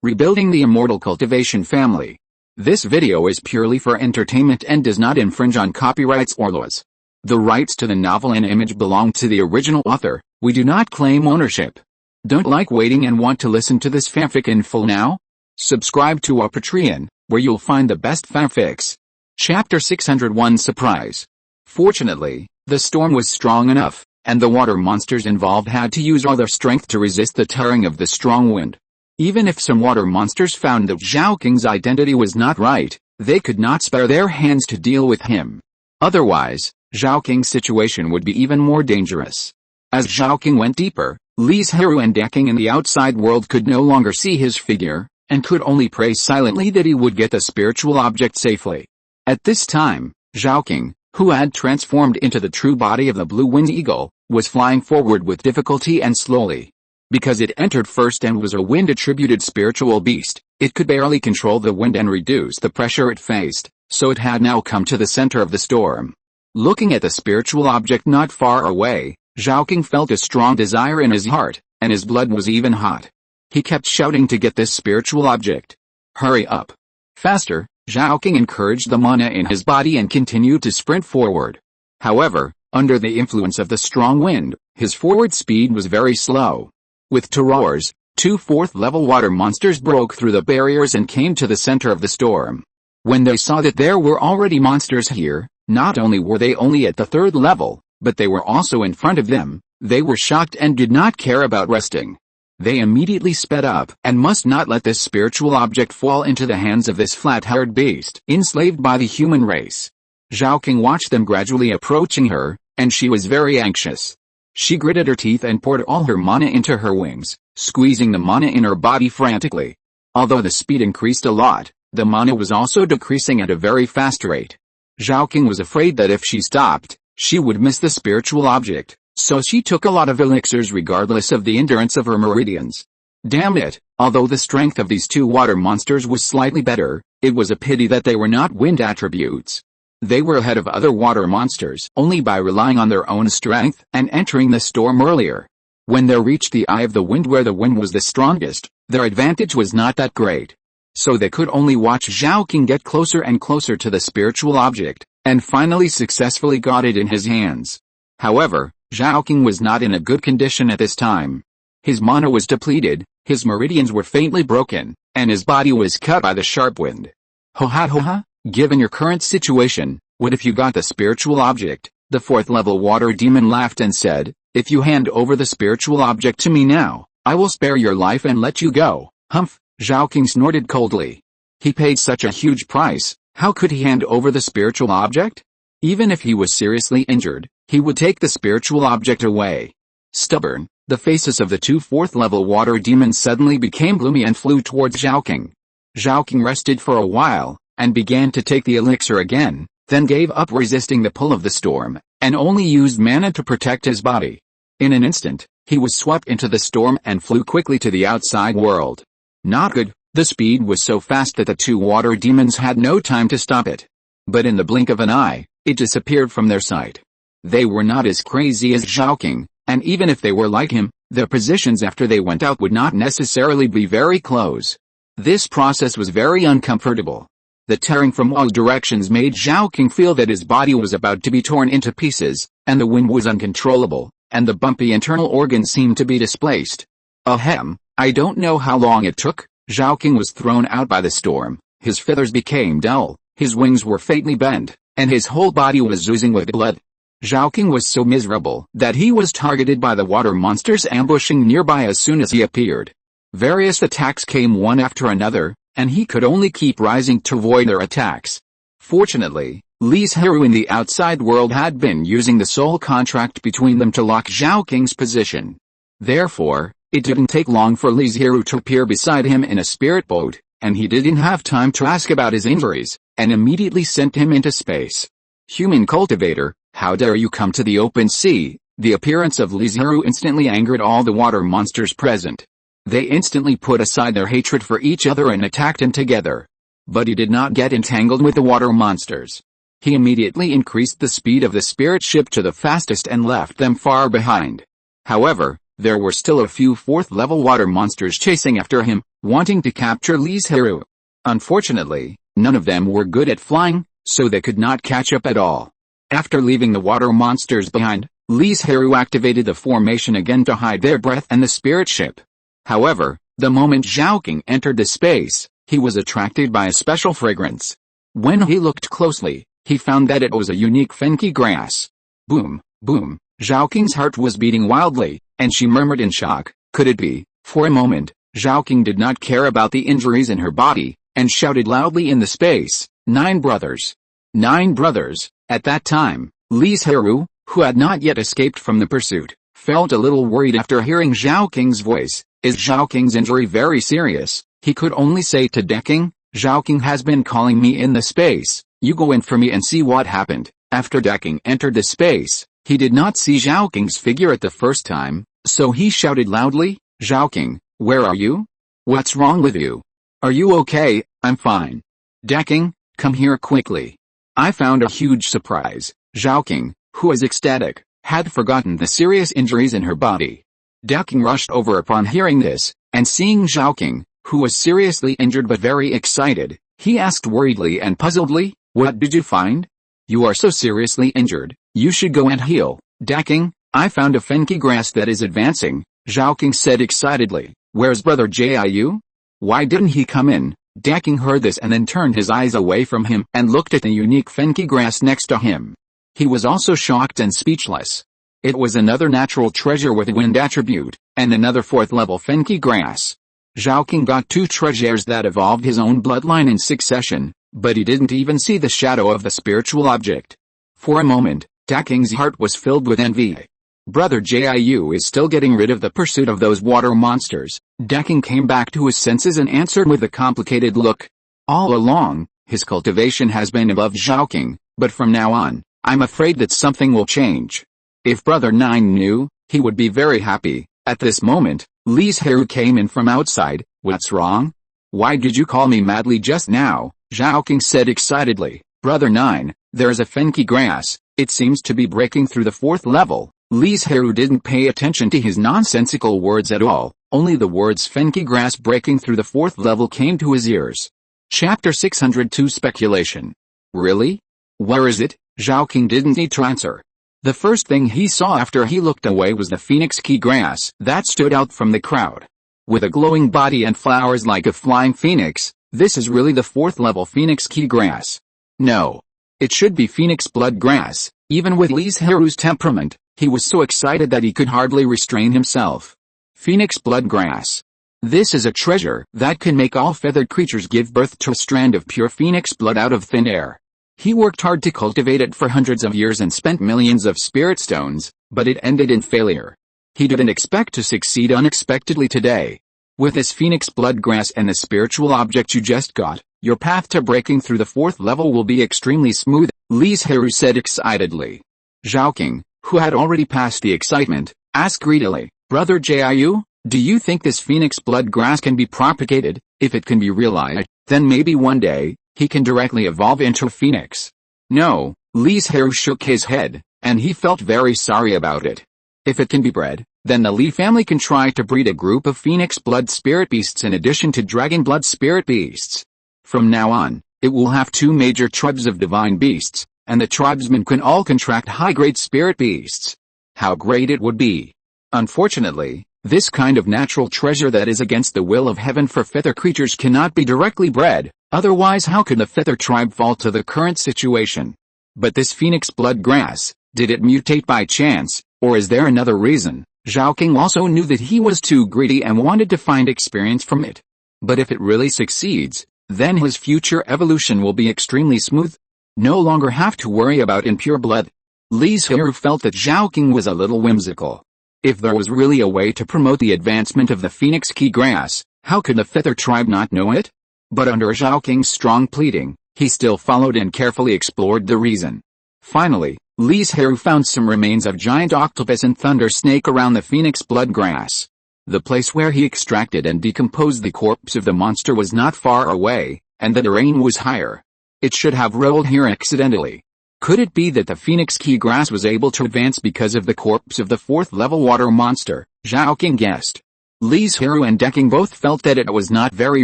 Rebuilding the Immortal Cultivation family. This video is purely for entertainment and does not infringe on copyrights or laws. The rights to the novel and image belong to the original author. We do not claim ownership. Don't like waiting and want to listen to this fanfic in full now? Subscribe to our Patreon, where you'll find the best fanfics. Chapter 601 Surprise. Fortunately, the storm was strong enough, and the water monsters involved had to use all their strength to resist the tearing of the strong wind. Even if some water monsters found that Zhao Qing's identity was not right, they could not spare their hands to deal with him. Otherwise, Zhao Qing's situation would be even more dangerous. As Zhao Qing went deeper, Li Zhirui and King in the outside world could no longer see his figure, and could only pray silently that he would get the spiritual object safely. At this time, Zhao Qing, who had transformed into the true body of the blue-winged eagle, was flying forward with difficulty and slowly. Because it entered first and was a wind-attributed spiritual beast, it could barely control the wind and reduce the pressure it faced, so it had now come to the center of the storm. Looking at the spiritual object not far away, Zhao Qing felt a strong desire in his heart, and his blood was even hot. He kept shouting to get this spiritual object. Hurry up! Faster! Zhao Qing encouraged the mana in his body and continued to sprint forward. However, under the influence of the strong wind, his forward speed was very slow. With two roars, two fourth-level water monsters broke through the barriers and came to the center of the storm. When they saw that there were already monsters here, not only were they only at the third level, but they were also in front of them, they were shocked and did not care about resting. They immediately sped up and must not let this spiritual object fall into the hands of this flat-haired beast enslaved by the human race. Zhao Qing watched them gradually approaching her, and she was very anxious. She gritted her teeth and poured all her mana into her wings, squeezing the mana in her body frantically. Although the speed increased a lot, the mana was also decreasing at a very fast rate. Zhao Qing was afraid that if she stopped, she would miss the spiritual object, so she took a lot of elixirs regardless of the endurance of her meridians. Damn it, although the strength of these two water monsters was slightly better, it was a pity that they were not wind attributes. They were ahead of other water monsters only by relying on their own strength and entering the storm earlier. When they reached the eye of the wind where the wind was the strongest, their advantage was not that great. So they could only watch Zhao Qing get closer and closer to the spiritual object, and finally successfully got it in his hands. However, Zhao Qing was not in a good condition at this time. His mana was depleted, his meridians were faintly broken, and his body was cut by the sharp wind. Ho ha! Given your current situation, what if you got the spiritual object? The fourth-level water demon laughed and said, if you hand over the spiritual object to me now, I will spare your life and let you go. Humph! Zhao Qing snorted coldly. He paid such a huge price, how could he hand over the spiritual object? Even if he was seriously injured, he would take the spiritual object away. Stubborn, the faces of the two fourth-level water demons suddenly became gloomy and flew towards Zhao Qing. Zhao Qing rested for a while, and began to take the elixir again, then gave up resisting the pull of the storm, and only used mana to protect his body. In an instant, he was swept into the storm and flew quickly to the outside world. Not good, the speed was so fast that the two water demons had no time to stop it. But in the blink of an eye, it disappeared from their sight. They were not as crazy as Zhao Qing, and even if they were like him, their positions after they went out would not necessarily be very close. This process was very uncomfortable. The tearing from all directions made Zhao Qing feel that his body was about to be torn into pieces, and the wind was uncontrollable, and the bumpy internal organs seemed to be displaced. Ahem, I don't know how long it took. Zhao Qing was thrown out by the storm, his feathers became dull, his wings were faintly bent, and his whole body was oozing with blood. Zhao Qing was so miserable that he was targeted by the water monsters ambushing nearby as soon as he appeared. Various attacks came one after another, and he could only keep rising to avoid their attacks. Fortunately, Li Zhirui in the outside world had been using the soul contract between them to lock Zhao Qing's position. Therefore, it didn't take long for Li Zhirui to appear beside him in a spirit boat, and he didn't have time to ask about his injuries, and immediately sent him into space. Human cultivator, how dare you come to the open sea? The appearance of Li Zhirui instantly angered all the water monsters present. They instantly put aside their hatred for each other and attacked him together. But he did not get entangled with the water monsters. He immediately increased the speed of the spirit ship to the fastest and left them far behind. However, there were still a few fourth-level water monsters chasing after him, wanting to capture Li Zhirui. Unfortunately, none of them were good at flying, so they could not catch up at all. After leaving the water monsters behind, Li Zhirui activated the formation again to hide their breath and the spirit ship. However, the moment Zhaoking entered the space, he was attracted by a special fragrance. When he looked closely, he found that it was a unique fenki grass. Boom, boom, Zhaoking's heart was beating wildly, and she murmured in shock, could it be? For a moment, Zhaoking did not care about the injuries in her body, and shouted loudly in the space, 9 brothers. 9 brothers. At that time, Li Zhirui, who had not yet escaped from the pursuit, felt a little worried after hearing Zhaoking's voice. Is Zhaoking's injury very serious? He could only say to Deking, Zhaoking has been calling me in the space, you go in for me and see what happened. After Deking entered the space, he did not see Zhaoking's figure at the first time, so he shouted loudly, Zhaoking, where are you? What's wrong with you? Are you okay? I'm fine. Deking, come here quickly. I found a huge surprise. Zhaoking, who was ecstatic, had forgotten the serious injuries in her body. Deking rushed over upon hearing this, and seeing Zhaoking, who was seriously injured but very excited, he asked worriedly and puzzledly, what did you find? You are so seriously injured, you should go and heal. Deking, I found a fenki grass that is advancing, Zhaoking said excitedly. Where's brother Jiu? Why didn't he come in? Deking heard this and then turned his eyes away from him and looked at the unique fenki grass next to him. He was also shocked and speechless. It was another natural treasure with a wind attribute, and another 4th level fenki grass. Zhaoking got 2 treasures that evolved his own bloodline in succession, but he didn't even see the shadow of the spiritual object. For a moment, Deking's heart was filled with envy. Brother Jiu is still getting rid of the pursuit of those water monsters. Deking came back to his senses and answered with a complicated look. All along, his cultivation has been above Zhaoking, but from now on, I'm afraid that something will change. If Brother 9 knew, he would be very happy. At this moment, Li Zhirui came in from outside. What's wrong? Why did you call me madly just now? Zhaoking said excitedly. Brother 9, there's a fenki grass, it seems to be breaking through the 4th level. Li Zhirui didn't pay attention to his nonsensical words at all, only the words fenki grass breaking through the 4th level came to his ears. Chapter 602 Speculation. Really? Where is it? Zhaoking didn't need to answer. The first thing he saw after he looked away was the phoenix key grass that stood out from the crowd. With a glowing body and flowers like a flying phoenix, this is really the 4th level phoenix key grass. No. It should be phoenix blood grass. Even with Li Zhirui's temperament, he was so excited that he could hardly restrain himself. Phoenix blood grass. This is a treasure that can make all feathered creatures give birth to a strand of pure phoenix blood out of thin air. He worked hard to cultivate it for hundreds of years and spent millions of spirit stones, but it ended in failure. He didn't expect to succeed unexpectedly today. With this phoenix blood grass and the spiritual object you just got, your path to breaking through the 4th level will be extremely smooth, Li Zhirui said excitedly. Zhaoking, who had already passed the excitement, asked greedily, Brother Jiu, do you think this phoenix blood grass can be propagated? If it can be realized, then maybe one day, he can directly evolve into a phoenix. No, Li Zhirui shook his head, and he felt very sorry about it. If it can be bred, then the Li family can try to breed a group of phoenix blood spirit beasts in addition to dragon blood spirit beasts. From now on, it will have 2 major tribes of divine beasts, and the tribesmen can all contract high-grade spirit beasts. How great it would be! Unfortunately, this kind of natural treasure that is against the will of heaven for feather creatures cannot be directly bred, otherwise how could the feather tribe fall to the current situation? But this phoenix blood grass, did it mutate by chance, or is there another reason? Zhaoking also knew that he was too greedy and wanted to find experience from it. But if it really succeeds, then his future evolution will be extremely smooth. No longer have to worry about impure blood. Li Zhirui felt that Zhaoking was a little whimsical. If there was really a way to promote the advancement of the phoenix key grass, how could the feather tribe not know it? But under Zhaoking's strong pleading, he still followed and carefully explored the reason. Finally, Li Zhirui found some remains of giant octopus and thunder snake around the phoenix blood grass. The place where he extracted and decomposed the corpse of the monster was not far away, and the terrain was higher. It should have rolled here accidentally. Could it be that the phoenix key grass was able to advance because of the corpse of the 4th level water monster? Zhaoking guessed. Li Zhirui and Decking both felt that it was not very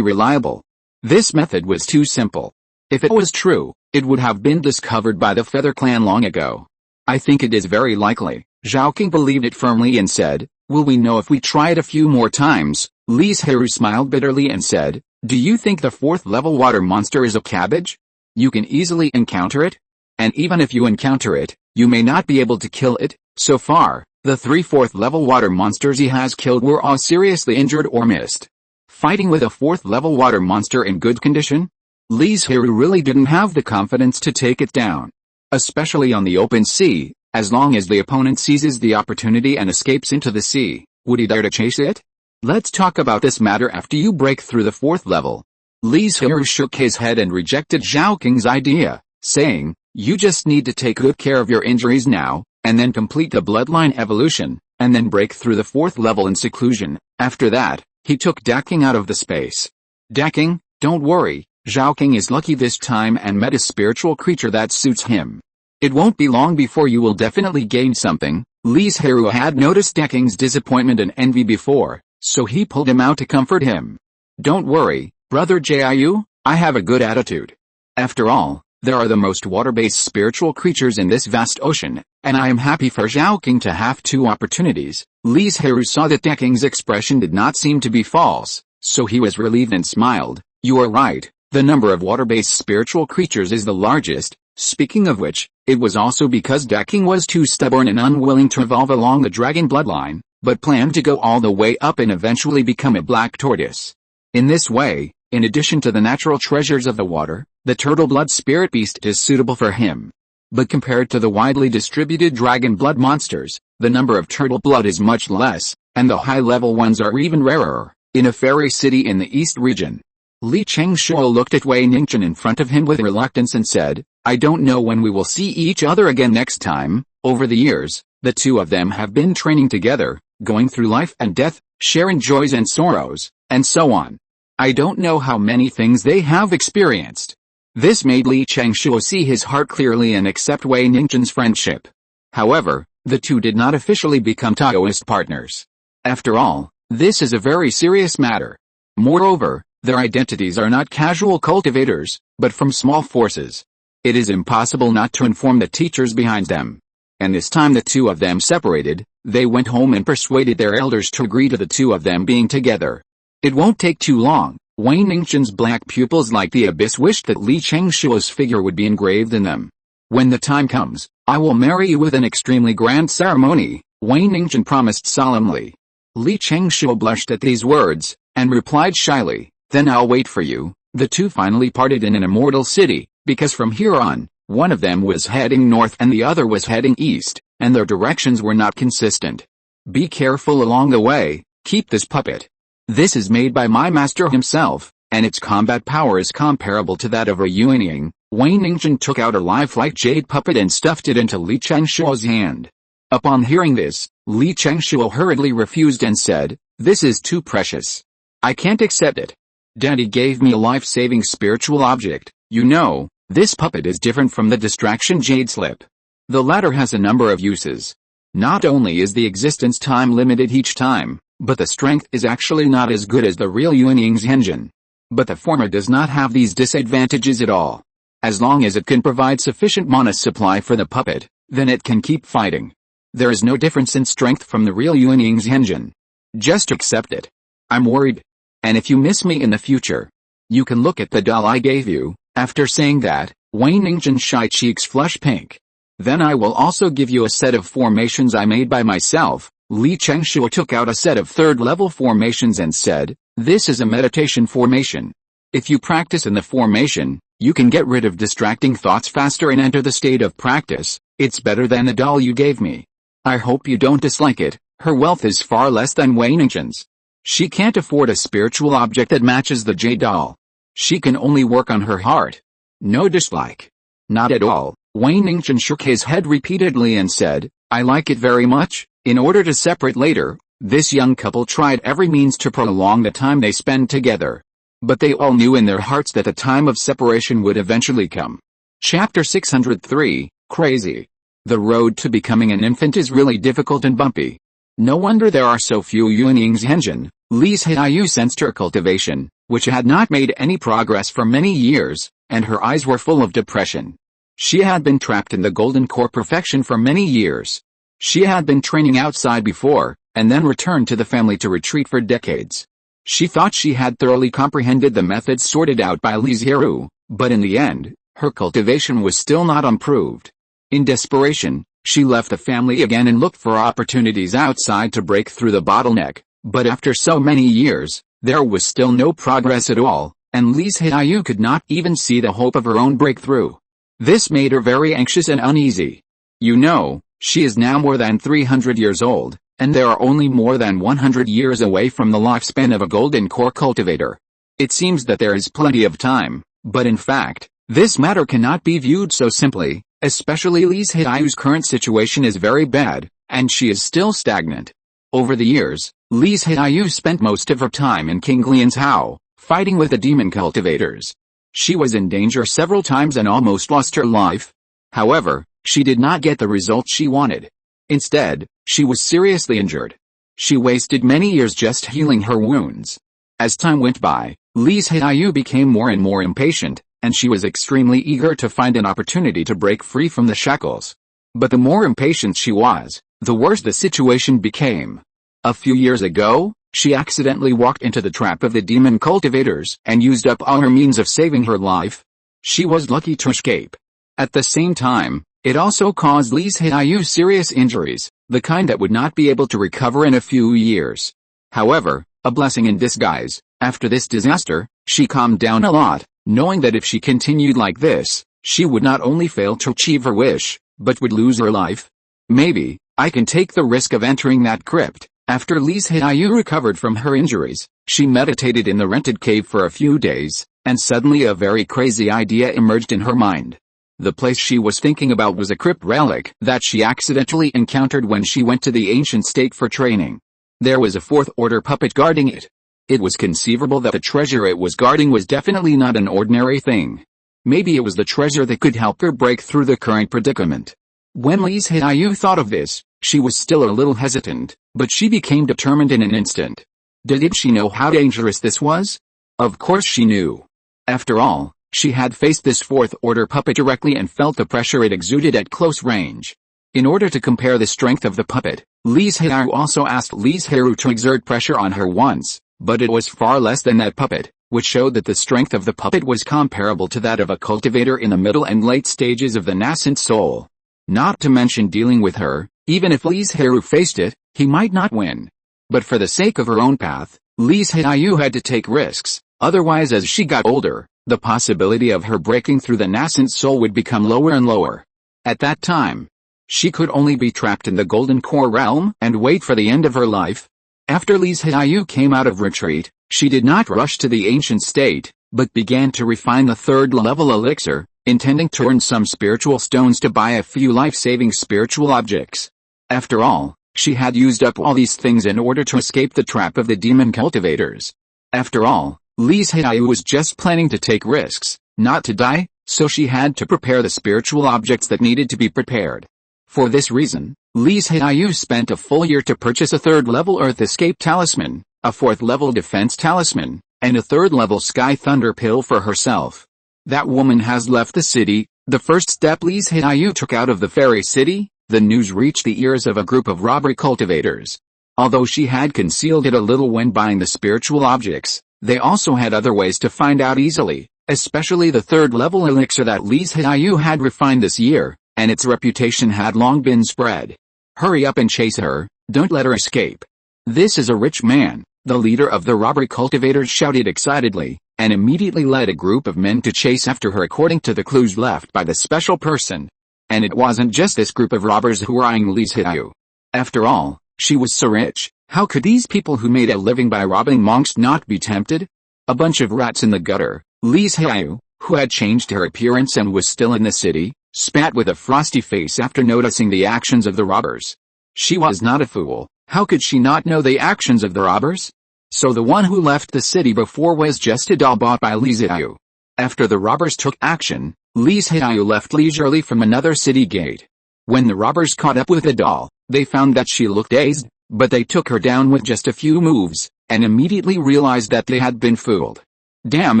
reliable. This method was too simple. If it was true, it would have been discovered by the Feather Clan long ago. I think it is very likely. Zhao King believed it firmly and said, will we know if we try it a few more times? Li Zhirui smiled bitterly and said, do you think the 4th level water monster is a cabbage? You can easily encounter it? And even if you encounter it, you may not be able to kill it. So far, the 3 4th level water monsters he has killed were all seriously injured or missed. Fighting with a 4th level water monster in good condition? Li Zhirui really didn't have the confidence to take it down. Especially on the open sea, as long as the opponent seizes the opportunity and escapes into the sea, would he dare to chase it? Let's talk about this matter after you break through the 4th level. Li Zhirui shook his head and rejected Zhao King's idea, saying, you just need to take good care of your injuries now, and then complete the bloodline evolution, and then break through the 4th level in seclusion. After that, he took Decking out of the space. Decking, don't worry, Zhao King is lucky this time and met a spiritual creature that suits him. It won't be long before you will definitely gain something. Li Zhirui had noticed Decking's disappointment and envy before, so he pulled him out to comfort him. Don't worry, brother Jiu, I have a good attitude. After all, there are the most water-based spiritual creatures in this vast ocean, and I am happy for Zhao King to have 2 opportunities. Li Zhirui saw that Decking's expression did not seem to be false, so he was relieved and smiled. You are right, the number of water-based spiritual creatures is the largest. Speaking of which, it was also because Decking was too stubborn and unwilling to evolve along the dragon bloodline, but planned to go all the way up and eventually become a black tortoise. In this way, in addition to the natural treasures of the water, the turtle blood spirit beast is suitable for him. But compared to the widely distributed dragon blood monsters, the number of turtle blood is much less, and the high-level ones are even rarer. In a fairy city in the east region, Li Chengshuo looked at Wei Ningchen in front of him with reluctance and said, I don't know when we will see each other again next time. Over the years, the 2 of them have been training together, going through life and death, sharing joys and sorrows, and so on. I don't know how many things they have experienced. This made Li Chengshuo see his heart clearly and accept Wei Ningchen's friendship. However, the 2 did not officially become Taoist partners. After all, this is a very serious matter. Moreover, their identities are not casual cultivators, but from small forces. It is impossible not to inform the teachers behind them. And this time the 2 of them separated, they went home and persuaded their elders to agree to the 2 of them being together. It won't take too long. Wei Ningchen's black pupils like the abyss wished that Li Chengshuo's figure would be engraved in them. When the time comes, I will marry you with an extremely grand ceremony, Wei Ningchen promised solemnly. Li Chengshuo blushed at these words, and replied shyly, then I'll wait for you. The 2 finally parted in an immortal city, because from here on, one of them was heading north and the other was heading east, and their directions were not consistent. Be careful along the way, keep this puppet. This is made by my master himself, and its combat power is comparable to that of a Yuanying. Wei Ningchen took out a lifelike jade puppet and stuffed it into Li Chengshuo's hand. Upon hearing this, Li Chengshuo hurriedly refused and said, this is too precious. I can't accept it. Daddy gave me a life-saving spiritual object. You know, this puppet is different from the distraction jade slip. The latter has a number of uses. Not only is the existence time limited each time, but the strength is actually not as good as the real Yuanying's engine. But the former does not have these disadvantages at all. As long as it can provide sufficient mana supply for the puppet, then it can keep fighting. There is no difference in strength from the real Yuanying's engine. Just accept it. I'm worried. And if you miss me in the future, you can look at the doll I gave you. After saying that, Wei Ningchen's shy cheeks flushed pink. Then I will also give you a set of formations I made by myself. Li Chengshuo took out a set of 3rd-level formations and said, this is a meditation formation. If you practice in the formation, you can get rid of distracting thoughts faster and enter the state of practice. It's better than the doll you gave me. I hope you don't dislike it. Her wealth is far less than Wei Ningchen's. She can't afford a spiritual object that matches the jade doll. She can only work on her heart. No dislike. Not at all. Wei Ningchen shook his head repeatedly and said, I like it very much. In order to separate later, this young couple tried every means to prolong the time they spend together. But they all knew in their hearts that the time of separation would eventually come. Chapter 603, Crazy. The road to becoming an infant is really difficult and bumpy. No wonder there are so few Yuanying's Henjin. Li Zhirui sensed her cultivation, which had not made any progress for many years, and her eyes were full of depression. She had been trapped in the golden core perfection for many years. She had been training outside before, and then returned to the family to retreat for decades. She thought she had thoroughly comprehended the methods sorted out by Li Zhirui, but in the end, her cultivation was still not improved. In desperation, she left the family again and looked for opportunities outside to break through the bottleneck, but after so many years, there was still no progress at all, and Li Zhirui could not even see the hope of her own breakthrough. This made her very anxious and uneasy. You know, she is now more than 300 years old, and there are only more than 100 years away from the lifespan of a golden core cultivator. It seems that there is plenty of time, but in fact, this matter cannot be viewed so simply, especially Li Zhirui's current situation is very bad, and she is still stagnant. Over the years, Li Zhirui spent most of her time in King Lian's house, fighting with the demon cultivators. She was in danger several times and almost lost her life. However, she did not get the results she wanted. Instead, she was seriously injured. She wasted many years just healing her wounds. As time went by, Li Zhirui became more and more impatient, and she was extremely eager to find an opportunity to break free from the shackles. But the more impatient she was, the worse the situation became. A few years ago, she accidentally walked into the trap of the demon cultivators and used up all her means of saving her life. She was lucky to escape. At the same time, it also caused Li Zhirui serious injuries, the kind that would not be able to recover in a few years. However, a blessing in disguise, after this disaster, she calmed down a lot, knowing that if she continued like this, she would not only fail to achieve her wish, but would lose her life. Maybe, I can take the risk of entering that crypt. After Li Zhirui recovered from her injuries, she meditated in the rented cave for a few days, and suddenly a very crazy idea emerged in her mind. The place she was thinking about was a crypt relic that she accidentally encountered when she went to the ancient state for training. There was a fourth-order puppet guarding it. It was conceivable that the treasure it was guarding was definitely not an ordinary thing. Maybe it was the treasure that could help her break through the current predicament. When Li Zhirui thought of this, she was still a little hesitant, but she became determined in an instant. Did she know how dangerous this was? Of course she knew. After all, she had faced this fourth-order puppet directly and felt the pressure it exuded at close range. In order to compare the strength of the puppet, Li Zhirui also asked Li Zhirui to exert pressure on her once, but it was far less than that puppet, which showed that the strength of the puppet was comparable to that of a cultivator in the middle and late stages of the nascent soul. Not to mention dealing with her, even if Li Zhirui faced it, he might not win. But for the sake of her own path, Li Zhirui had to take risks, otherwise as she got older, the possibility of her breaking through the nascent soul would become lower and lower. At that time, she could only be trapped in the golden core realm and wait for the end of her life. After Li Zhirui came out of retreat, she did not rush to the ancient state, but began to refine the third-level elixir, intending to earn some spiritual stones to buy a few life-saving spiritual objects. After all, she had used up all these things in order to escape the trap of the demon cultivators. After all, Li Zhirui was just planning to take risks, not to die, so she had to prepare the spiritual objects that needed to be prepared. For this reason, Li Zhirui spent a full year to purchase a third-level Earth Escape Talisman, a fourth-level Defense Talisman, and a third-level Sky Thunder Pill for herself. That woman has left the city. The first step Li Zhirui took out of the fairy city, the news reached the ears of a group of robbery cultivators. Although she had concealed it a little when buying the spiritual objects, they also had other ways to find out easily, especially the third-level elixir that Li Zhirui had refined this year, and its reputation had long been spread. Hurry up and chase her, don't let her escape. This is a rich man, the leader of the robbery cultivators shouted excitedly, and immediately led a group of men to chase after her according to the clues left by the special person. And it wasn't just this group of robbers who were eyeing Li Zhirui. After all, she was so rich, how could these people who made a living by robbing monks not be tempted? A bunch of rats in the gutter. Li Zhirui, who had changed her appearance and was still in the city, spat with a frosty face after noticing the actions of the robbers. She was not a fool. How could she not know the actions of the robbers? So the one who left the city before was just a doll bought by Li Zhirui. After the robbers took action, Li Zhirui left leisurely from another city gate. When the robbers caught up with the doll, they found that she looked dazed, But they took her down with just a few moves, and immediately realized that they had been fooled. Damn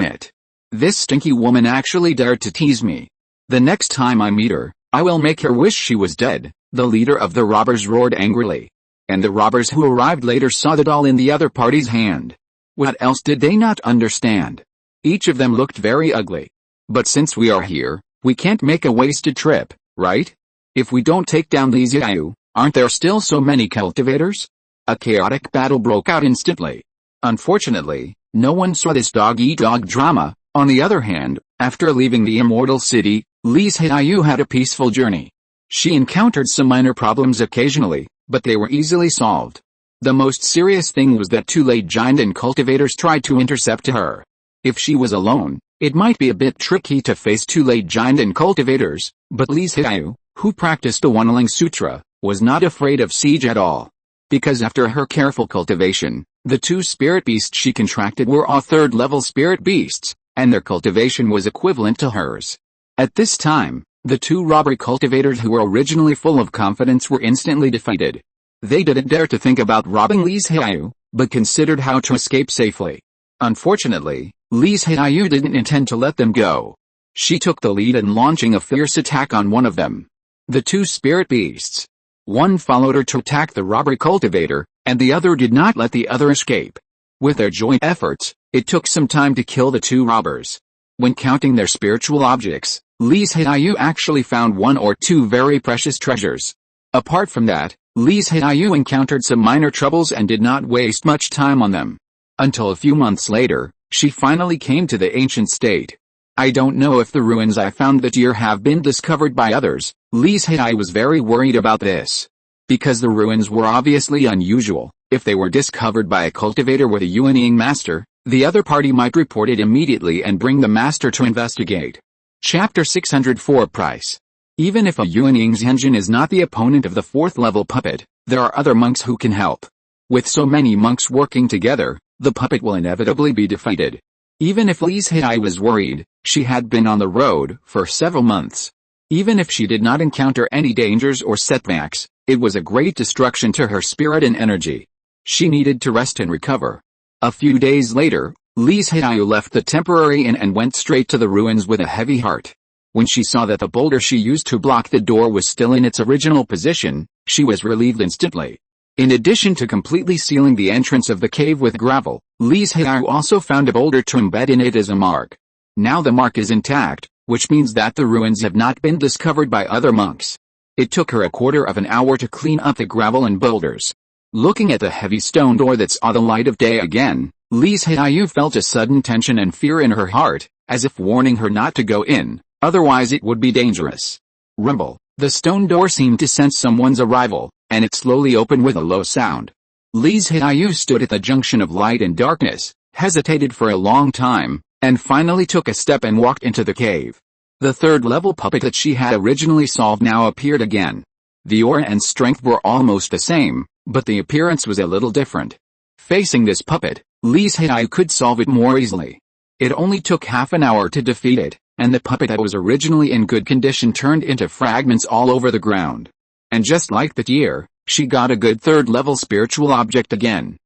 it! This stinky woman actually dared to tease me. The next time I meet her, I will make her wish she was dead, the leader of the robbers roared angrily. And the robbers who arrived later saw the doll in the other party's hand. What else did they not understand? Each of them looked very ugly. But since we are here, we can't make a wasted trip, right? If we don't take down Li Zhirui, aren't there still so many cultivators? A chaotic battle broke out instantly. Unfortunately, no one saw this dog-eat-dog drama. On the other hand, after leaving the immortal city, Li Zhirui had a peaceful journey. She encountered some minor problems occasionally, but they were easily solved. The most serious thing was that two late giant and cultivators tried to intercept her. If she was alone, it might be a bit tricky to face two late giant and cultivators, but Li Zhirui, who practiced the Wanling Sutra, was not afraid of siege at all. Because after her careful cultivation, the two spirit beasts she contracted were all third-level spirit beasts, and their cultivation was equivalent to hers. At this time, the two robber cultivators who were originally full of confidence were instantly defeated. They didn't dare to think about robbing Li Zhirui, but considered how to escape safely. Unfortunately, Li Zhirui didn't intend to let them go. She took the lead in launching a fierce attack on one of them. The two spirit beasts. One followed her to attack the robber cultivator, and the other did not let the other escape. With their joint efforts, it took some time to kill the two robbers. When counting their spiritual objects, Li Zhirui actually found one or two very precious treasures. Apart from that, Li Zhirui encountered some minor troubles and did not waste much time on them. Until a few months later, she finally came to the ancient state. I don't know if the ruins I found that year have been discovered by others. Li Zhirui was very worried about this. Because the ruins were obviously unusual, if they were discovered by a cultivator with a Yuanying master, the other party might report it immediately and bring the master to investigate. Chapter 604 Price. Even if a Yuanying Zhenjin is not the opponent of the 4th level puppet, there are other monks who can help. With so many monks working together, the puppet will inevitably be defeated. Even if Li Zhirui was worried, she had been on the road for several months. Even if she did not encounter any dangers or setbacks, it was a great destruction to her spirit and energy. She needed to rest and recover. A few days later, Li Zhirui left the temporary inn and went straight to the ruins with a heavy heart. When she saw that the boulder she used to block the door was still in its original position, she was relieved instantly. In addition to completely sealing the entrance of the cave with gravel, Li Zhirui also found a boulder to embed in it as a mark. Now the mark is intact, which means that the ruins have not been discovered by other monks. It took her a quarter of an hour to clean up the gravel and boulders. Looking at the heavy stone door that saw the light of day again, Li Zhirui felt a sudden tension and fear in her heart, as if warning her not to go in, otherwise it would be dangerous. Rumble. The stone door seemed to sense someone's arrival, and it slowly opened with a low sound. Li Zhirui stood at the junction of light and darkness, hesitated for a long time, and finally took a step and walked into the cave. The 3rd-level puppet that she had originally solved now appeared again. The aura and strength were almost the same, but the appearance was a little different. Facing this puppet, Li Zhirui could solve it more easily. It only took half an hour to defeat it, and the puppet that was originally in good condition turned into fragments all over the ground. And just like that year, she got a good 3rd-level spiritual object again.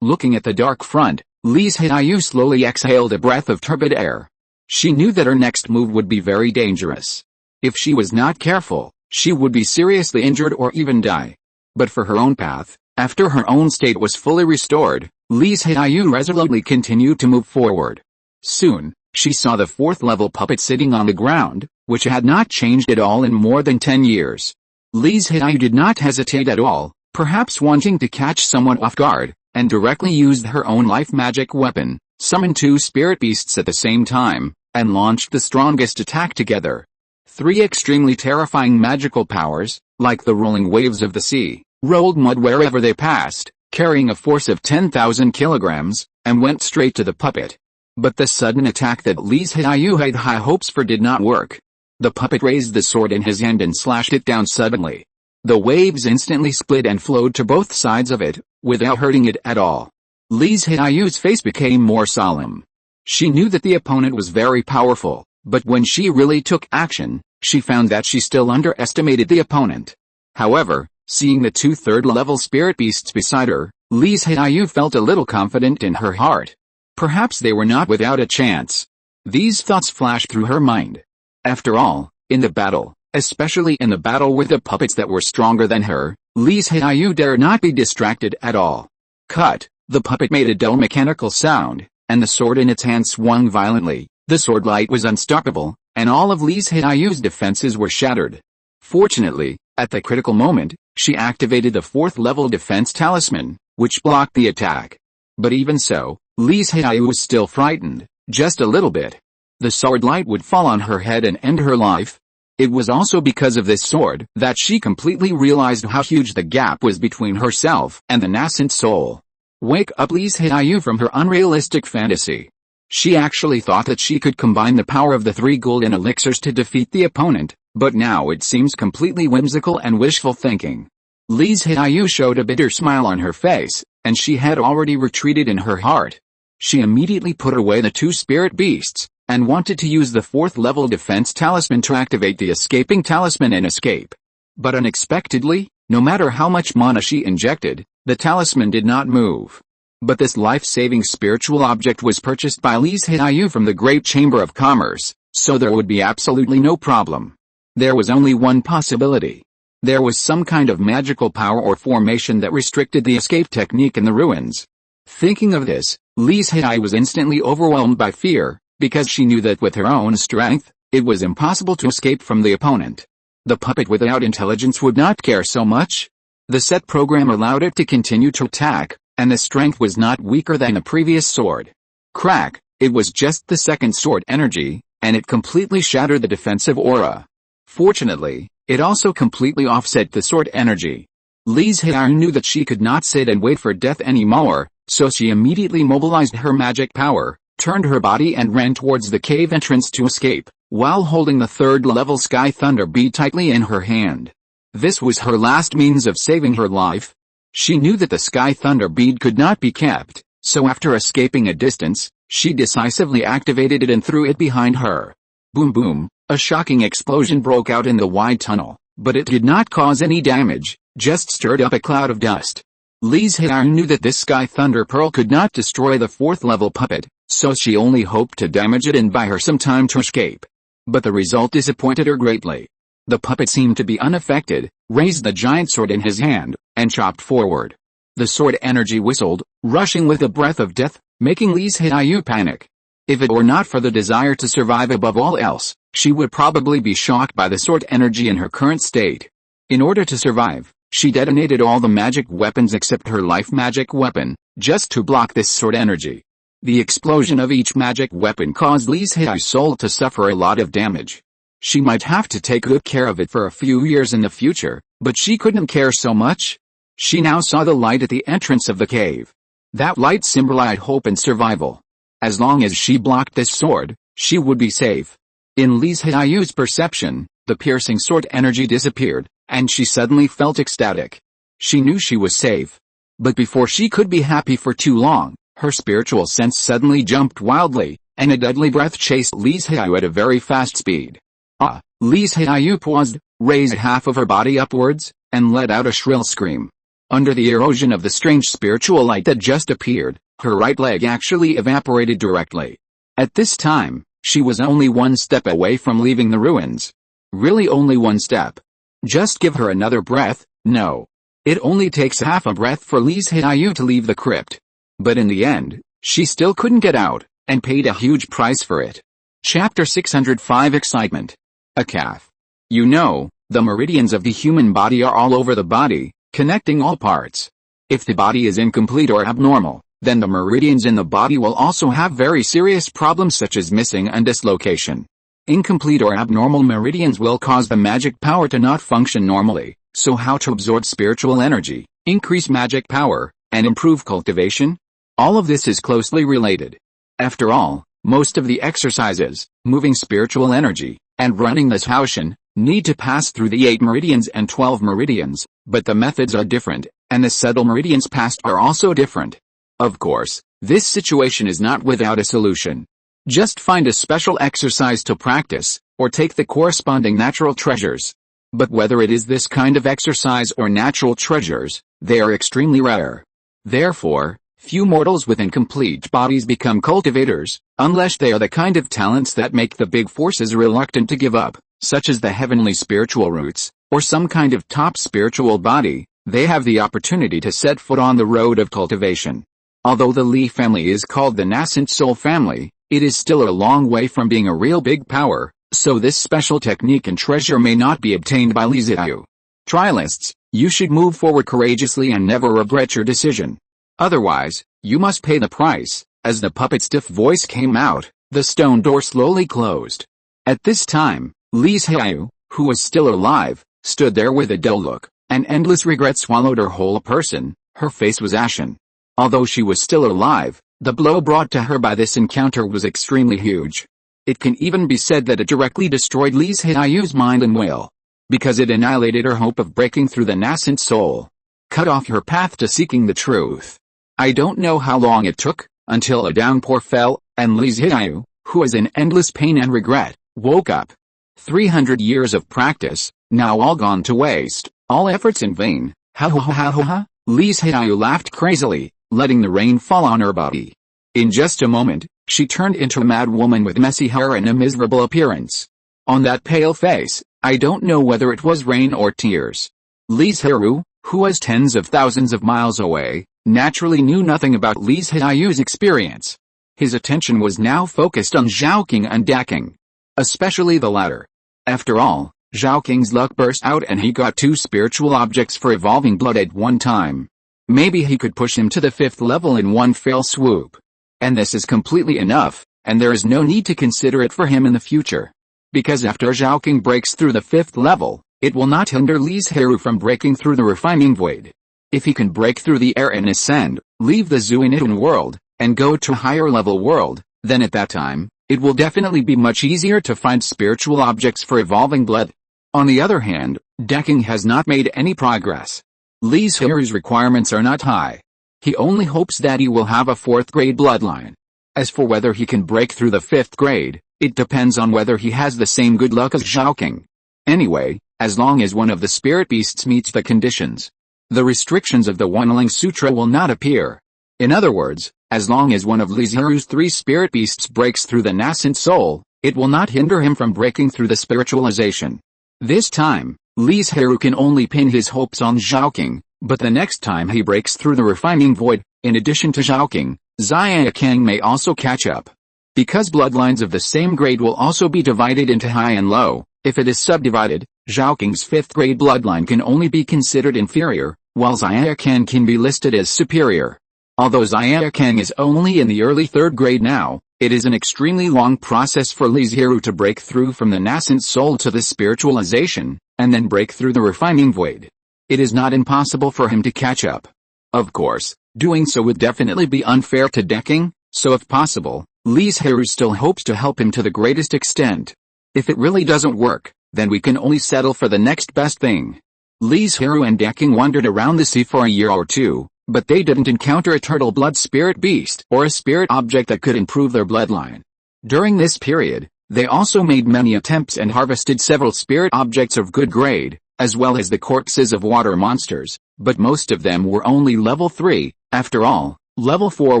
Looking at the dark front, Li Zhirui slowly exhaled a breath of turbid air. She knew that her next move would be very dangerous. If she was not careful, she would be seriously injured or even die. But for her own path, after her own state was fully restored, Li Zhirui resolutely continued to move forward. Soon, she saw the 4th-level puppet sitting on the ground, which had not changed at all in more than 10 years. Li Zhirui did not hesitate at all, perhaps wanting to catch someone off guard, and directly used her own life magic weapon, summoned 2 spirit beasts at the same time, and launched the strongest attack together. 3 extremely terrifying magical powers, like the rolling waves of the sea, rolled mud wherever they passed, carrying a force of 10,000 kilograms, and went straight to the puppet. But the sudden attack that Li Zhirui had high hopes for did not work. The puppet raised the sword in his hand and slashed it down suddenly. The waves instantly split and flowed to both sides of it, without hurting it at all. Li Zhirui's face became more solemn. She knew that the opponent was very powerful, but when she really took action, she found that she still underestimated the opponent. However, Seeing the two third-level spirit beasts beside her, Li Zhirui felt a little confident in her heart. Perhaps they were not without a chance. These thoughts flashed through her mind. After all, in the battle, especially in the battle with the puppets that were stronger than her, Li Zhirui dared not be distracted at all. Cut! The puppet made a dull mechanical sound, and the sword in its hand swung violently. The sword light was unstoppable, and all of Li Zhirui's defenses were shattered. Fortunately, at the critical moment, she activated the 4th-level defense talisman, which blocked the attack. But even so, Li Zhirui was still frightened, just a little bit. The sword light would fall on her head and end her life. It was also because of this sword that she completely realized how huge the gap was between herself and the nascent soul. Wake up Li Zhirui from her unrealistic fantasy. She actually thought that she could combine the power of the 3 golden elixirs to defeat the opponent, but now it seems completely whimsical and wishful thinking. Li Zhirui showed a bitter smile on her face, and she had already retreated in her heart. She immediately put away the 2 spirit beasts, and wanted to use the 4th-level defense talisman to activate the escaping talisman and escape. But unexpectedly, no matter how much mana she injected, the talisman did not move. But this life-saving spiritual object was purchased by Li Zhirui from the Great Chamber of Commerce, so there would be absolutely no problem. There was only one possibility. There was some kind of magical power or formation that restricted the escape technique in the ruins. Thinking of this, Li Zhirui was instantly overwhelmed by fear, because she knew that with her own strength, it was impossible to escape from the opponent. The puppet without intelligence would not care so much. The set program allowed it to continue to attack, and the strength was not weaker than the previous sword. Crack! It was just the second sword energy, and it completely shattered the defensive aura. Fortunately, it also completely offset the sword energy. Li Zhirui knew that she could not sit and wait for death anymore, so she immediately mobilized her magic power, turned her body and ran towards the cave entrance to escape, while holding the 3rd-level Sky Thunder bead tightly in her hand. This was her last means of saving her life. She knew that the Sky Thunder bead could not be kept, so after escaping a distance, she decisively activated it and threw it behind her. Boom boom, a shocking explosion broke out in the wide tunnel, but it did not cause any damage, just stirred up a cloud of dust. Li Zhirui knew that this Sky Thunder Pearl could not destroy the 4th-level puppet, so she only hoped to damage it and buy her some time to escape. But the result disappointed her greatly. The puppet seemed to be unaffected, raised the giant sword in his hand, and chopped forward. The sword energy whistled, rushing with a breath of death, making Li Zhirui panic. If it were not for the desire to survive above all else, she would probably be shocked by the sword energy in her current state. In order to survive, she detonated all the magic weapons except her life magic weapon, just to block this sword energy. The explosion of each magic weapon caused Li Zhirui's soul to suffer a lot of damage. She might have to take good care of it for a few years in the future, but she couldn't care so much. She now saw the light at the entrance of the cave. That light symbolized hope and survival. As long as she blocked this sword, she would be safe. In Li Zhirui's perception, the piercing sword energy disappeared, and she suddenly felt ecstatic. She knew she was safe. But before she could be happy for too long, her spiritual sense suddenly jumped wildly, and a deadly breath chased Li Zhirui at a very fast speed. Ah! Li Zhirui paused, raised half of her body upwards, and let out a shrill scream. Under the erosion of the strange spiritual light that just appeared, her right leg actually evaporated directly. At this time, she was only one step away from leaving the ruins. Really only one step. Just give her another breath. No. It only takes half a breath for Li Zhirui to leave the crypt. But in the end, she still couldn't get out, and paid a huge price for it. Chapter 605 Excitement. A calf. You know, the meridians of the human body are all over the body, connecting all parts. If the body is incomplete or abnormal, then the meridians in the body will also have very serious problems such as missing and dislocation. Incomplete or abnormal meridians will cause the magic power to not function normally, so how to absorb spiritual energy, increase magic power, and improve cultivation? All of this is closely related. After all, most of the exercises, moving spiritual energy, and running this Haoshan, need to pass through the 8 meridians and 12 meridians, but the methods are different, and the subtle meridians passed are also different. Of course, this situation is not without a solution. Just find a special exercise to practice, or take the corresponding natural treasures. But whether it is this kind of exercise or natural treasures, they are extremely rare. Therefore, few mortals with incomplete bodies become cultivators, unless they are the kind of talents that make the big forces reluctant to give up, such as the heavenly spiritual roots, or some kind of top spiritual body. They have the opportunity to set foot on the road of cultivation. Although the Li family is called the nascent soul family, it is still a long way from being a real big power, so this special technique and treasure may not be obtained by Li Zhirui. Trialists, you should move forward courageously and never regret your decision. Otherwise, you must pay the price. As the puppet's stiff voice came out, the stone door slowly closed. At this time, Li Zhirui, who was still alive, stood there with a dull look. An endless regret swallowed her whole person. Her face was ashen. Although she was still alive, the blow brought to her by this encounter was extremely huge. It can even be said that it directly destroyed Li Zhirui's mind and will, because it annihilated her hope of breaking through the nascent soul, cut off her path to seeking the truth. I don't know how long it took, until a downpour fell, and Li Zhirui, who was in endless pain and regret, woke up. 300 years of practice, now all gone to waste. All efforts in vain. Ha ha ha ha ha. Li Zhirui laughed crazily, letting the rain fall on her body. In just a moment, she turned into a mad woman with messy hair and a miserable appearance. On that pale face, I don't know whether it was rain or tears. Li Zhirui, who was tens of thousands of miles away, naturally knew nothing about Li Zhirui's experience. His attention was now focused on Zhaoqing and Daking, especially the latter. After all, Zhaoqing's luck burst out and he got 2 spiritual objects for evolving blood at one time. Maybe he could push him to the 5th level in one fell swoop. And this is completely enough, and there is no need to consider it for him in the future. Because after Zhaoqing breaks through the 5th level, it will not hinder Li Zhirui from breaking through the refining void. If he can break through the air and ascend, leave the Zuinitan world, and go to a higher level world, then at that time, it will definitely be much easier to find spiritual objects for evolving blood. On the other hand, Daking has not made any progress. Li Zhirui's requirements are not high. He only hopes that he will have a 4th grade bloodline. As for whether he can break through the 5th grade, it depends on whether he has the same good luck as Zhaoqing. Anyway, as long as one of the spirit beasts meets the conditions, the restrictions of the Wanling Sutra will not appear. In other words, as long as one of Li Zhirui's 3 spirit beasts breaks through the nascent soul, it will not hinder him from breaking through the spiritualization. This time, Li Zhirui can only pin his hopes on Zhaoqing, but the next time he breaks through the refining void, in addition to Zhaoqing, Xiaokang may also catch up. Because bloodlines of the same grade will also be divided into high and low, if it is subdivided, Zhaoqing's 5th grade bloodline can only be considered inferior, while Xiaokang can be listed as superior. Although Xiaokang is only in the early 3rd grade now, it is an extremely long process for Li Zhirui to break through from the nascent soul to the spiritualization, and then break through the refining void. It is not impossible for him to catch up. Of course, doing so would definitely be unfair to Daking, so if possible, Li Zhirui still hopes to help him to the greatest extent. If it really doesn't work, then we can only settle for the next best thing. Li Zhirui and Daking wandered around the sea for a year or two, but they didn't encounter a turtle blood spirit beast or a spirit object that could improve their bloodline. During this period, they also made many attempts and harvested several spirit objects of good grade, as well as the corpses of water monsters, but most of them were only level 3, after all, level 4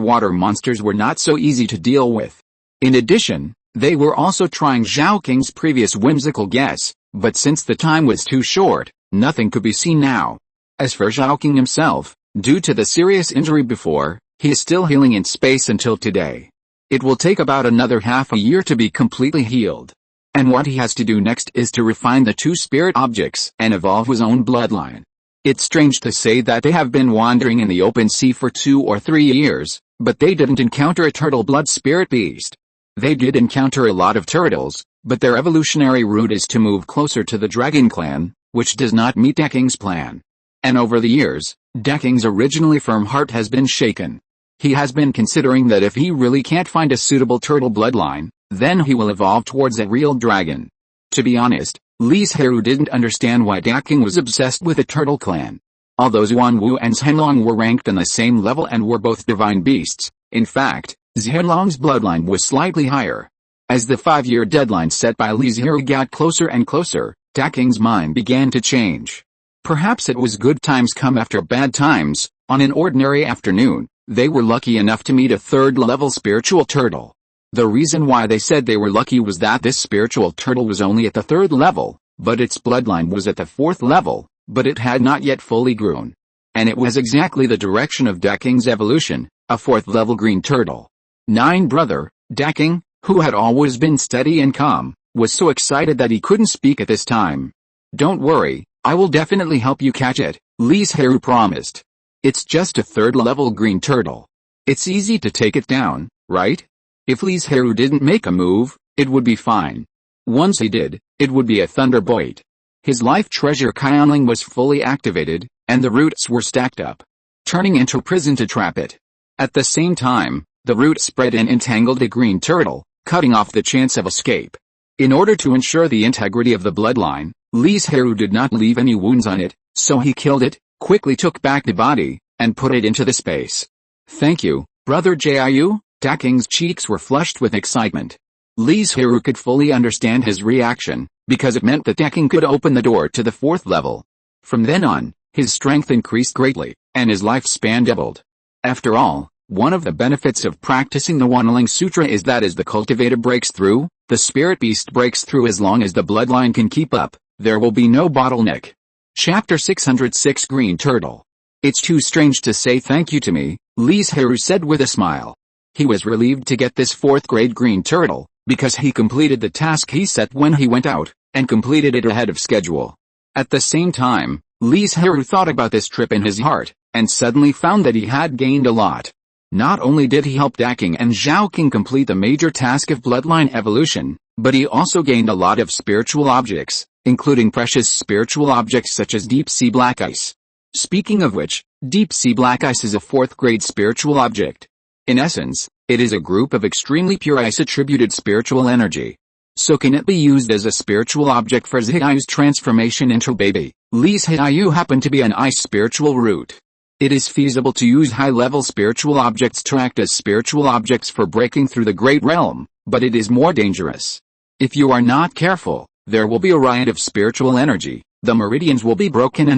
water monsters were not so easy to deal with. In addition, they were also trying Zhaoqing's previous whimsical guess, but since the time was too short, nothing could be seen now. As for Zhaoqing himself, due to the serious injury before, he is still healing in space until today. It will take about another half a year to be completely healed. And what he has to do next is to refine the 2 spirit objects and evolve his own bloodline. It's strange to say that they have been wandering in the open sea for 2 or 3 years, but they didn't encounter a turtle blood spirit beast. They did encounter a lot of turtles, but their evolutionary route is to move closer to the dragon clan, which does not meet Daking's plan. And over the years, Daking's originally firm heart has been shaken. He has been considering that if he really can't find a suitable turtle bloodline, then he will evolve towards a real dragon. To be honest, Li Zhirui didn't understand why Daking was obsessed with a turtle clan. Although Xuanwu and Zhenlong were ranked on the same level and were both divine beasts, in fact, Zhenlong's bloodline was slightly higher. As the 5-year deadline set by Li Zhirui got closer and closer, Daking's mind began to change. Perhaps it was good times come after bad times. On an ordinary afternoon, they were lucky enough to meet a third-level spiritual turtle. The reason why they said they were lucky was that this spiritual turtle was only at the 3rd level, but its bloodline was at the 4th level, but it had not yet fully grown. And it was exactly the direction of Daking's evolution, a 4th-level green turtle. 9 brother, Daking, who had always been steady and calm, was so excited that he couldn't speak at this time. "Don't worry, I will definitely help you catch it," Li Zhirui promised. "It's just a 3rd-level green turtle. It's easy to take it down, right?" If Li Zhirui didn't make a move, it would be fine. Once he did, it would be a thunderbolt. His life treasure Qianling was fully activated, and the roots were stacked up, turning into prison to trap it. At the same time, the roots spread and entangled the green turtle, cutting off the chance of escape. In order to ensure the integrity of the bloodline, Li Zhirui did not leave any wounds on it, so he killed it, quickly took back the body, and put it into the space. "Thank you, Brother Jiu." Daking's cheeks were flushed with excitement. Li Zhirui could fully understand his reaction, because it meant that Daking could open the door to the 4th level. From then on, his strength increased greatly, and his lifespan doubled. After all, one of the benefits of practicing the Wanling Sutra is that as the cultivator breaks through, the spirit beast breaks through. As long as the bloodline can keep up, there will be no bottleneck. Chapter 606 Green Turtle. "It's too strange to say thank you to me," Li Zhirui said with a smile. He was relieved to get this 4th-grade green turtle, because he completed the task he set when he went out, and completed it ahead of schedule. At the same time, Li Zhirui thought about this trip in his heart, and suddenly found that he had gained a lot. Not only did he help Daking and Zhaoqing complete the major task of bloodline evolution, but he also gained a lot of spiritual objects, including precious spiritual objects such as deep-sea black ice. Speaking of which, deep-sea black ice is a 4th-grade spiritual object. In essence, it is a group of extremely pure ice-attributed spiritual energy. So can it be used as a spiritual object for Zhiu's transformation into baby? Li Zhirui happened to be an ice spiritual root. It is feasible to use high-level spiritual objects to act as spiritual objects for breaking through the Great Realm, but it is more dangerous. If you are not careful, there will be a riot of spiritual energy, the meridians will be broken,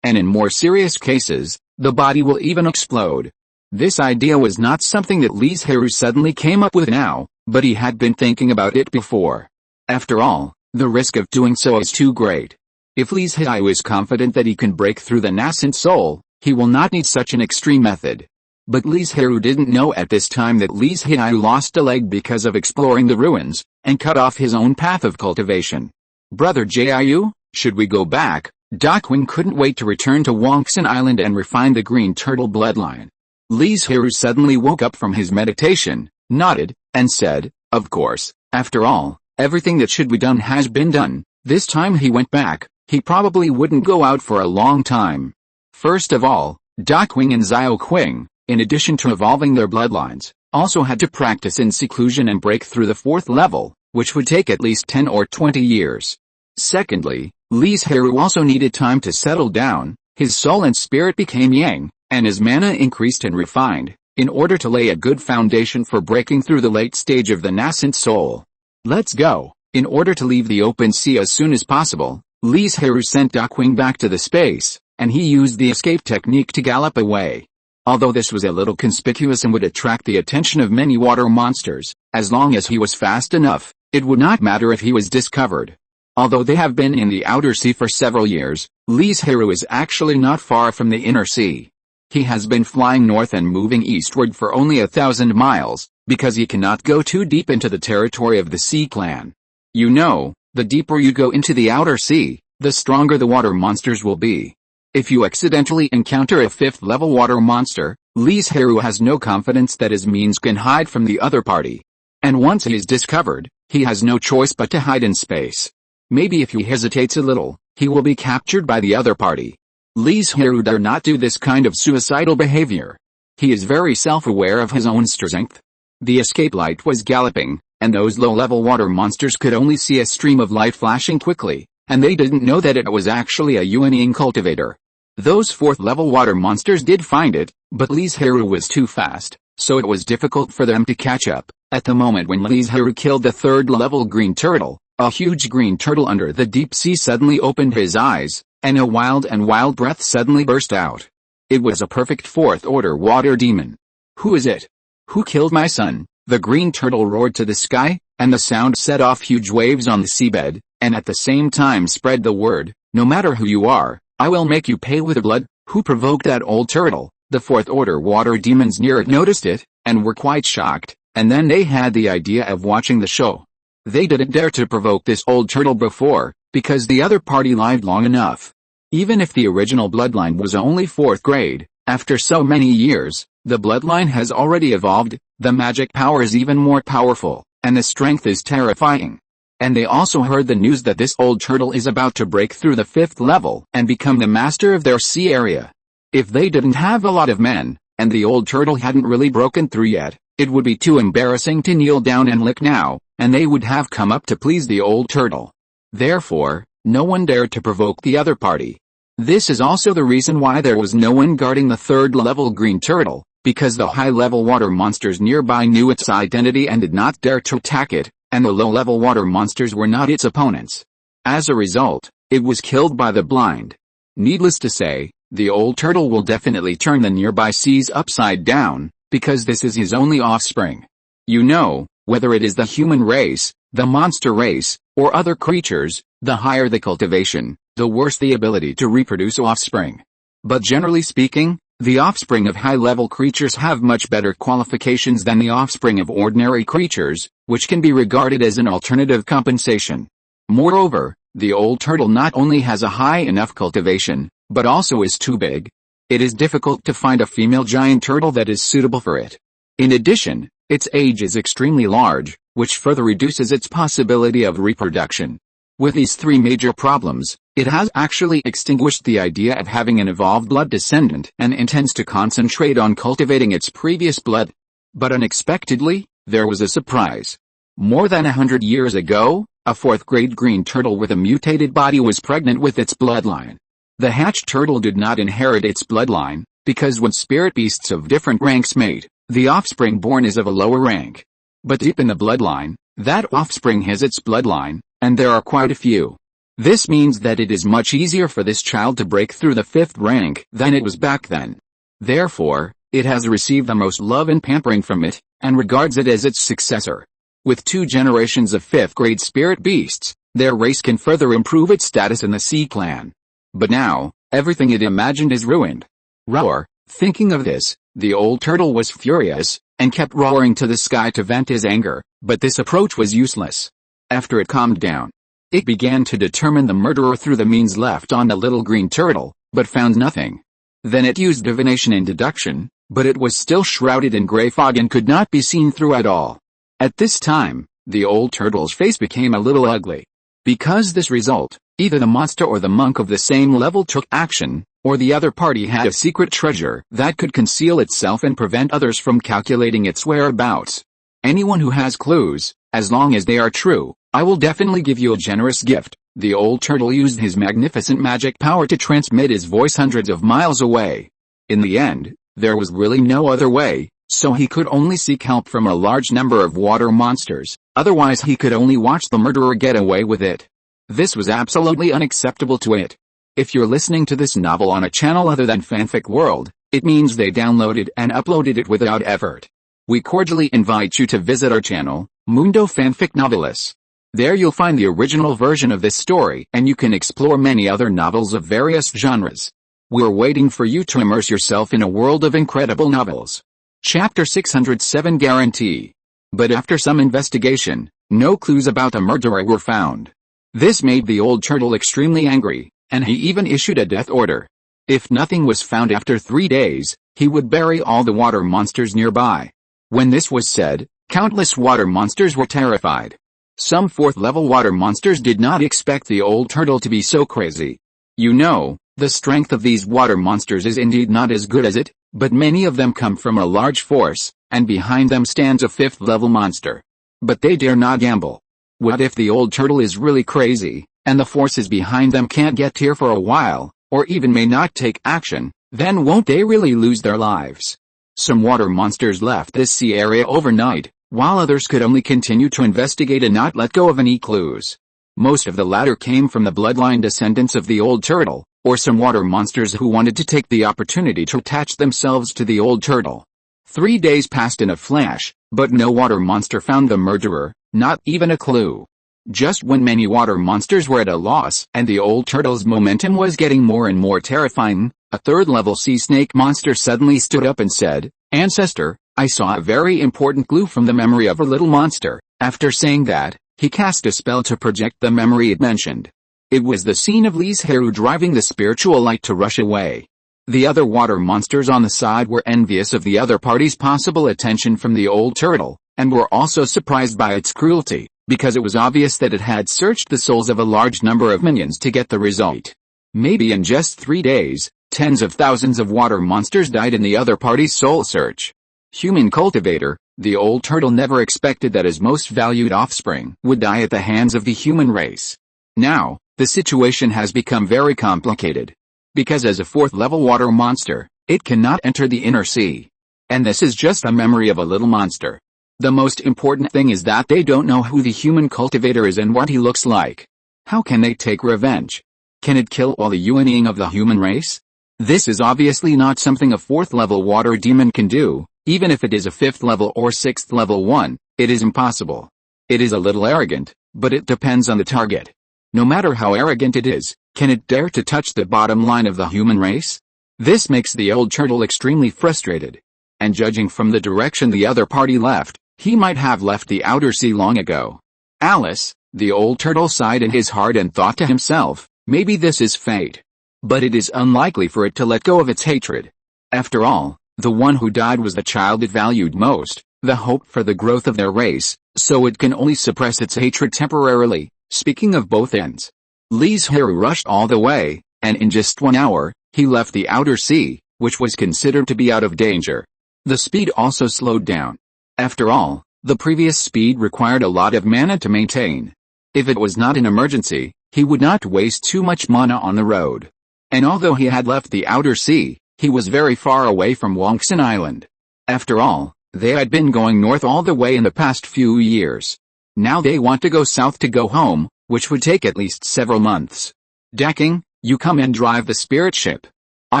and in more serious cases, the body will even explode. This idea was not something that Li Zhirui suddenly came up with now, but he had been thinking about it before. After all, the risk of doing so is too great. If Li Zhirui is confident that he can break through the nascent soul, he will not need such an extreme method. But Li Zhirui didn't know at this time that Li Zhirui lost a leg because of exploring the ruins, and cut off his own path of cultivation. "Brother Jiu, should we go back?" Daking couldn't wait to return to Banyan Island and refine the green turtle bloodline. Li Zhirui suddenly woke up from his meditation, nodded, and said, "Of course, after all, everything that should be done has been done." This time he went back, he probably wouldn't go out for a long time. First of all, Daking and Zhaoqing, in addition to evolving their bloodlines, also had to practice in seclusion and break through the 4th level, which would take at least 10 or 20 years. Secondly, Li Zhirui also needed time to settle down, his soul and spirit became yang, and his mana increased and refined, in order to lay a good foundation for breaking through the late stage of the nascent soul. "Let's go." In order to leave the open sea as soon as possible, Li Zhirui sent Daking back to the space, and he used the escape technique to gallop away. Although this was a little conspicuous and would attract the attention of many water monsters, as long as he was fast enough, it would not matter if he was discovered. Although they have been in the outer sea for several years, Li Zhirui is actually not far from the inner sea. He has been flying north and moving eastward for only 1,000 miles, because he cannot go too deep into the territory of the Sea Clan. You know, the deeper you go into the outer sea, the stronger the water monsters will be. If you accidentally encounter a 5th-level water monster, Li Zhirui has no confidence that his means can hide from the other party. And once he is discovered, he has no choice but to hide in space. Maybe if he hesitates a little, he will be captured by the other party. Li Zhirui dare not do this kind of suicidal behavior. He is very self-aware of his own strength. The escape light was galloping, and those low-level water monsters could only see a stream of light flashing quickly, and they didn't know that it was actually a Yuanying cultivator. Those 4th-level water monsters did find it, but Li Zhirui was too fast, so it was difficult for them to catch up. At the moment when Li Zhirui killed the 3rd-level green turtle, A huge green turtle under the deep sea suddenly opened his eyes, and a wild breath suddenly burst out. It was a perfect fourth-order water demon. "Who is it? Who killed my son?" the green turtle roared to the sky, and the sound set off huge waves on the seabed, and at the same time spread the word, "No matter who you are, I will make you pay with blood." Who provoked that old turtle? The fourth-order water demons near it noticed it, and were quite shocked, and then they had the idea of watching the show. They didn't dare to provoke this old turtle before, because the other party lived long enough. Even if the original bloodline was only 4th grade, after so many years, the bloodline has already evolved, the magic power is even more powerful, and the strength is terrifying. And they also heard the news that this old turtle is about to break through the 5th level and become the master of their sea area. If they didn't have a lot of men, and the old turtle hadn't really broken through yet, it would be too embarrassing to kneel down and lick now, and they would have come up to please the old turtle. Therefore, no one dared to provoke the other party. This is also the reason why there was no one guarding the 3rd-level green turtle, because the high-level water monsters nearby knew its identity and did not dare to attack it, and the low-level water monsters were not its opponents. As a result, it was killed by the blind. Needless to say, the old turtle will definitely turn the nearby seas upside down, because this is his only offspring. You know, whether it is the human race, the monster race, or other creatures, the higher the cultivation, the worse the ability to reproduce offspring. But generally speaking, the offspring of high-level creatures have much better qualifications than the offspring of ordinary creatures, which can be regarded as an alternative compensation. Moreover, the old turtle not only has a high enough cultivation, but also is too big. It is difficult to find a female giant turtle that is suitable for it. In addition, its age is extremely large, which further reduces its possibility of reproduction. With these 3 major problems, it has actually extinguished the idea of having an evolved blood descendant and intends to concentrate on cultivating its previous blood. But unexpectedly, there was a surprise. More than 100 years ago, a 4th-grade green turtle with a mutated body was pregnant with its bloodline. The hatched turtle did not inherit its bloodline, because when spirit beasts of different ranks mate, the offspring born is of a lower rank. But deep in the bloodline, that offspring has its bloodline, and there are quite a few. This means that it is much easier for this child to break through the 5th rank than it was back then. Therefore, it has received the most love and pampering from it, and regards it as its successor. With 2 generations of 5th-grade spirit beasts, their race can further improve its status in the Sea Clan. But now, everything it imagined is ruined. Roar! Thinking of this, the old turtle was furious, and kept roaring to the sky to vent his anger, but this approach was useless. After it calmed down, it began to determine the murderer through the means left on the little green turtle, but found nothing. Then it used divination and deduction, but it was still shrouded in gray fog and could not be seen through at all. At this time, the old turtle's face became a little ugly. Because this result, either the monster or the monk of the same level took action, or the other party had a secret treasure that could conceal itself and prevent others from calculating its whereabouts. Anyone who has clues, as long as they are true, I will definitely give you a generous gift. The old turtle used his magnificent magic power to transmit his voice hundreds of miles away. In the end, there was really no other way, so he could only seek help from a large number of water monsters, otherwise he could only watch the murderer get away with it. This was absolutely unacceptable to it. If you're listening to this novel on a channel other than Fanfic World, it means they downloaded and uploaded it without effort. We cordially invite you to visit our channel, Mundo Fanfic Novelis. There you'll find the original version of this story and you can explore many other novels of various genres. We're waiting for you to immerse yourself in a world of incredible novels. Chapter 607 Guarantee. But after some investigation, no clues about the murderer were found. This made the old turtle extremely angry, and he even issued a death order. If nothing was found after 3 days, he would bury all the water monsters nearby. When this was said, countless water monsters were terrified. Some 4th-level water monsters did not expect the old turtle to be so crazy. You know, the strength of these water monsters is indeed not as good as it, but many of them come from a large force, and behind them stands a 5th-level monster. But they dare not gamble. What if the old turtle is really crazy, and the forces behind them can't get here for a while, or even may not take action, then won't they really lose their lives? Some water monsters left this sea area overnight, while others could only continue to investigate and not let go of any clues. Most of the latter came from the bloodline descendants of the old turtle, or some water monsters who wanted to take the opportunity to attach themselves to the old turtle. 3 days passed in a flash, but no water monster found the murderer, not even a clue. Just when many water monsters were at a loss and the old turtle's momentum was getting more and more terrifying, a third-level sea snake monster suddenly stood up and said, "Ancestor, I saw a very important clue from the memory of a little monster." After saying that, he cast a spell to project the memory it mentioned. It was the scene of Li Zhirui driving the spiritual light to rush away. The other water monsters on the side were envious of the other party's possible attention from the old turtle, and were also surprised by its cruelty, because it was obvious that it had searched the souls of a large number of minions to get the result. Maybe in just 3 days, tens of thousands of water monsters died in the other party's soul search. Human cultivator, the old turtle never expected that his most valued offspring would die at the hands of the human race. Now, the situation has become very complicated. Because as a 4th-level water monster, it cannot enter the inner sea. And this is just a memory of a little monster. The most important thing is that they don't know who the human cultivator is and what he looks like. How can they take revenge? Can it kill all the Yuanying of the human race? This is obviously not something a 4th-level water demon can do. Even if it is a 5th-level or 6th-level one, it is impossible. It is a little arrogant, but it depends on the target. No matter how arrogant it is, can it dare to touch the bottom line of the human race? This makes the old turtle extremely frustrated. And judging from the direction the other party left, he might have left the outer sea long ago. Alice, the old turtle sighed in his heart and thought to himself, maybe this is fate. But it is unlikely for it to let go of its hatred. After all, the one who died was the child it valued most, the hope for the growth of their race, so it can only suppress its hatred temporarily. Speaking of both ends, Li Zhirui rushed all the way, and in just 1 hour, he left the outer sea, which was considered to be out of danger. The speed also slowed down. After all, the previous speed required a lot of mana to maintain. If it was not an emergency, he would not waste too much mana on the road. And although he had left the outer sea, he was very far away from Banyan Island. After all, they had been going north all the way in the past few years. Now they want to go south to go home, which would take at least several months. Daking, you come and drive the spirit ship. I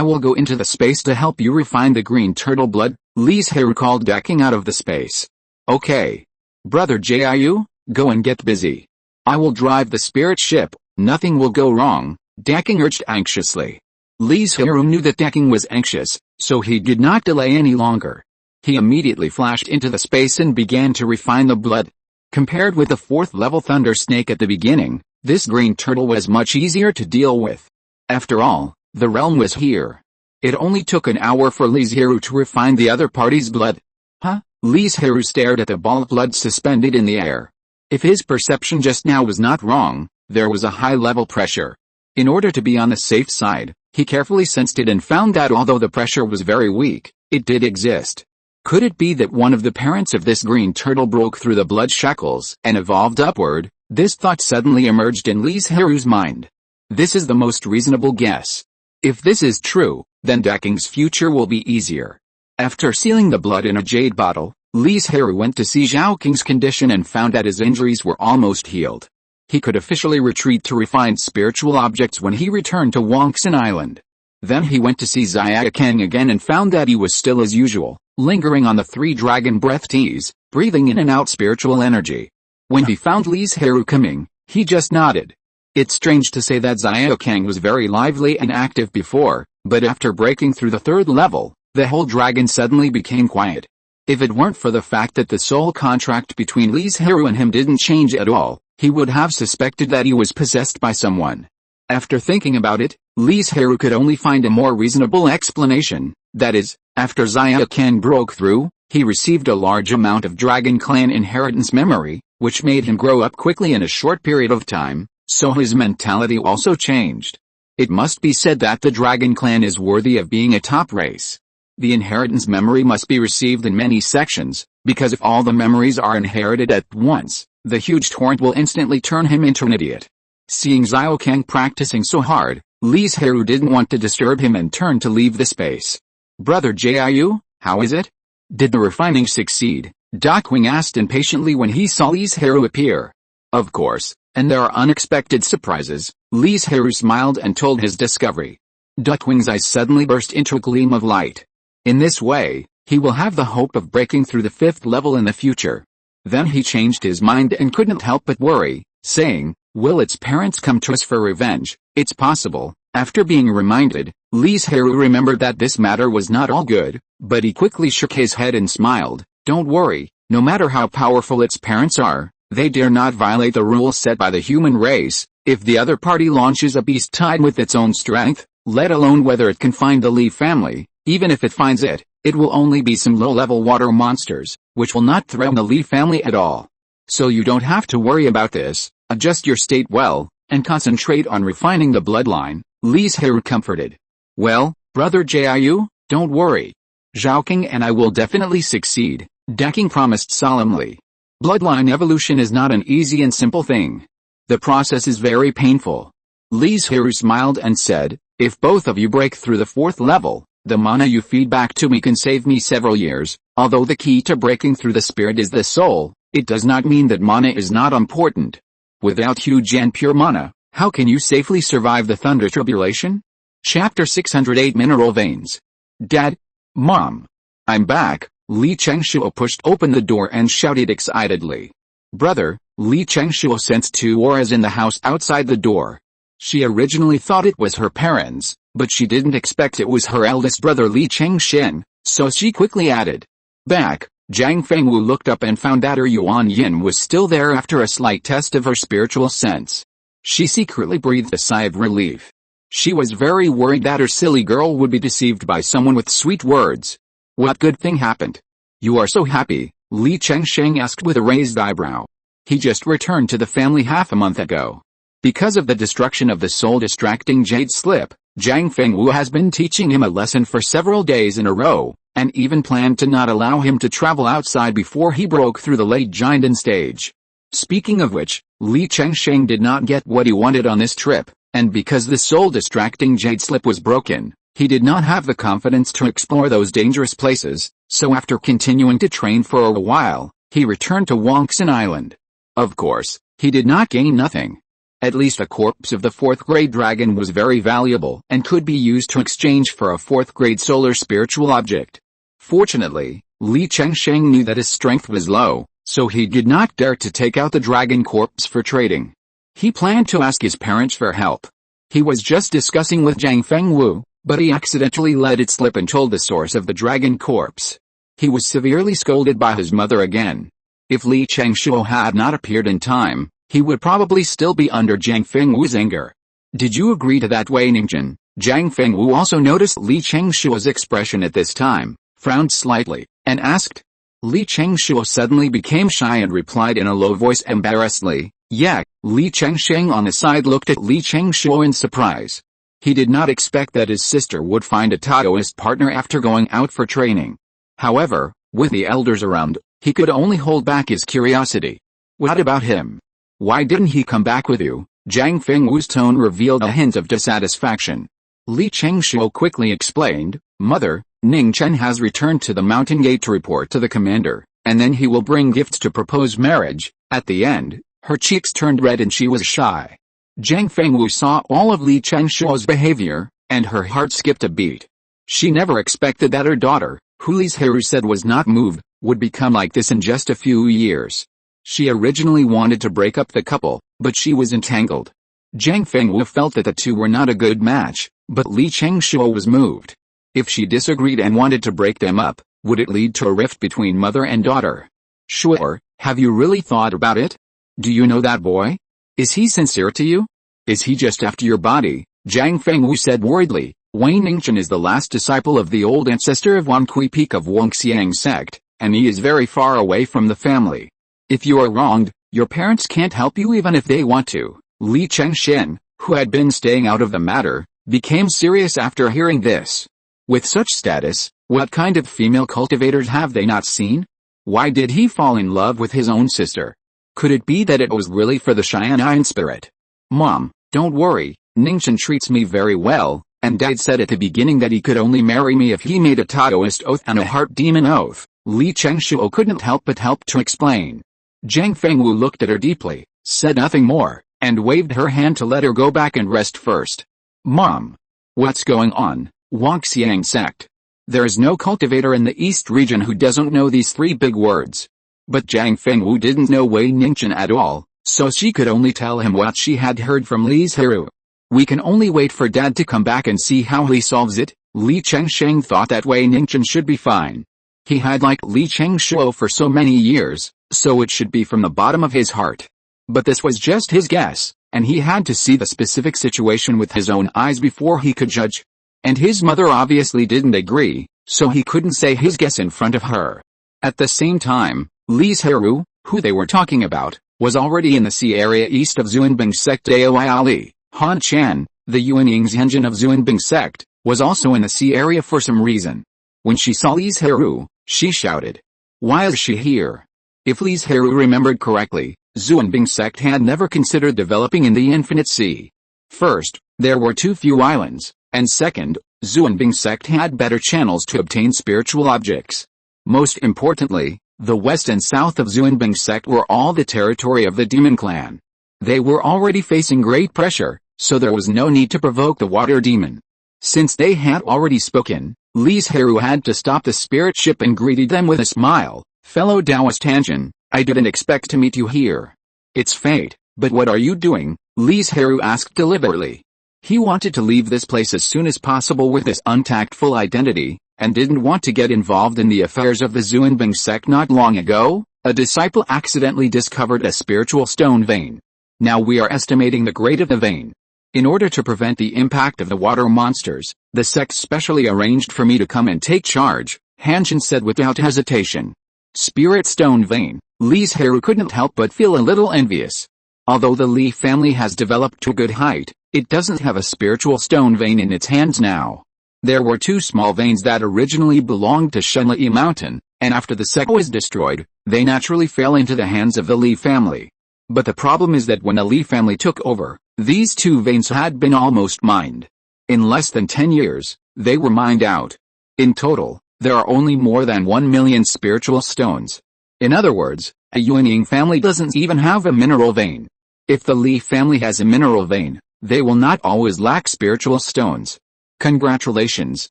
will go into the space to help you refine the green turtle blood. Li Zhirui called Daking out of the space. Okay. Brother Jiu, go and get busy. I will drive the spirit ship, nothing will go wrong, Daking urged anxiously. Li Zhirui knew that Daking was anxious, so he did not delay any longer. He immediately flashed into the space and began to refine the blood. Compared with the 4th-level thunder snake at the beginning, this green turtle was much easier to deal with. After all, the realm was here. It only took an hour for Li Zhirui to refine the other party's blood. Huh? Li Zhirui stared at the ball of blood suspended in the air. If his perception just now was not wrong, there was a high-level pressure. In order to be on the safe side, he carefully sensed it and found that although the pressure was very weak, it did exist. Could it be that one of the parents of this green turtle broke through the blood shackles and evolved upward? This thought suddenly emerged in Li Zhirui's mind. This is the most reasonable guess. If this is true, then Daking's future will be easier. After sealing the blood in a jade bottle, Li Zhirui went to see Zhao Qing's condition and found that his injuries were almost healed. He could officially retreat to refined spiritual objects when he returned to Banyan Island. Then he went to see Zhao Qing again and found that he was still as usual, lingering on the 3 dragon breath teas, breathing in and out spiritual energy. When he found Li Zhirui coming, he just nodded. It's strange to say that Zhao Qing was very lively and active before, but after breaking through the 3rd level, the whole dragon suddenly became quiet. If it weren't for the fact that the soul contract between Li Zhirui and him didn't change at all, he would have suspected that he was possessed by someone. After thinking about it, Li Zhirui could only find a more reasonable explanation, that is, after Zhao Qing broke through, he received a large amount of Dragon Clan inheritance memory, which made him grow up quickly in a short period of time, so his mentality also changed. It must be said that the Dragon Clan is worthy of being a top race. The inheritance memory must be received in many sections, because if all the memories are inherited at once, the huge torrent will instantly turn him into an idiot. Seeing Zhao Qing practicing so hard, Li Zhirui didn't want to disturb him and turned to leave the space. Brother Jiu, how is it? Did the refining succeed? Daking asked impatiently when he saw Li Zhirui appear. Of course, And there are unexpected surprises. Li Zhirui smiled and told his discovery. Duckwing's eyes suddenly burst into a gleam of light. In this way, he will have the hope of breaking through the 5th level in the future. Then he changed his mind and couldn't help but worry, saying, will its parents come to us for revenge? It's possible. After being reminded, Li Zhirui remembered that this matter was not all good, but he quickly shook his head and smiled. Don't worry, no matter how powerful its parents are, they dare not violate the rules set by the human race. If the other party launches a beast tied with its own strength, let alone whether it can find the Li family, even if it finds it, it will only be some low-level water monsters, which will not threaten the Li family at all. So you don't have to worry about this, adjust your state well, and concentrate on refining the bloodline, Li Zhirui comforted. Well, brother Jiu, don't worry. Zhaoking and I will definitely succeed, Daking promised solemnly. Bloodline evolution is not an easy and simple thing. The process is very painful. Li Zhirui smiled and said, if both of you break through the 4th level, the mana you feed back to me can save me several years. Although the key to breaking through the spirit is the soul, it does not mean that mana is not important. Without huge and pure mana, how can you safely survive the thunder tribulation? Chapter 608 Mineral Veins. Dad. Mom. I'm back. Li Chengshuo pushed open the door and shouted excitedly. Brother. Li Chengshuo sensed 2 auras in the house outside the door. She originally thought it was her parents, but she didn't expect it was her eldest brother Li Chengxin, so she quickly added. Back. Zhang Fengwu looked up and found that her Yuan Yin was still there after a slight test of her spiritual sense. She secretly breathed a sigh of relief. She was very worried that her silly girl would be deceived by someone with sweet words. What good thing happened? You are so happy, Li Chengsheng asked with a raised eyebrow. He just returned to the family half a month ago. Because of the destruction of the soul-distracting jade slip, Zhang Fengwu has been teaching him a lesson for several days in a row, and even planned to not allow him to travel outside before he broke through the late Jinden stage. Speaking of which, Li Chengsheng did not get what he wanted on this trip, and because the soul-distracting jade slip was broken, he did not have the confidence to explore those dangerous places, so after continuing to train for a while, he returned to Banyan Island. Of course, he did not gain nothing. At least a corpse of the 4th-grade dragon was very valuable and could be used to exchange for a 4th-grade solar spiritual object. Fortunately, Li Chengsheng knew that his strength was low, so he did not dare to take out the dragon corpse for trading. He planned to ask his parents for help. He was just discussing with Zhang Fengwu, but he accidentally let it slip and told the source of the dragon corpse. He was severely scolded by his mother again. If Li Chengshuo had not appeared in time, he would probably still be under Zhang Fengwu's anger. Did you agree to that, Wei Ningjun? Zhang Fengwu also noticed Li Chengshuo's expression at this time, frowned slightly, and asked. Li Chengshuo suddenly became shy and replied in a low voice embarrassedly, yeah. Li Chengsheng on the side looked at Li Chengshuo in surprise. He did not expect that his sister would find a Taoist partner after going out for training. However, with the elders around, he could only hold back his curiosity. What about him? Why didn't he come back with you? Zhang Fengwu's tone revealed a hint of dissatisfaction. Li Chengshuo quickly explained, Mother, Ning Chen has returned to the mountain gate to report to the commander, and then he will bring gifts to propose marriage. At the end, her cheeks turned red and she was shy. Zhang Fengwu saw all of Li Chengshuo's behavior, and her heart skipped a beat. She never expected that her daughter, who Li Zhirui said was not moved, would become like this in just a few years. She originally wanted to break up the couple, but she was entangled. Zhang Fengwu felt that the two were not a good match, but Li Chengshuo was moved. If she disagreed and wanted to break them up, would it lead to a rift between mother and daughter? Sure, have you really thought about it? Do you know that boy? Is he sincere to you? Is he just after your body? Zhang Fengwu said worriedly. Wei Ningchen is the last disciple of the old ancestor of Wankui Peak of Wangxiang sect, and he is very far away from the family. If you are wronged, your parents can't help you even if they want to. Li Chengshen, who had been staying out of the matter, became serious after hearing this. With such status, what kind of female cultivators have they not seen? Why did he fall in love with his own sister? Could it be that it was really for the Cheyenne spirit? Mom, don't worry, Ningchen treats me very well, and Dad said at the beginning that he could only marry me if he made a Taoist oath and a heart demon oath. Li Chengshuo couldn't help but help to explain. Zhang Fengwu looked at her deeply. said nothing more, and waved her hand to let her go back and rest first. Mom. What's going on, Huaxiang sect? There is no cultivator in the East region who doesn't know these three big words. But Jiang Fengwu didn't know Wei Ningqian at all, so she could only tell him what she had heard from Li Zhirui. We can only wait for Dad to come back and see how he solves it. Li Chengsheng thought that Wei Ningqian should be fine. He had liked Li Chengshuo for so many years, so it should be from the bottom of his heart. But this was just his guess, and he had to see the specific situation with his own eyes before he could judge. And his mother obviously didn't agree, so he couldn't say his guess in front of her. At the same time, Li Zhirui, who they were talking about, was already in the sea area east of Zhuanbing sect. Daoyali, Han Chan, the Yuanying Zhenjin of Zhuanbing sect, was also in the sea area for some reason. When she saw Li Zhirui, she shouted, "Why is she here?" If Li Zhirui remembered correctly, Zhuanbing sect had never considered developing in the infinite sea. First, there were too few islands, and second, Zhuanbing sect had better channels to obtain spiritual objects. Most importantly, the west and south of Zhuanbing sect were all the territory of the demon clan. They were already facing great pressure, so there was no need to provoke the water demon. Since they had already spoken, Li Zhirui had to stop the spirit ship and greeted them with a smile. "Fellow Taoist Tanjin, I didn't expect to meet you here." "It's fate, but what are you doing?" Li Zhirui asked deliberately. He wanted to leave this place as soon as possible with this untactful identity, and didn't want to get involved in the affairs of the Zhuanbing sect. Not long ago, a disciple accidentally discovered a spiritual stone vein. Now we are estimating the grade of the vein. In order to prevent the impact of the water monsters, the sect specially arranged for me to come and take charge, Hanshin said without hesitation. Spirit stone vein. Li Zhirui couldn't help but feel a little envious. Although the Li family has developed to a good height, it doesn't have a spiritual stone vein in its hands now. There were two small veins that originally belonged to Shenli Mountain, and after the sect was destroyed, they naturally fell into the hands of the Li family. But the problem is that when the Li family took over, these two veins had been almost mined. In less than 10 years, they were mined out. In total, there are only more than 1 million spiritual stones. In other words, a Yuanying family doesn't even have a mineral vein. If the Li family has a mineral vein, they will not always lack spiritual stones. Congratulations,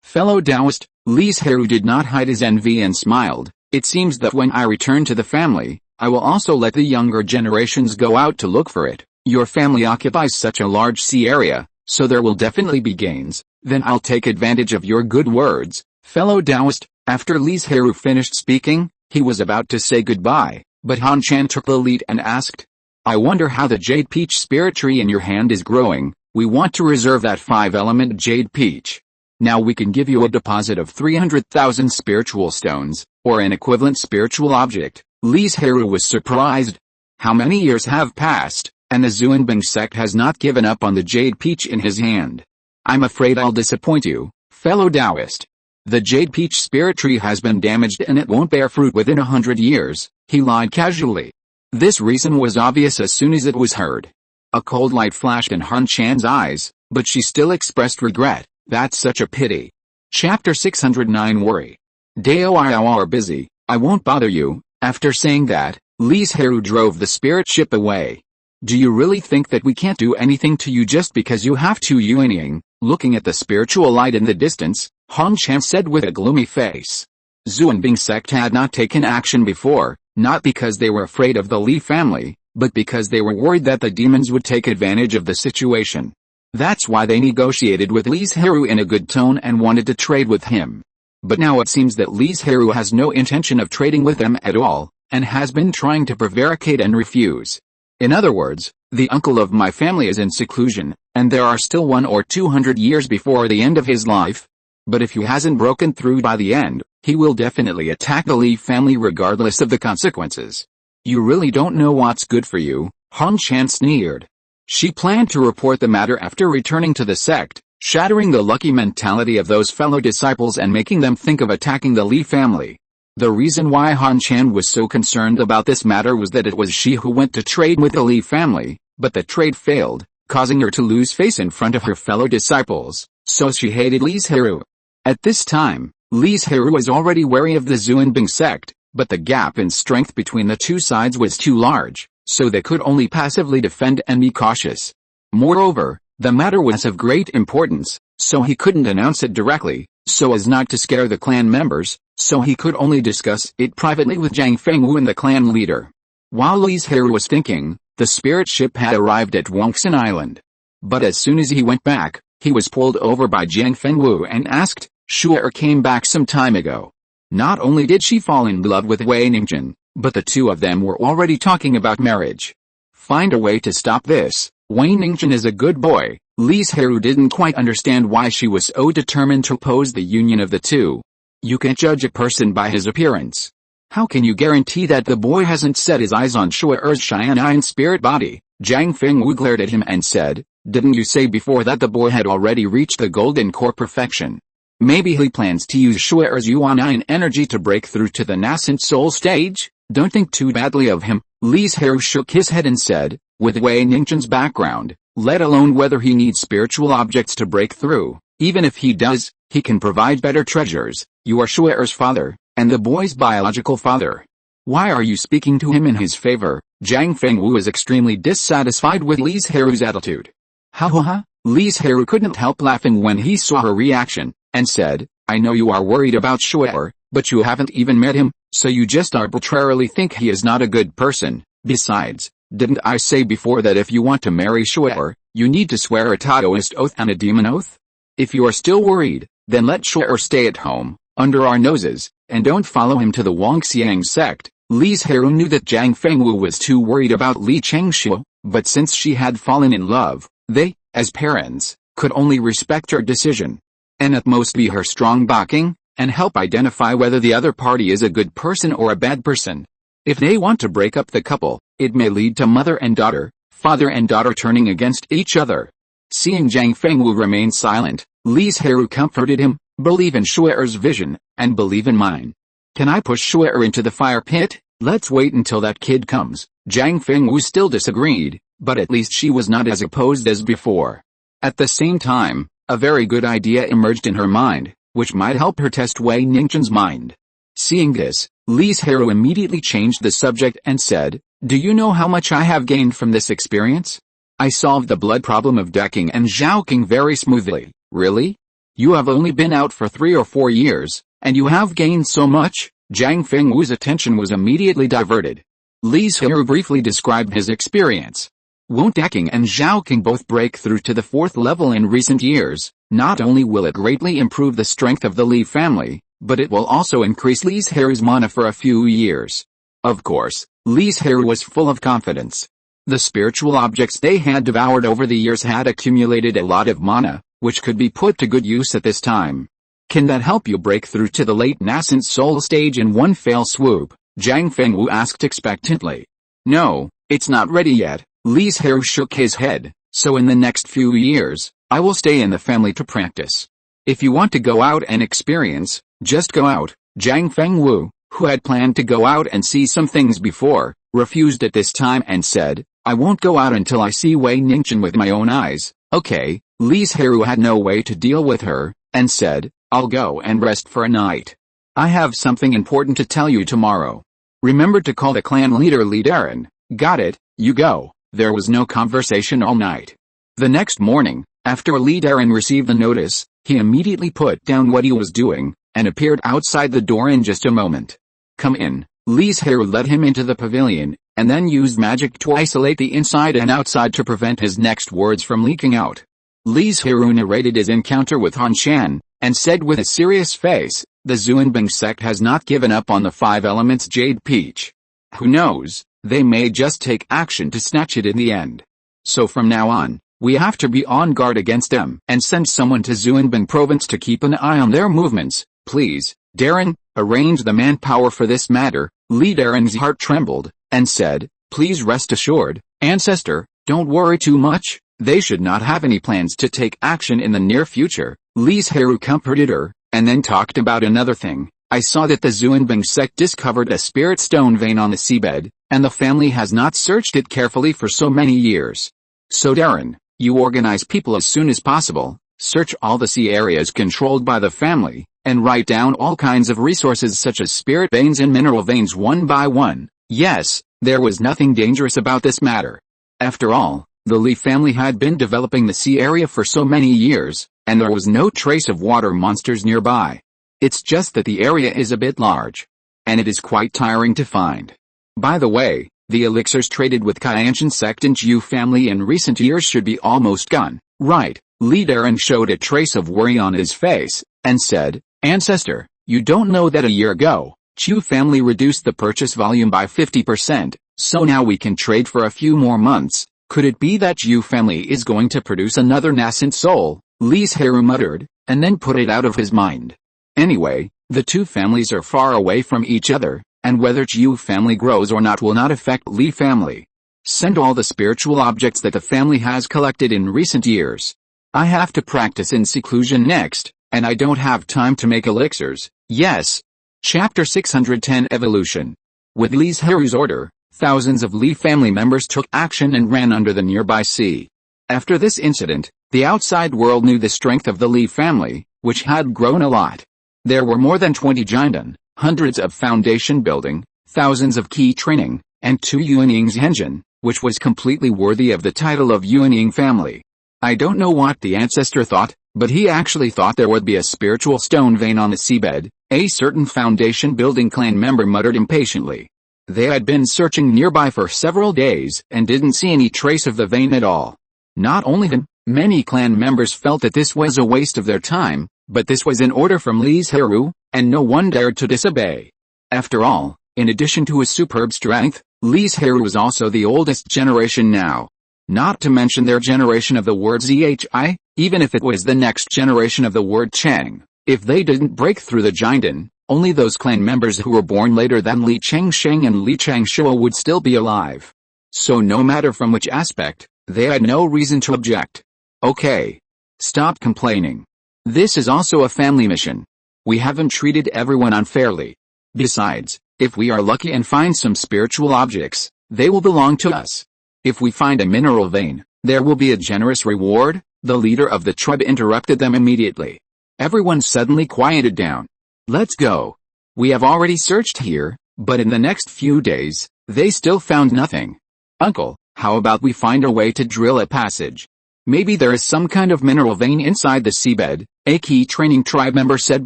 fellow Taoist. Li Zhirui did not hide his envy and smiled. It seems that when I return to the family, I will also let the younger generations go out to look for it. Your family occupies such a large sea area, so there will definitely be gains. Then I'll take advantage of your good words, fellow Taoist. After Li Zhirui finished speaking, he was about to say goodbye, but Han Chan took the lead and asked, "I wonder how the jade peach spirit tree in your hand is growing. We want to reserve that 5-element jade peach. Now we can give you a deposit of 300,000 spiritual stones, or an equivalent spiritual object." Li Zhirui was surprised. How many years have passed, and the Zhuanbing sect has not given up on the jade peach in his hand? "I'm afraid I'll disappoint you, fellow Taoist. The jade peach spirit tree has been damaged and it won't bear fruit within 100 years, he lied casually. This reason was obvious as soon as it was heard. A cold light flashed in Han Chan's eyes, but she still expressed regret. "That's such a pity." Chapter 609 Worry. Dao are busy, I won't bother you. After saying that, Li Zhirui drove the spirit ship away. "Do you really think that we can't do anything to you just because you have two Yuanying?" Looking at the spiritual light in the distance, Han Chan said with a gloomy face. Zhuanbing sect had not taken action before, not because they were afraid of the Li family, but because they were worried that the demons would take advantage of the situation. That's why they negotiated with Li Zhirui in a good tone and wanted to trade with him. But now it seems that Li Zhirui has no intention of trading with them at all, and has been trying to prevaricate and refuse. In other words, the uncle of my family is in seclusion, and there are still 100 or 200 years before the end of his life. But if he hasn't broken through by the end, he will definitely attack the Li family regardless of the consequences. You really don't know what's good for you, Han Chan sneered. She planned to report the matter after returning to the sect, shattering the lucky mentality of those fellow disciples and making them think of attacking the Li family. The reason why Han Chan was so concerned about this matter was that it was she who went to trade with the Li family, but the trade failed, causing her to lose face in front of her fellow disciples, so she hated Li Zhirui. At this time, Li Zhirui was already wary of the Zhuanbing sect, but the gap in strength between the two sides was too large, so they could only passively defend and be cautious. Moreover, the matter was of great importance, so he couldn't announce it directly, so as not to scare the clan members, so he could only discuss it privately with Zhang Fengwu and the clan leader. While Li Zhirui was thinking, the spirit ship had arrived at Banyan Island. But as soon as he went back, he was pulled over by Zhang Fengwu and asked, "Shu'er came back some time ago. Not only did she fall in love with Wei Ningjun, but the two of them were already talking about marriage. Find a way to stop this. Wei Ningjun is a good boy." Li Zhirui didn't quite understand why she was so determined to oppose the union of the two. You can't judge a person by his appearance. How can you guarantee that the boy hasn't set his eyes on Shu'er's Cheyenne spirit body? Zhang Fengwu glared at him and said, "Didn't you say before that the boy had already reached the golden core perfection? Maybe he plans to use Shu'er's Yuan energy to break through to the nascent soul stage? Don't think too badly of him." Li Zhirui shook his head and said, "With Wei Ningjun's background, let alone whether he needs spiritual objects to break through, even if he does, he can provide better treasures. You are Shu'er's father, and the boy's biological father. Why are you speaking to him in his favor?" Zhang Fengwu was extremely dissatisfied with Li Zhirui's attitude. Ha ha ha! Li Zhirui couldn't help laughing when he saw her reaction, and said, "I know you are worried about Shu'er, but you haven't even met him, so you just arbitrarily think he is not a good person. Besides, didn't I say before that if you want to marry Shu'er, you need to swear a Taoist oath and a demon oath? If you are still worried, then let Shu'er stay at home, under our noses, and don't follow him to the Wangxiang sect." Li Zhirui knew that Zhang Fengwu was too worried about Li Changshu, but since she had fallen in love, they, as parents, could only respect her decision. And at most be her strong backing, and help identify whether the other party is a good person or a bad person. If they want to break up the couple, it may lead to mother and daughter, father and daughter turning against each other. Seeing Zhang Fengwu remain silent, Li Zhirui comforted him, "Believe in Shu'er's vision, and believe in mine. Can I push Shu'er into the fire pit? Let's wait until that kid comes." Zhang Fengwu still disagreed, but at least she was not as opposed as before. At the same time, a very good idea emerged in her mind, which might help her test Wei Ningjun's mind. Seeing this, Li Zhirui immediately changed the subject and said, "Do you know how much I have gained from this experience? I solved the blood problem of Decking and Zhaoqing very smoothly." "Really? You have only been out for 3 or 4 years, and you have gained so much?" Zhang Fengwu's attention was immediately diverted. Li Zhirui briefly described his experience. Won't Decking and Zhaoqing both break through to the 4th level in recent years? Not only will it greatly improve the strength of the Li family, but it will also increase Li Zhirui's mana for a few years. Of course, Li Zhirui was full of confidence. The spiritual objects they had devoured over the years had accumulated a lot of mana, which could be put to good use at this time. "Can that help you break through to the late nascent soul stage in one fell swoop?" Zhang Fengwu asked expectantly. "No, it's not ready yet." Li Zhirui shook his head. "So in the next few years, I will stay in the family to practice. If you want to go out and experience, just go out." Zhang Fengwu, who had planned to go out and see some things before, refused at this time and said, "I won't go out until I see Wei Ningjun with my own eyes." "Okay." Li Zhirui had no way to deal with her, and said, "I'll go and rest for a night. I have something important to tell you tomorrow. Remember to call the clan leader Li Darren." "Got it, you go." There was no conversation all night. The next morning, after Li Darren received the notice, he immediately put down what he was doing, and appeared outside the door in just a moment. "Come in." Li Zhirui led him into the pavilion, and then used magic to isolate the inside and outside to prevent his next words from leaking out. Li Zhirui narrated his encounter with Han Shan, and said with a serious face, "The Zhuanbing sect has not given up on the 5 elements Jade Peach. Who knows, they may just take action to snatch it in the end. So from now on, we have to be on guard against them and send someone to Zhuanbing province to keep an eye on their movements. Please, Darren, arrange the manpower for this matter." Li Darren's heart trembled, and said, "Please rest assured, Ancestor, don't worry too much. They should not have any plans to take action in the near future." Li Zhirui comforted her, and then talked about another thing. "I saw that the Zhuanbing sect discovered a spirit stone vein on the seabed, and the family has not searched it carefully for so many years. So Darren, you organize people as soon as possible, search all the sea areas controlled by the family, and write down all kinds of resources such as spirit veins and mineral veins one by one." "Yes, There was nothing dangerous about this matter. After all, the Li family had been developing the sea area for so many years, and there was no trace of water monsters nearby. It's just that the area is a bit large. And it is quite tiring to find. By the way, the elixirs traded with Qianshan sect and Zhu family in recent years should be almost gone, right? Li Zhirui showed a trace of worry on his face, and said, Ancestor, you don't know that a year ago, Zhu family reduced the purchase volume by 50%, so now we can trade for a few more months. Could it be that Zhu family is going to produce another nascent soul? Li Zhirui muttered, and then put it out of his mind. Anyway, the two families are far away from each other, and whether Zhu family grows or not will not affect Li family. Send all the spiritual objects that the family has collected in recent years. I have to practice in seclusion next, and I don't have time to make elixirs. Yes. Chapter 610 Evolution. With Li Zhirui's order, thousands of Li family members took action and ran under the nearby sea. After this incident, the outside world knew the strength of the Li family, which had grown a lot. There were more than 20 Jinden, hundreds of foundation building, thousands of key training, and 2 Yuanying's engine, which was completely worthy of the title of Yuanying family. I don't know what the ancestor thought, but he actually thought there would be a spiritual stone vein on the seabed, a certain foundation building clan member muttered impatiently. They had been searching nearby for several days and didn't see any trace of the vein at all. Not only him, many clan members felt that this was a waste of their time, but this was an order from Li Zhirui, and no one dared to disobey. After all, in addition to his superb strength, Li Zhirui was also the oldest generation now. Not to mention their generation of the word Zhi, even if it was the next generation of the word Chang. If they didn't break through the Jinden, only those clan members who were born later than Li Changsheng and Li Changshua would still be alive. So no matter from which aspect, they had no reason to object. Okay. Stop complaining. This is also a family mission. We haven't treated everyone unfairly. Besides, if we are lucky and find some spiritual objects, they will belong to us. If we find a mineral vein, there will be a generous reward. The leader of the tribe interrupted them immediately. Everyone suddenly quieted down. Let's go. We have already searched here, but in the next few days, they still found nothing. Uncle, how about we find a way to drill a passage? Maybe there is some kind of mineral vein inside the seabed, a key training tribe member said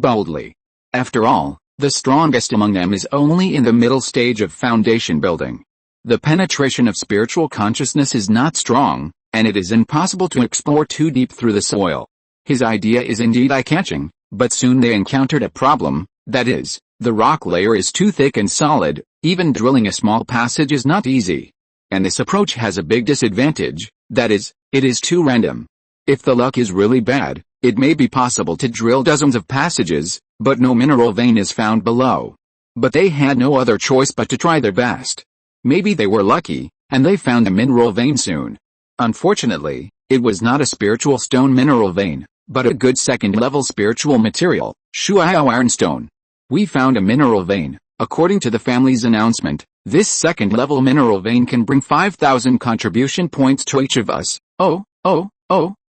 boldly. After all, the strongest among them is only in the middle stage of foundation building. The penetration of spiritual consciousness is not strong, and it is impossible to explore too deep through the soil. His idea is indeed eye-catching, but soon they encountered a problem, that is, the rock layer is too thick and solid, even drilling a small passage is not easy. And this approach has a big disadvantage, that is, it is too random. If the luck is really bad, it may be possible to drill dozens of passages, but no mineral vein is found below. But they had no other choice but to try their best. Maybe they were lucky, and they found a mineral vein soon. Unfortunately, it was not a spiritual stone mineral vein, but a good second-level spiritual material, Shuao ironstone. We found a mineral vein. According to the family's announcement, this second-level mineral vein can bring 5,000 contribution points to each of us. Oh,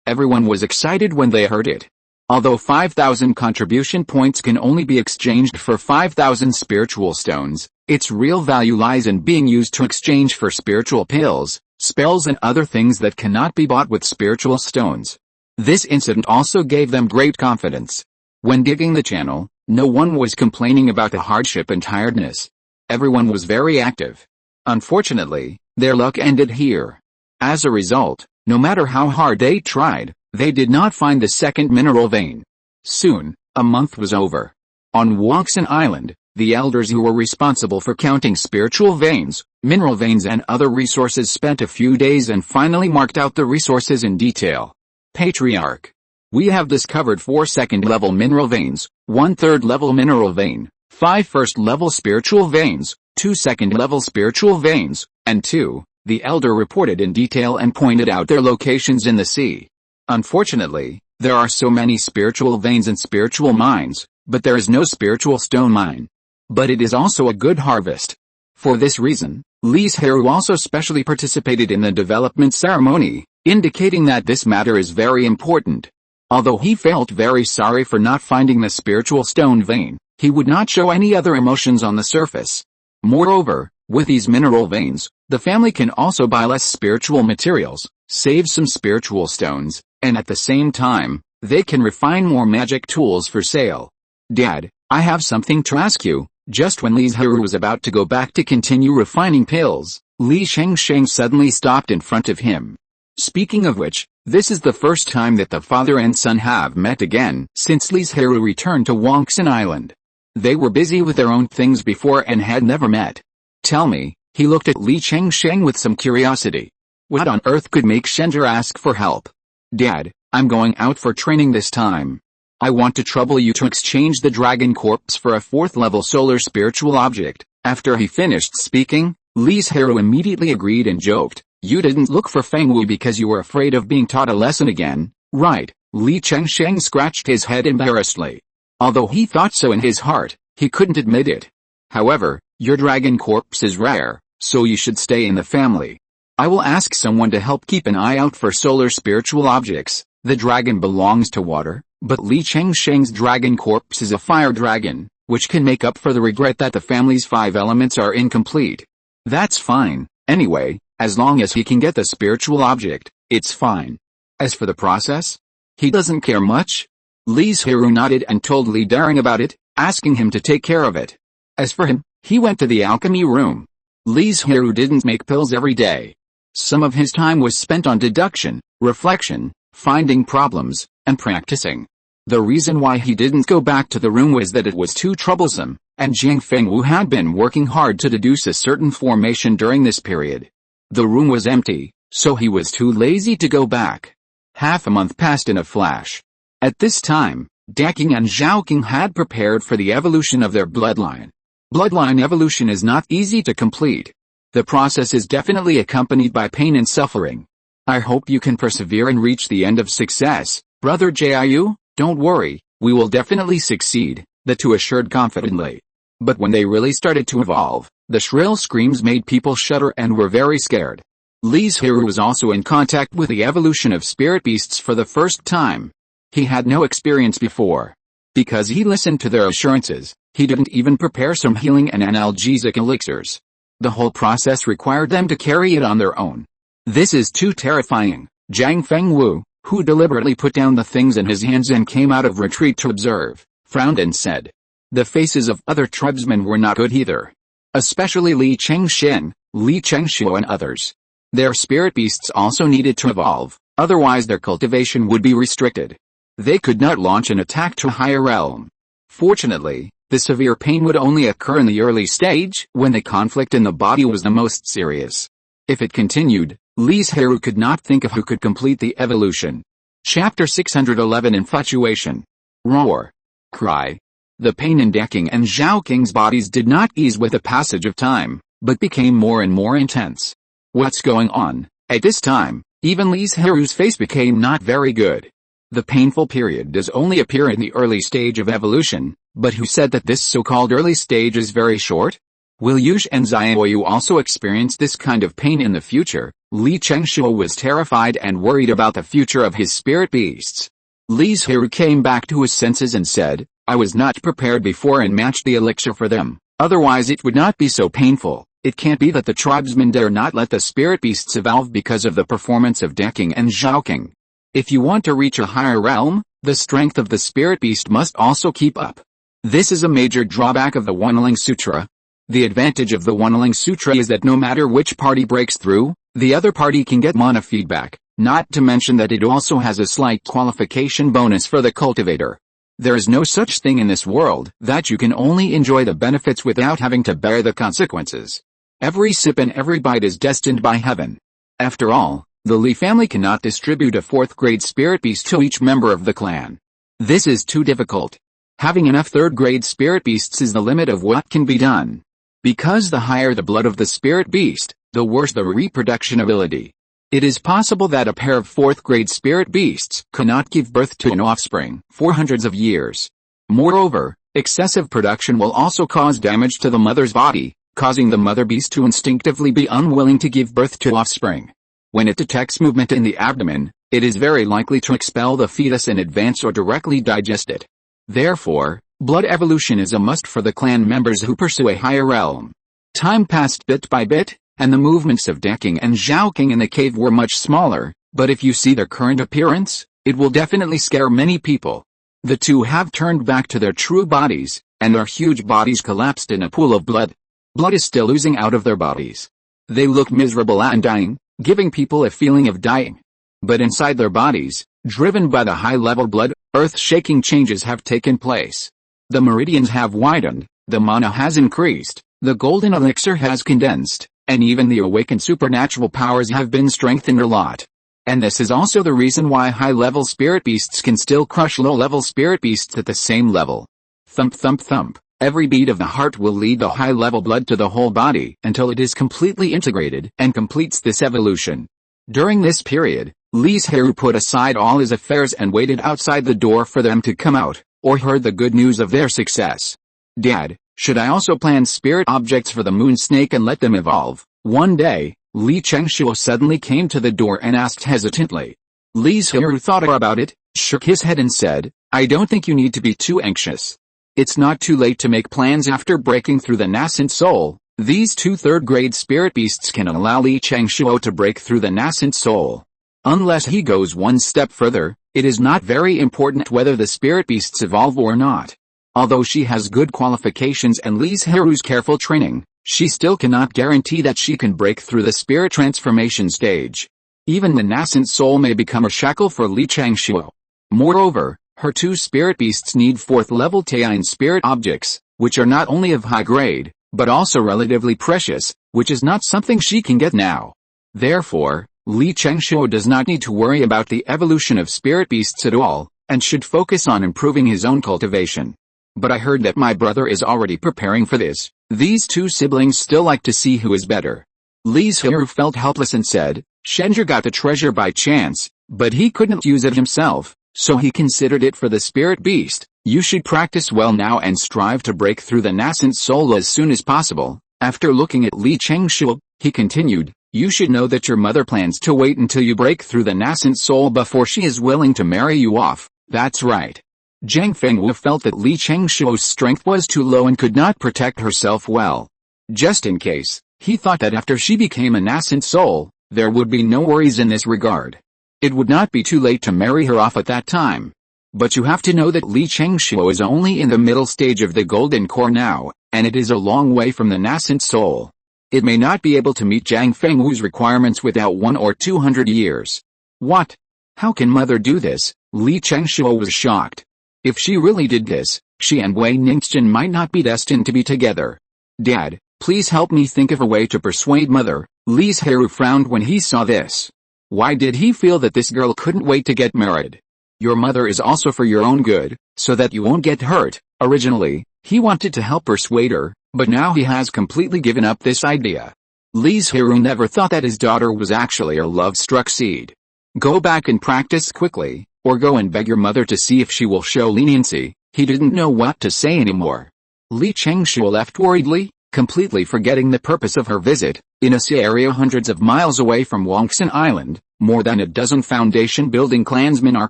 everyone was excited when they heard it. Although 5,000 contribution points can only be exchanged for 5,000 spiritual stones, its real value lies in being used to exchange for spiritual pills, spells and other things that cannot be bought with spiritual stones. This incident also gave them great confidence. When digging the channel, no one was complaining about the hardship and tiredness. Everyone was very active. Unfortunately, their luck ended here. As a result, no matter how hard they tried, they did not find the second mineral vein. Soon, a month was over. On Banyan Island, the elders who were responsible for counting spiritual veins, mineral veins and other resources spent a few days and finally marked out the resources in detail. Patriarch. We have discovered 4 second-level mineral veins, 1 third-level mineral vein, 5 first-level spiritual veins, 2 second-level spiritual veins, and 2, the elder reported in detail and pointed out their locations in the sea. Unfortunately, there are so many spiritual veins and spiritual mines, but there is no spiritual stone mine. But it is also a good harvest. For this reason, Li Zhirui also specially participated in the development ceremony, indicating that this matter is very important. Although he felt very sorry for not finding the spiritual stone vein, he would not show any other emotions on the surface. Moreover, With these mineral veins, the family can also buy less spiritual materials, save some spiritual stones, and at the same time, they can refine more magic tools for sale. Dad, I have something to ask you. Just when Li Zhirui was about to go back to continue refining pills, Li Shengsheng suddenly stopped in front of him. Speaking of which, this is the first time that the father and son have met again since Li Zhirui returned to Banyan Island. They were busy with their own things before and had never met. Tell me, he looked at Li Shengsheng with some curiosity. What on earth could make Shenzhe ask for help? Dad, I'm going out for training this time. I want to trouble you to exchange the dragon corpse for a 4th level solar spiritual object. After he finished speaking, Li Zhirui immediately agreed and joked, you didn't look for Feng Wu because you were afraid of being taught a lesson again, right? Li Chengsheng scratched his head embarrassedly. Although he thought so in his heart, he couldn't admit it. However, your dragon corpse is rare, so you should stay in the family. I will ask someone to help keep an eye out for solar spiritual objects. The dragon belongs to water, but Li Chengsheng's dragon corpse is a fire dragon, which can make up for the regret that the family's 5 elements are incomplete. That's fine, anyway, as long as he can get the spiritual object, it's fine. As for the process, he doesn't care much. Li Zhirui nodded and told Li Daring about it, asking him to take care of it. As for him, he went to the alchemy room. Li Zhirui didn't make pills every day. Some of his time was spent on deduction, reflection, finding problems, and practicing. The reason why he didn't go back to the room was that it was too troublesome, and Jiang Fengwu had been working hard to deduce a certain formation during this period. The room was empty, so he was too lazy to go back. Half a month passed in a flash. At this time, Daking and Zhaoqing had prepared for the evolution of their bloodline. Bloodline evolution is not easy to complete. The process is definitely accompanied by pain and suffering. I hope you can persevere and reach the end of success, Brother Jiu. Don't worry, we will definitely succeed, the two assured confidently. But when they really started to evolve, the shrill screams made people shudder and were very scared. Li Zhirui was also in contact with the evolution of spirit beasts for the first time. He had no experience before. Because he listened to their assurances, he didn't even prepare some healing and analgesic elixirs. The whole process required them to carry it on their own. This is too terrifying. Jiang Fengwu, who deliberately put down the things in his hands and came out of retreat to observe, frowned and said. The faces of other tribesmen were not good either. Especially Li Chengshen, Li Chengshuo and others. Their spirit beasts also needed to evolve, otherwise their cultivation would be restricted. They could not launch an attack to a higher realm. Fortunately, the severe pain would only occur in the early stage, when the conflict in the body was the most serious. If it continued, Li Zhirui could not think of who could complete the evolution. Chapter 611 Infatuation. Roar. Cry. The pain in Daking and Zhaoqing's bodies did not ease with the passage of time, but became more and more intense. What's going on? At this time, even Li Zhirui's face became not very good. The painful period does only appear in the early stage of evolution, but who said that this so-called early stage is very short? Will Yush and Xiaoyu also experience this kind of pain in the future? Li Chengshuo was terrified and worried about the future of his spirit beasts. Li Zhirui came back to his senses and said, I was not prepared before and matched the elixir for them, otherwise it would not be so painful. It can't be that the tribesmen dare not let the spirit beasts evolve because of the performance of Daking and Zhaoqing. If you want to reach a higher realm, the strength of the spirit beast must also keep up. This is a major drawback of the Wanling Sutra. The advantage of the Wanling Sutra is that no matter which party breaks through, the other party can get mana feedback, not to mention that it also has a slight qualification bonus for the cultivator. There is no such thing in this world that you can only enjoy the benefits without having to bear the consequences. Every sip and every bite is destined by heaven. After all, the Li family cannot distribute a 4th grade spirit beast to each member of the clan. This is too difficult. Having enough 3rd grade spirit beasts is the limit of what can be done. Because the higher the blood of the spirit beast, the worse the reproduction ability. It is possible that a pair of 4th grade spirit beasts cannot give birth to an offspring for hundreds of years. Moreover, excessive production will also cause damage to the mother's body, causing the mother beast to instinctively be unwilling to give birth to offspring. When it detects movement in the abdomen, it is very likely to expel the fetus in advance or directly digest it. Therefore, blood evolution is a must for the clan members who pursue a higher realm. Time passed bit by bit, and the movements of Deking and Zhaoking in the cave were much smaller, but if you see their current appearance, it will definitely scare many people. The two have turned back to their true bodies, and their huge bodies collapsed in a pool of blood. Blood is still oozing out of their bodies. They look miserable and dying, giving people a feeling of dying. But inside their bodies, driven by the high-level blood, earth-shaking changes have taken place. The meridians have widened, the mana has increased, the golden elixir has condensed, and even the awakened supernatural powers have been strengthened a lot. And this is also the reason why high-level spirit beasts can still crush low-level spirit beasts at the same level. Thump thump thump, every beat of the heart will lead the high-level blood to the whole body until it is completely integrated and completes this evolution. During this period, Li Zhirui put aside all his affairs and waited outside the door for them to come out, or heard the good news of their success. Dad, should I also plant spirit objects for the moon snake and let them evolve? One day, Li Chengshuo suddenly came to the door and asked hesitantly. Li Zhirui thought about it, shook his head and said, I don't think you need to be too anxious. It's not too late to make plans after breaking through the nascent soul. These two third-grade spirit beasts can allow Li Chengshuo to break through the nascent soul. Unless he goes one step further, it is not very important whether the spirit beasts evolve or not. Although she has good qualifications and Li Zhirui's careful training, she still cannot guarantee that she can break through the spirit transformation stage. Even the nascent soul may become a shackle for Li Chengshuo. Moreover, her two spirit beasts need 4th-level Taiyin spirit objects, which are not only of high grade, but also relatively precious, which is not something she can get now. Therefore, Li Chengshuo does not need to worry about the evolution of spirit beasts at all, and should focus on improving his own cultivation. But I heard that my brother is already preparing for this. These two siblings still like to see who is better. Li Zhirui felt helpless and said, Shenjia got the treasure by chance, but he couldn't use it himself, so he considered it for the spirit beast. You should practice well now and strive to break through the nascent soul as soon as possible. After looking at Li Chengshuo, he continued, you should know that your mother plans to wait until you break through the nascent soul before she is willing to marry you off. That's right. Zhang Fengwu felt that Li Chengshuo's strength was too low and could not protect herself well. Just in case, he thought that after she became a nascent soul, there would be no worries in this regard. It would not be too late to marry her off at that time. But you have to know that Li Chengshuo is only in the middle stage of the golden core now, and it is a long way from the nascent soul. It may not be able to meet Zhang Fengwu's requirements without 1 or 200 years. What? How can mother do this? Li Chengshuo was shocked. If she really did this, she and Wei Ningxian might not be destined to be together. Dad, please help me think of a way to persuade mother. Li Zhirui frowned when he saw this. Why did he feel that this girl couldn't wait to get married? Your mother is also for your own good, so that you won't get hurt. Originally, he wanted to help persuade her, but now he has completely given up this idea. Li Zhirui never thought that his daughter was actually a love-struck seed. Go back and practice quickly, or go and beg your mother to see if she will show leniency. He didn't know what to say anymore. Li Chengshuo left worriedly, completely forgetting the purpose of her visit. In a sea area hundreds of miles away from Banyan Island, more than a dozen foundation-building clansmen are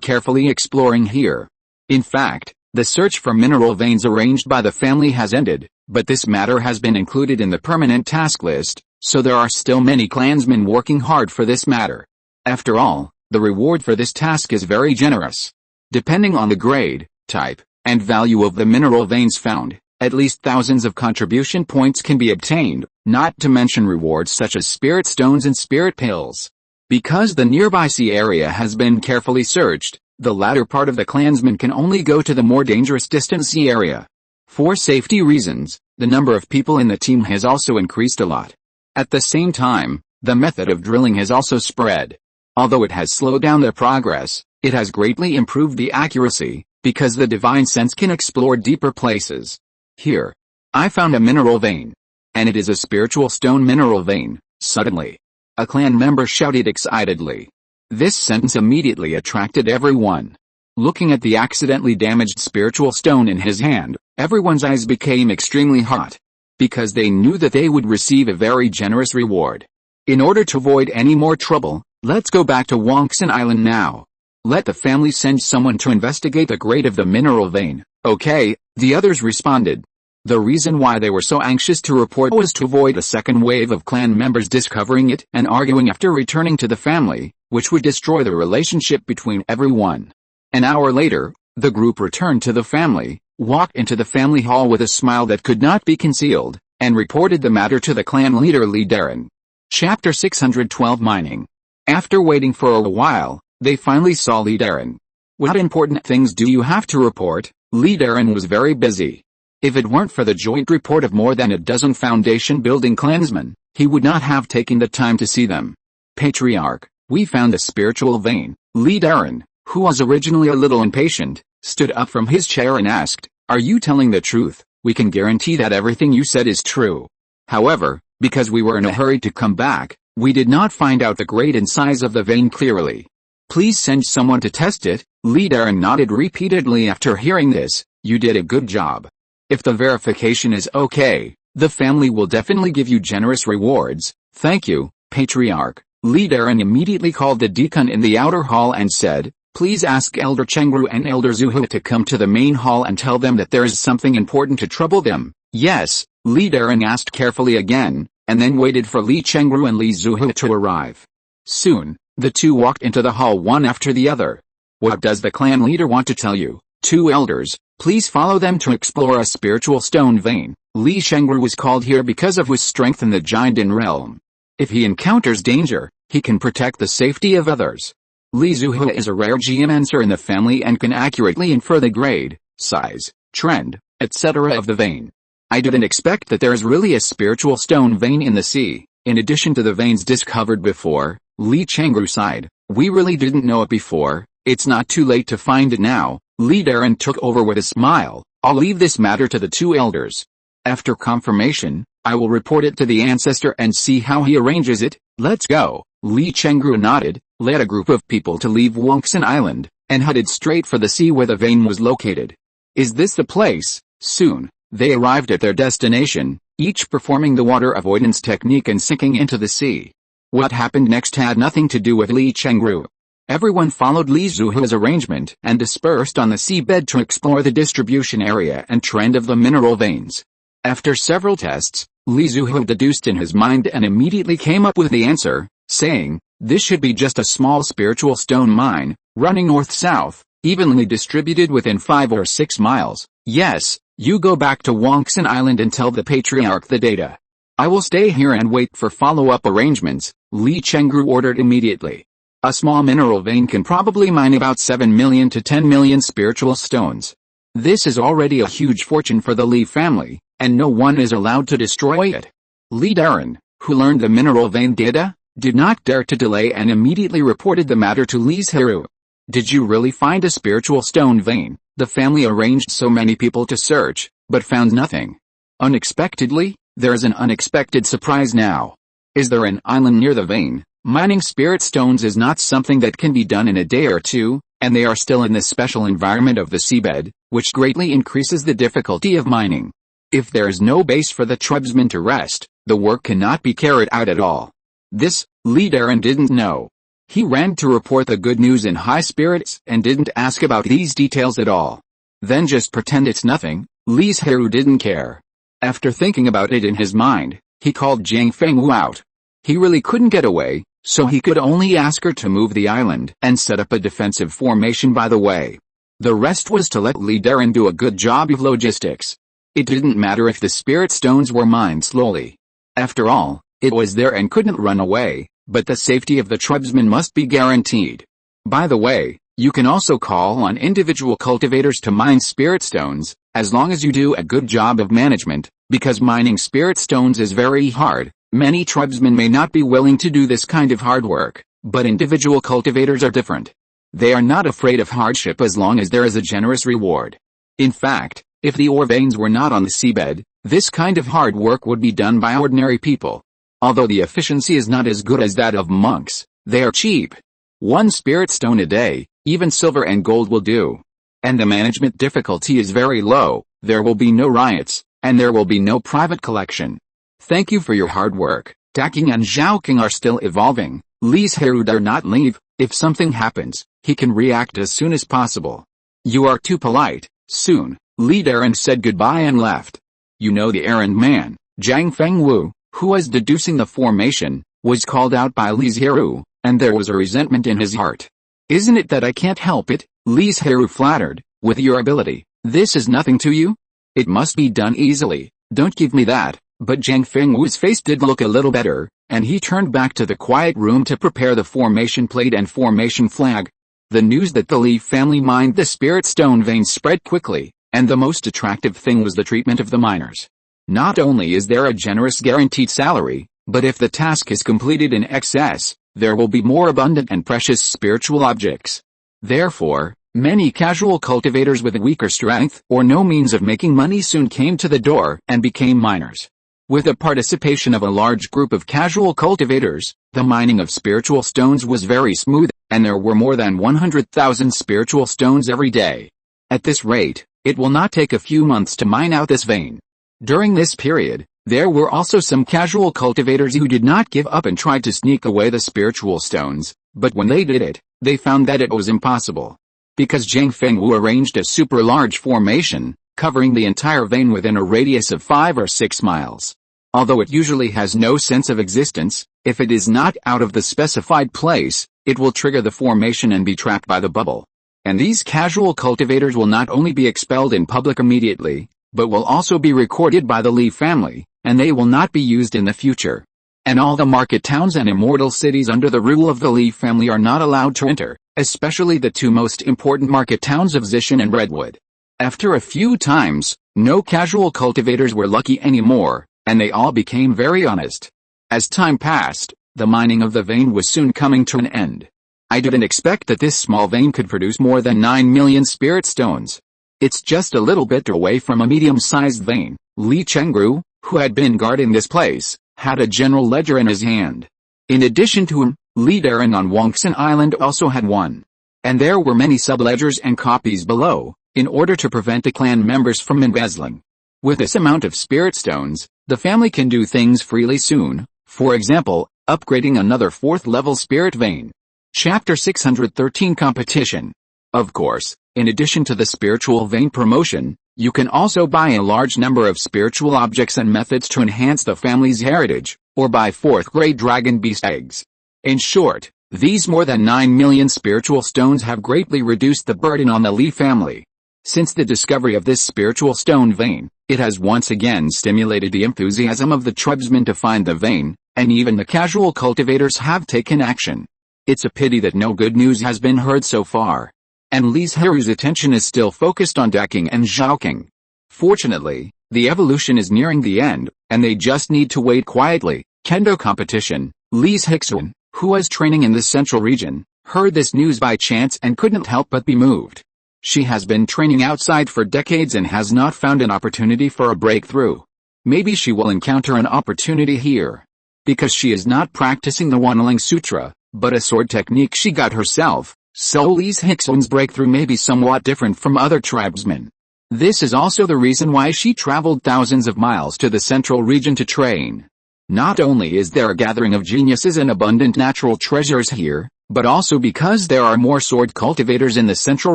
carefully exploring here. In fact, the search for mineral veins arranged by the family has ended, but this matter has been included in the permanent task list, so there are still many clansmen working hard for this matter. After all, the reward for this task is very generous. Depending on the grade, type, and value of the mineral veins found, at least thousands of contribution points can be obtained, not to mention rewards such as spirit stones and spirit pills. Because the nearby sea area has been carefully searched, the latter part of the clansmen can only go to the more dangerous distant sea area. For safety reasons, the number of people in the team has also increased a lot. At the same time, the method of drilling has also spread. Although it has slowed down their progress, it has greatly improved the accuracy, because the divine sense can explore deeper places. Here, I found a mineral vein. And it is a spiritual stone mineral vein. Suddenly, a clan member shouted excitedly. This sentence immediately attracted everyone. Looking at the accidentally damaged spiritual stone in his hand, everyone's eyes became extremely hot. Because they knew that they would receive a very generous reward. In order to avoid any more trouble, let's go back to Banyan Island now. Let the family send someone to investigate the grade of the mineral vein. Okay, the others responded. The reason why they were so anxious to report was to avoid a second wave of clan members discovering it and arguing after returning to the family, which would destroy the relationship between everyone. An hour later, the group returned to the family, walked into the family hall with a smile that could not be concealed, and reported the matter to the clan leader Li Zhirui. Chapter 612 Mining. After waiting for a while, they finally saw Li Zhirui. What important things do you have to report? Li Zhirui was very busy. If it weren't for the joint report of more than a dozen foundation-building clansmen, he would not have taken the time to see them. Patriarch, we found a spiritual vein. Li Zhirui, who was originally a little impatient, stood up from his chair and asked, "Are you telling the truth? We can guarantee that everything you said is true. However, because we were in a hurry to come back, we did not find out the grade and size of the vein clearly. Please send someone to test it." Li Zhirui nodded repeatedly after hearing this. "You did a good job. If the verification is okay, the family will definitely give you generous rewards." "Thank you, Patriarch." Li Zhirui immediately called the deacon in the outer hall and said, "Please ask Elder Chengru and Elder Zuhu to come to the main hall and tell them that there is something important to trouble them." "Yes," Li Zhirui asked carefully again, and then waited for Li Chengru and Li Zuhu to arrive. Soon, the two walked into the hall one after the other. "What does the clan leader want to tell you?" "Two elders, please follow them to explore a spiritual stone vein. Li Chengru was called here because of his strength in the Jinden realm. If he encounters danger, he can protect the safety of others. Li Zuhu is a rare geomancer in the family and can accurately infer the grade, size, trend, etc. of the vein. I didn't expect that there is really a spiritual stone vein in the sea, in addition to the veins discovered before." Li Chengru sighed. "We really didn't know it before. It's not too late to find it now." Li Zhirui took over with a smile. "I'll leave this matter to the two elders. After confirmation, I will report it to the ancestor and see how he arranges it. Let's go." Li Chengru nodded, led a group of people to leave Banyan Island, and headed straight for the sea where the vein was located. "Is this the place?" Soon, they arrived at their destination, each performing the water avoidance technique and sinking into the sea. What happened next had nothing to do with Li Chengru. Everyone followed Li Zuhu's arrangement and dispersed on the seabed to explore the distribution area and trend of the mineral veins. After several tests, Li Zuhu deduced in his mind and immediately came up with the answer, saying, "This should be just a small spiritual stone mine, running north-south, evenly distributed within 5 or 6 miles. Yes, you go back to Banyan Island and tell the Patriarch the data. I will stay here and wait for follow-up arrangements," Li Chengru ordered immediately. A small mineral vein can probably mine about 7 million to 10 million spiritual stones. This is already a huge fortune for the Li family, and no one is allowed to destroy it. Li Zhirui, who learned the mineral vein data, did not dare to delay and immediately reported the matter to Li Zhirui. "Did you really find a spiritual stone vein?" The family arranged so many people to search, but found nothing. Unexpectedly, there is an unexpected surprise now. Is there an island near the vein? Mining spirit stones is not something that can be done in a day or two, and they are still in the special environment of the seabed, which greatly increases the difficulty of mining. If there is no base for the tribesmen to rest, the work cannot be carried out at all. This, Li Zhirui didn't know. He ran to report the good news in high spirits and didn't ask about these details at all. Then just pretend it's nothing. Li Zhirui didn't care. After thinking about it in his mind, he called Jiang Fengwu out. He really couldn't get away, so he could only ask her to move the island and set up a defensive formation by the way. The rest was to let Li Zhirui do a good job of logistics. It didn't matter if the spirit stones were mined slowly. After all, it was there and couldn't run away, but the safety of the tribesmen must be guaranteed. By the way, you can also call on individual cultivators to mine spirit stones, as long as you do a good job of management, because mining spirit stones is very hard. Many tribesmen may not be willing to do this kind of hard work, but individual cultivators are different. They are not afraid of hardship as long as there is a generous reward. In fact, if the ore veins were not on the seabed, this kind of hard work would be done by ordinary people. Although the efficiency is not as good as that of monks, they are cheap. 1 spirit stone a day, even silver and gold will do. And the management difficulty is very low, there will be no riots, and there will be no private collection. Thank you for your hard work. Taking and Zhaoqing are still evolving. Li Zhirui dare not leave. If something happens, he can react as soon as possible. You are too polite. Soon, Li Zhirui said goodbye and left. The errand man, Zhang Fengwu, who was deducing the formation, was called out by Li Zhirui, and there was a resentment in his heart. Isn't it that I can't help it? Li Zhirui flattered, with your ability, this is nothing to you? It must be done easily, don't give me that. But Zhang Fengwu's face did look a little better, and he turned back to the quiet room to prepare the formation plate and formation flag. The news that the Li family mined the spirit stone vein spread quickly, and the most attractive thing was the treatment of the miners. Not only is there a generous guaranteed salary, but if the task is completed in excess, there will be more abundant and precious spiritual objects. Therefore, many casual cultivators with weaker strength or no means of making money soon came to the door and became miners. With the participation of a large group of casual cultivators, the mining of spiritual stones was very smooth, and there were more than 100,000 spiritual stones every day. At this rate, it will not take a few months to mine out this vein. During this period, there were also some casual cultivators who did not give up and tried to sneak away the spiritual stones, but when they did it, they found that it was impossible. Because Zhang Fengwu arranged a super large formation, covering the entire vein within a radius of 5 or 6 miles. Although it usually has no sense of existence, if it is not out of the specified place, it will trigger the formation and be trapped by the bubble. And these casual cultivators will not only be expelled in public immediately, but will also be recorded by the Li family, and they will not be used in the future. And all the market towns and immortal cities under the rule of the Li family are not allowed to enter, especially the two most important market towns of Zishan and Redwood. After a few times, no casual cultivators were lucky anymore, and they all became very honest. As time passed, the mining of the vein was soon coming to an end. I didn't expect that this small vein could produce more than 9 million spirit stones. It's just a little bit away from a medium-sized vein. Li Chengru, who had been guarding this place, had a general ledger in his hand. In addition to him, Li Darren on Banyan Island also had one. And there were many sub-ledgers and copies below, in order to prevent the clan members from embezzling. With this amount of spirit stones, the family can do things freely soon, for example, upgrading another 4th level spirit vein. Chapter 613 Competition. Of course, in addition to the spiritual vein promotion, you can also buy a large number of spiritual objects and methods to enhance the family's heritage, or buy 4th grade dragon beast eggs. In short, these more than 9 million spiritual stones have greatly reduced the burden on the Li family. Since the discovery of this spiritual stone vein, it has once again stimulated the enthusiasm of the tribesmen to find the vein, and even the casual cultivators have taken action. It's a pity that no good news has been heard so far. And Li Zhirui's attention is still focused on Daking and Zhaoking. Fortunately, the evolution is nearing the end, and they just need to wait quietly. Kendo competition. Li Zhixun, who was training in the central region, heard this news by chance and couldn't help but be moved. She has been training outside for decades and has not found an opportunity for a breakthrough. Maybe she will encounter an opportunity here. Because she is not practicing the Wanling Sutra, but a sword technique she got herself, so Li Zhixun's breakthrough may be somewhat different from other tribesmen. This is also the reason why she traveled thousands of miles to the central region to train. Not only is there a gathering of geniuses and abundant natural treasures here, but also because there are more sword cultivators in the central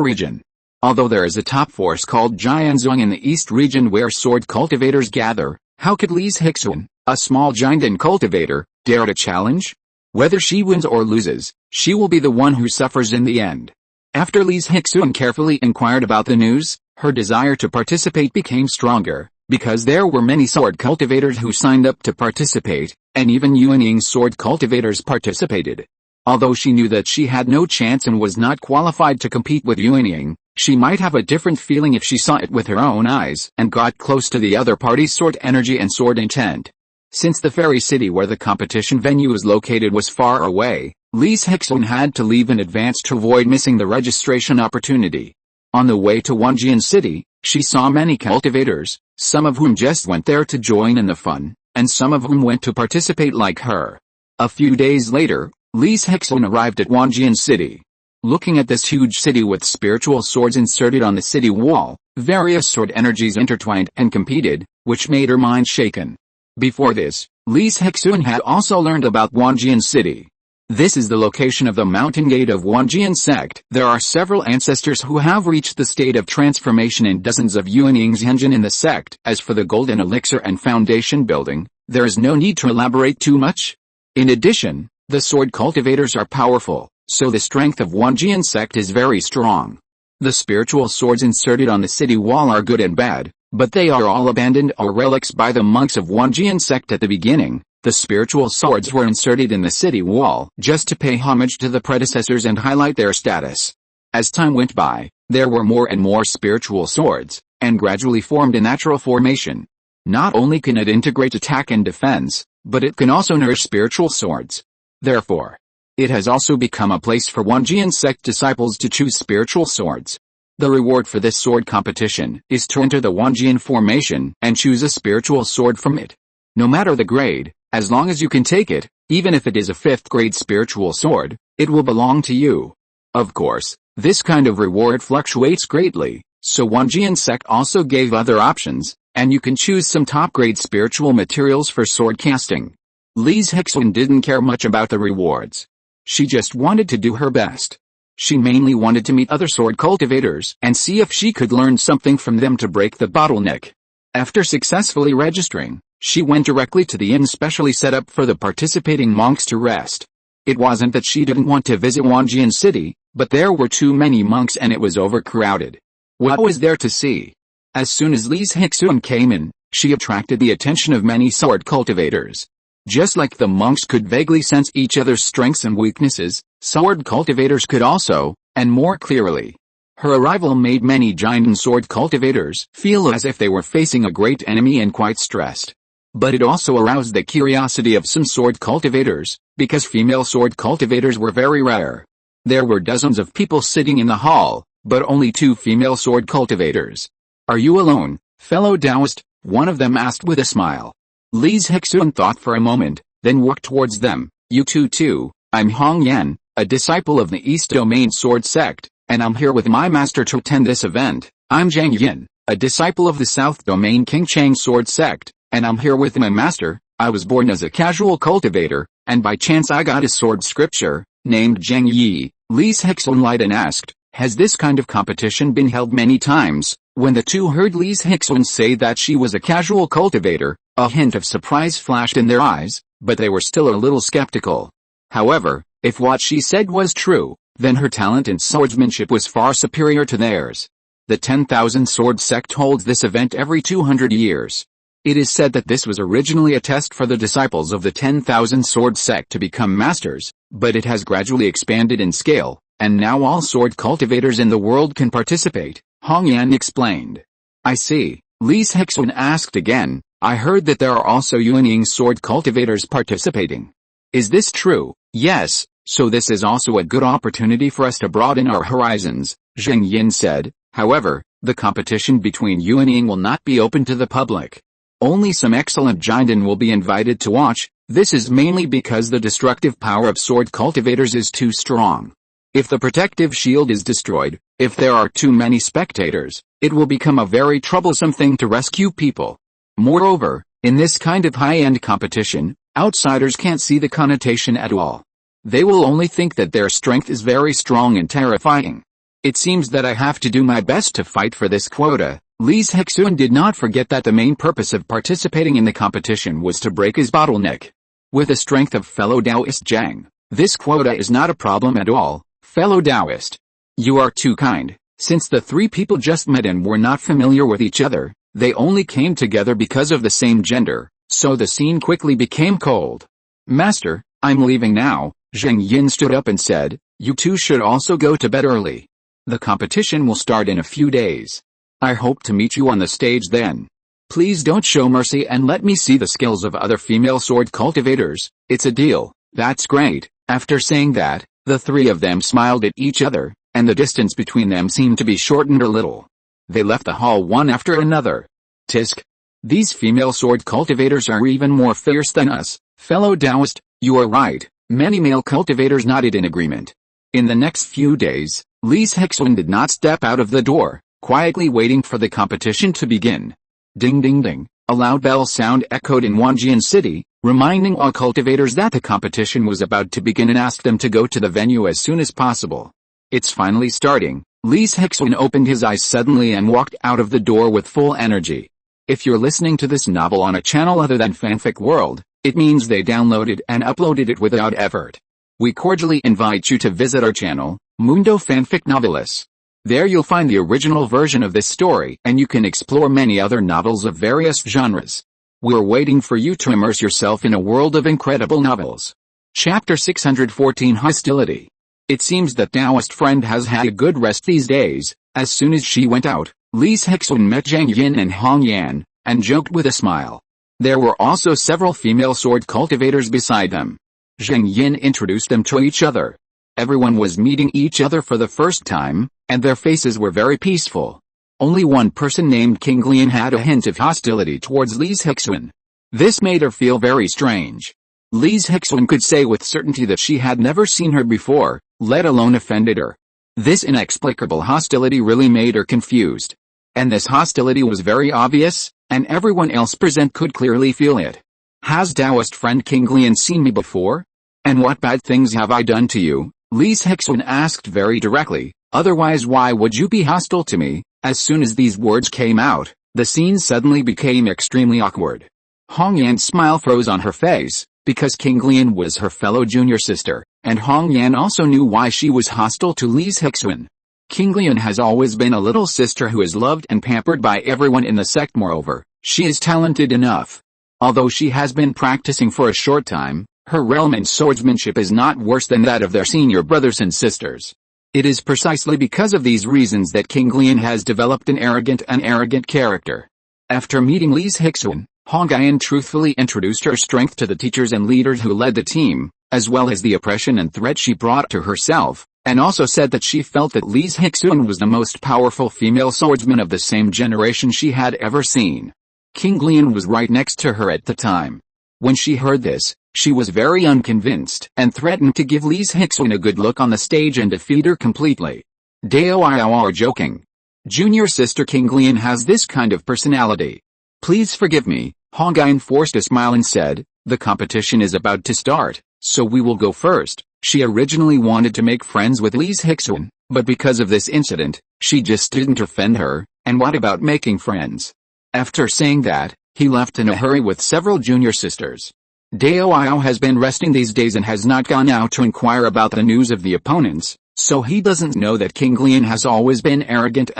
region. Although there is a top force called Jianzhuang in the east region where sword cultivators gather, how could Li Zhixun, a small giant and cultivator, dare to challenge? Whether she wins or loses, she will be the one who suffers in the end. After Li Zhixun carefully inquired about the news, her desire to participate became stronger, because there were many sword cultivators who signed up to participate, and even Yuanying's sword cultivators participated. Although she knew that she had no chance and was not qualified to compete with Yuanying, she might have a different feeling if she saw it with her own eyes and got close to the other party's sword energy and sword intent. Since the fairy city where the competition venue is located was far away, Li Zhixun had to leave in advance to avoid missing the registration opportunity. On the way to Wanjian City, she saw many cultivators, some of whom just went there to join in the fun, and some of whom went to participate like her. A few days later, Li Zhixun arrived at Wanjian City. Looking at this huge city with spiritual swords inserted on the city wall, various sword energies intertwined and competed, which made her mind shaken. Before this, Li Zhixun had also learned about Wanjian City. This is the location of the mountain gate of Wanjian sect. There are several ancestors who have reached the state of transformation in dozens of Yuanying's engine in the sect. As for the golden elixir and foundation building, there is no need to elaborate too much. In addition, the sword cultivators are powerful, so the strength of Wanjian sect is very strong. The spiritual swords inserted on the city wall are good and bad, but they are all abandoned or relics by the monks of Wanjian sect at the beginning. The spiritual swords were inserted in the city wall just to pay homage to the predecessors and highlight their status. As time went by, there were more and more spiritual swords, and gradually formed a natural formation. Not only can it integrate attack and defense, but it can also nourish spiritual swords. Therefore, it has also become a place for Wanjian sect disciples to choose spiritual swords. The reward for this sword competition is to enter the Wanjian formation and choose a spiritual sword from it. No matter the grade, as long as you can take it, even if it is a 5th grade spiritual sword, it will belong to you. Of course, this kind of reward fluctuates greatly, so Wanjian sect also gave other options, and you can choose some top grade spiritual materials for sword casting. Li Zhirui didn't care much about the rewards. She just wanted to do her best. She mainly wanted to meet other sword cultivators and see if she could learn something from them to break the bottleneck. After successfully registering, she went directly to the inn specially set up for the participating monks to rest. It wasn't that she didn't want to visit Wanjian city, but there were too many monks and it was overcrowded. What was there to see? As soon as Li Zhirui came in, she attracted the attention of many sword cultivators. Just like the monks could vaguely sense each other's strengths and weaknesses, sword cultivators could also, and more clearly. Her arrival made many giant sword cultivators feel as if they were facing a great enemy and quite stressed. But it also aroused the curiosity of some sword cultivators, because female sword cultivators were very rare. There were dozens of people sitting in the hall, but only 2 female sword cultivators. "Are you alone, fellow Taoist?" one of them asked with a smile. Li Zhirui thought for a moment, then walked towards them. "You two too. I'm Hong Yan, a disciple of the East Domain Sword Sect, and I'm here with my master to attend this event. I'm Zhang Yin, a disciple of the South Domain King Chang Sword Sect, and I'm here with my master. I was born as a casual cultivator, and by chance I got a sword scripture, named Zheng Yi." Li Zhirui lied and asked, "Has this kind of competition been held many times?" When the two heard Li Zhirui say that she was a casual cultivator, a hint of surprise flashed in their eyes, but they were still a little skeptical. However, if what she said was true, then her talent in swordsmanship was far superior to theirs. The 10,000 Sword Sect holds this event every 200 years. It is said that this was originally a test for the disciples of the 10,000 Sword Sect to become masters, but it has gradually expanded in scale, and now all sword cultivators in the world can participate, Hong Yan explained. "I see," Li Zhirui asked again. "I heard that there are also Yuanying sword cultivators participating. Is this true?" "Yes, so this is also a good opportunity for us to broaden our horizons," Zheng Yin said. "However, the competition between Yuanying will not be open to the public. Only some excellent Jinden will be invited to watch. This is mainly because the destructive power of sword cultivators is too strong. If the protective shield is destroyed, if there are too many spectators, it will become a very troublesome thing to rescue people. Moreover, in this kind of high-end competition, outsiders can't see the connotation at all. They will only think that their strength is very strong and terrifying. It seems that I have to do my best to fight for this quota." Li Zhirui did not forget that the main purpose of participating in the competition was to break his bottleneck. With the strength of fellow Taoist Zhang, this quota is not a problem at all, fellow Taoist. You are too kind. Since the 3 people just met and were not familiar with each other, they only came together because of the same gender, so the scene quickly became cold. "Master, I'm leaving now," Zheng Yin stood up and said. "You two should also go to bed early. The competition will start in a few days. I hope to meet you on the stage then. Please don't show mercy and let me see the skills of other female sword cultivators. It's a deal." "That's great." After saying that, the 3 of them smiled at each other, and the distance between them seemed to be shortened a little. They left the hall one after another. "Tisk. These female sword cultivators are even more fierce than us, fellow Taoist." "You are right," many male cultivators nodded in agreement. In the next few days, Li Zhirui did not step out of the door, quietly waiting for the competition to begin. Ding ding ding, a loud bell sound echoed in Wanjian City, reminding all cultivators that the competition was about to begin and asked them to go to the venue as soon as possible. It's finally starting. Li Zhirui opened his eyes suddenly and walked out of the door with full energy. If you're listening to this novel on a channel other than Fanfic World, it means they downloaded and uploaded it without effort. We cordially invite you to visit our channel, Mundo Fanfic Novelis. There you'll find the original version of this story and you can explore many other novels of various genres. We're waiting for you to immerse yourself in a world of incredible novels. Chapter 614 Hostility. It seems that Taoist friend has had a good rest these days. As soon as she went out, Li Zhirui met Zhang Yin and Hong Yan, and joked with a smile. There were also several female sword cultivators beside them. Zhang Yin introduced them to each other. Everyone was meeting each other for the first time, and their faces were very peaceful. Only one person named King Lian had a hint of hostility towards Li Zhirui. This made her feel very strange. Li Zhirui could say with certainty that she had never seen her before, let alone offended her. This inexplicable hostility really made her confused. And this hostility was very obvious, and everyone else present could clearly feel it. Has Taoist friend King Lian seen me before? And what bad things have I done to you? Li Zhirui asked very directly, otherwise why would you be hostile to me? As soon as these words came out, the scene suddenly became extremely awkward. Hong Yan's smile froze on her face, because King Lian was her fellow junior sister, and Hong Yan also knew why she was hostile to Li Zhirui. King Lian has always been a little sister who is loved and pampered by everyone in the sect. Moreover, she is talented enough. Although she has been practicing for a short time, her realm in swordsmanship is not worse than that of their senior brothers and sisters. It is precisely because of these reasons that King Lian has developed an arrogant character. After meeting Li Zhirui, Hong Yan truthfully introduced her strength to the teachers and leaders who led the team, as well as the oppression and threat she brought to herself, and also said that she felt that Li Zhirui was the most powerful female swordsman of the same generation she had ever seen. King Lian was right next to her at the time. When she heard this, she was very unconvinced and threatened to give Li Zhirui a good look on the stage and defeat her completely. Dao are joking. Junior sister King Lian has this kind of personality. Please forgive me, Hong Yan forced a smile and said, the competition is about to start, so we will go first. She originally wanted to make friends with Li Zhirui, but because of this incident, she just didn't offend her, and what about making friends? After saying that, he left in a hurry with several junior sisters. Dao has been resting these days and has not gone out to inquire about the news of the opponents, so he doesn't know that King Lian has always been arrogant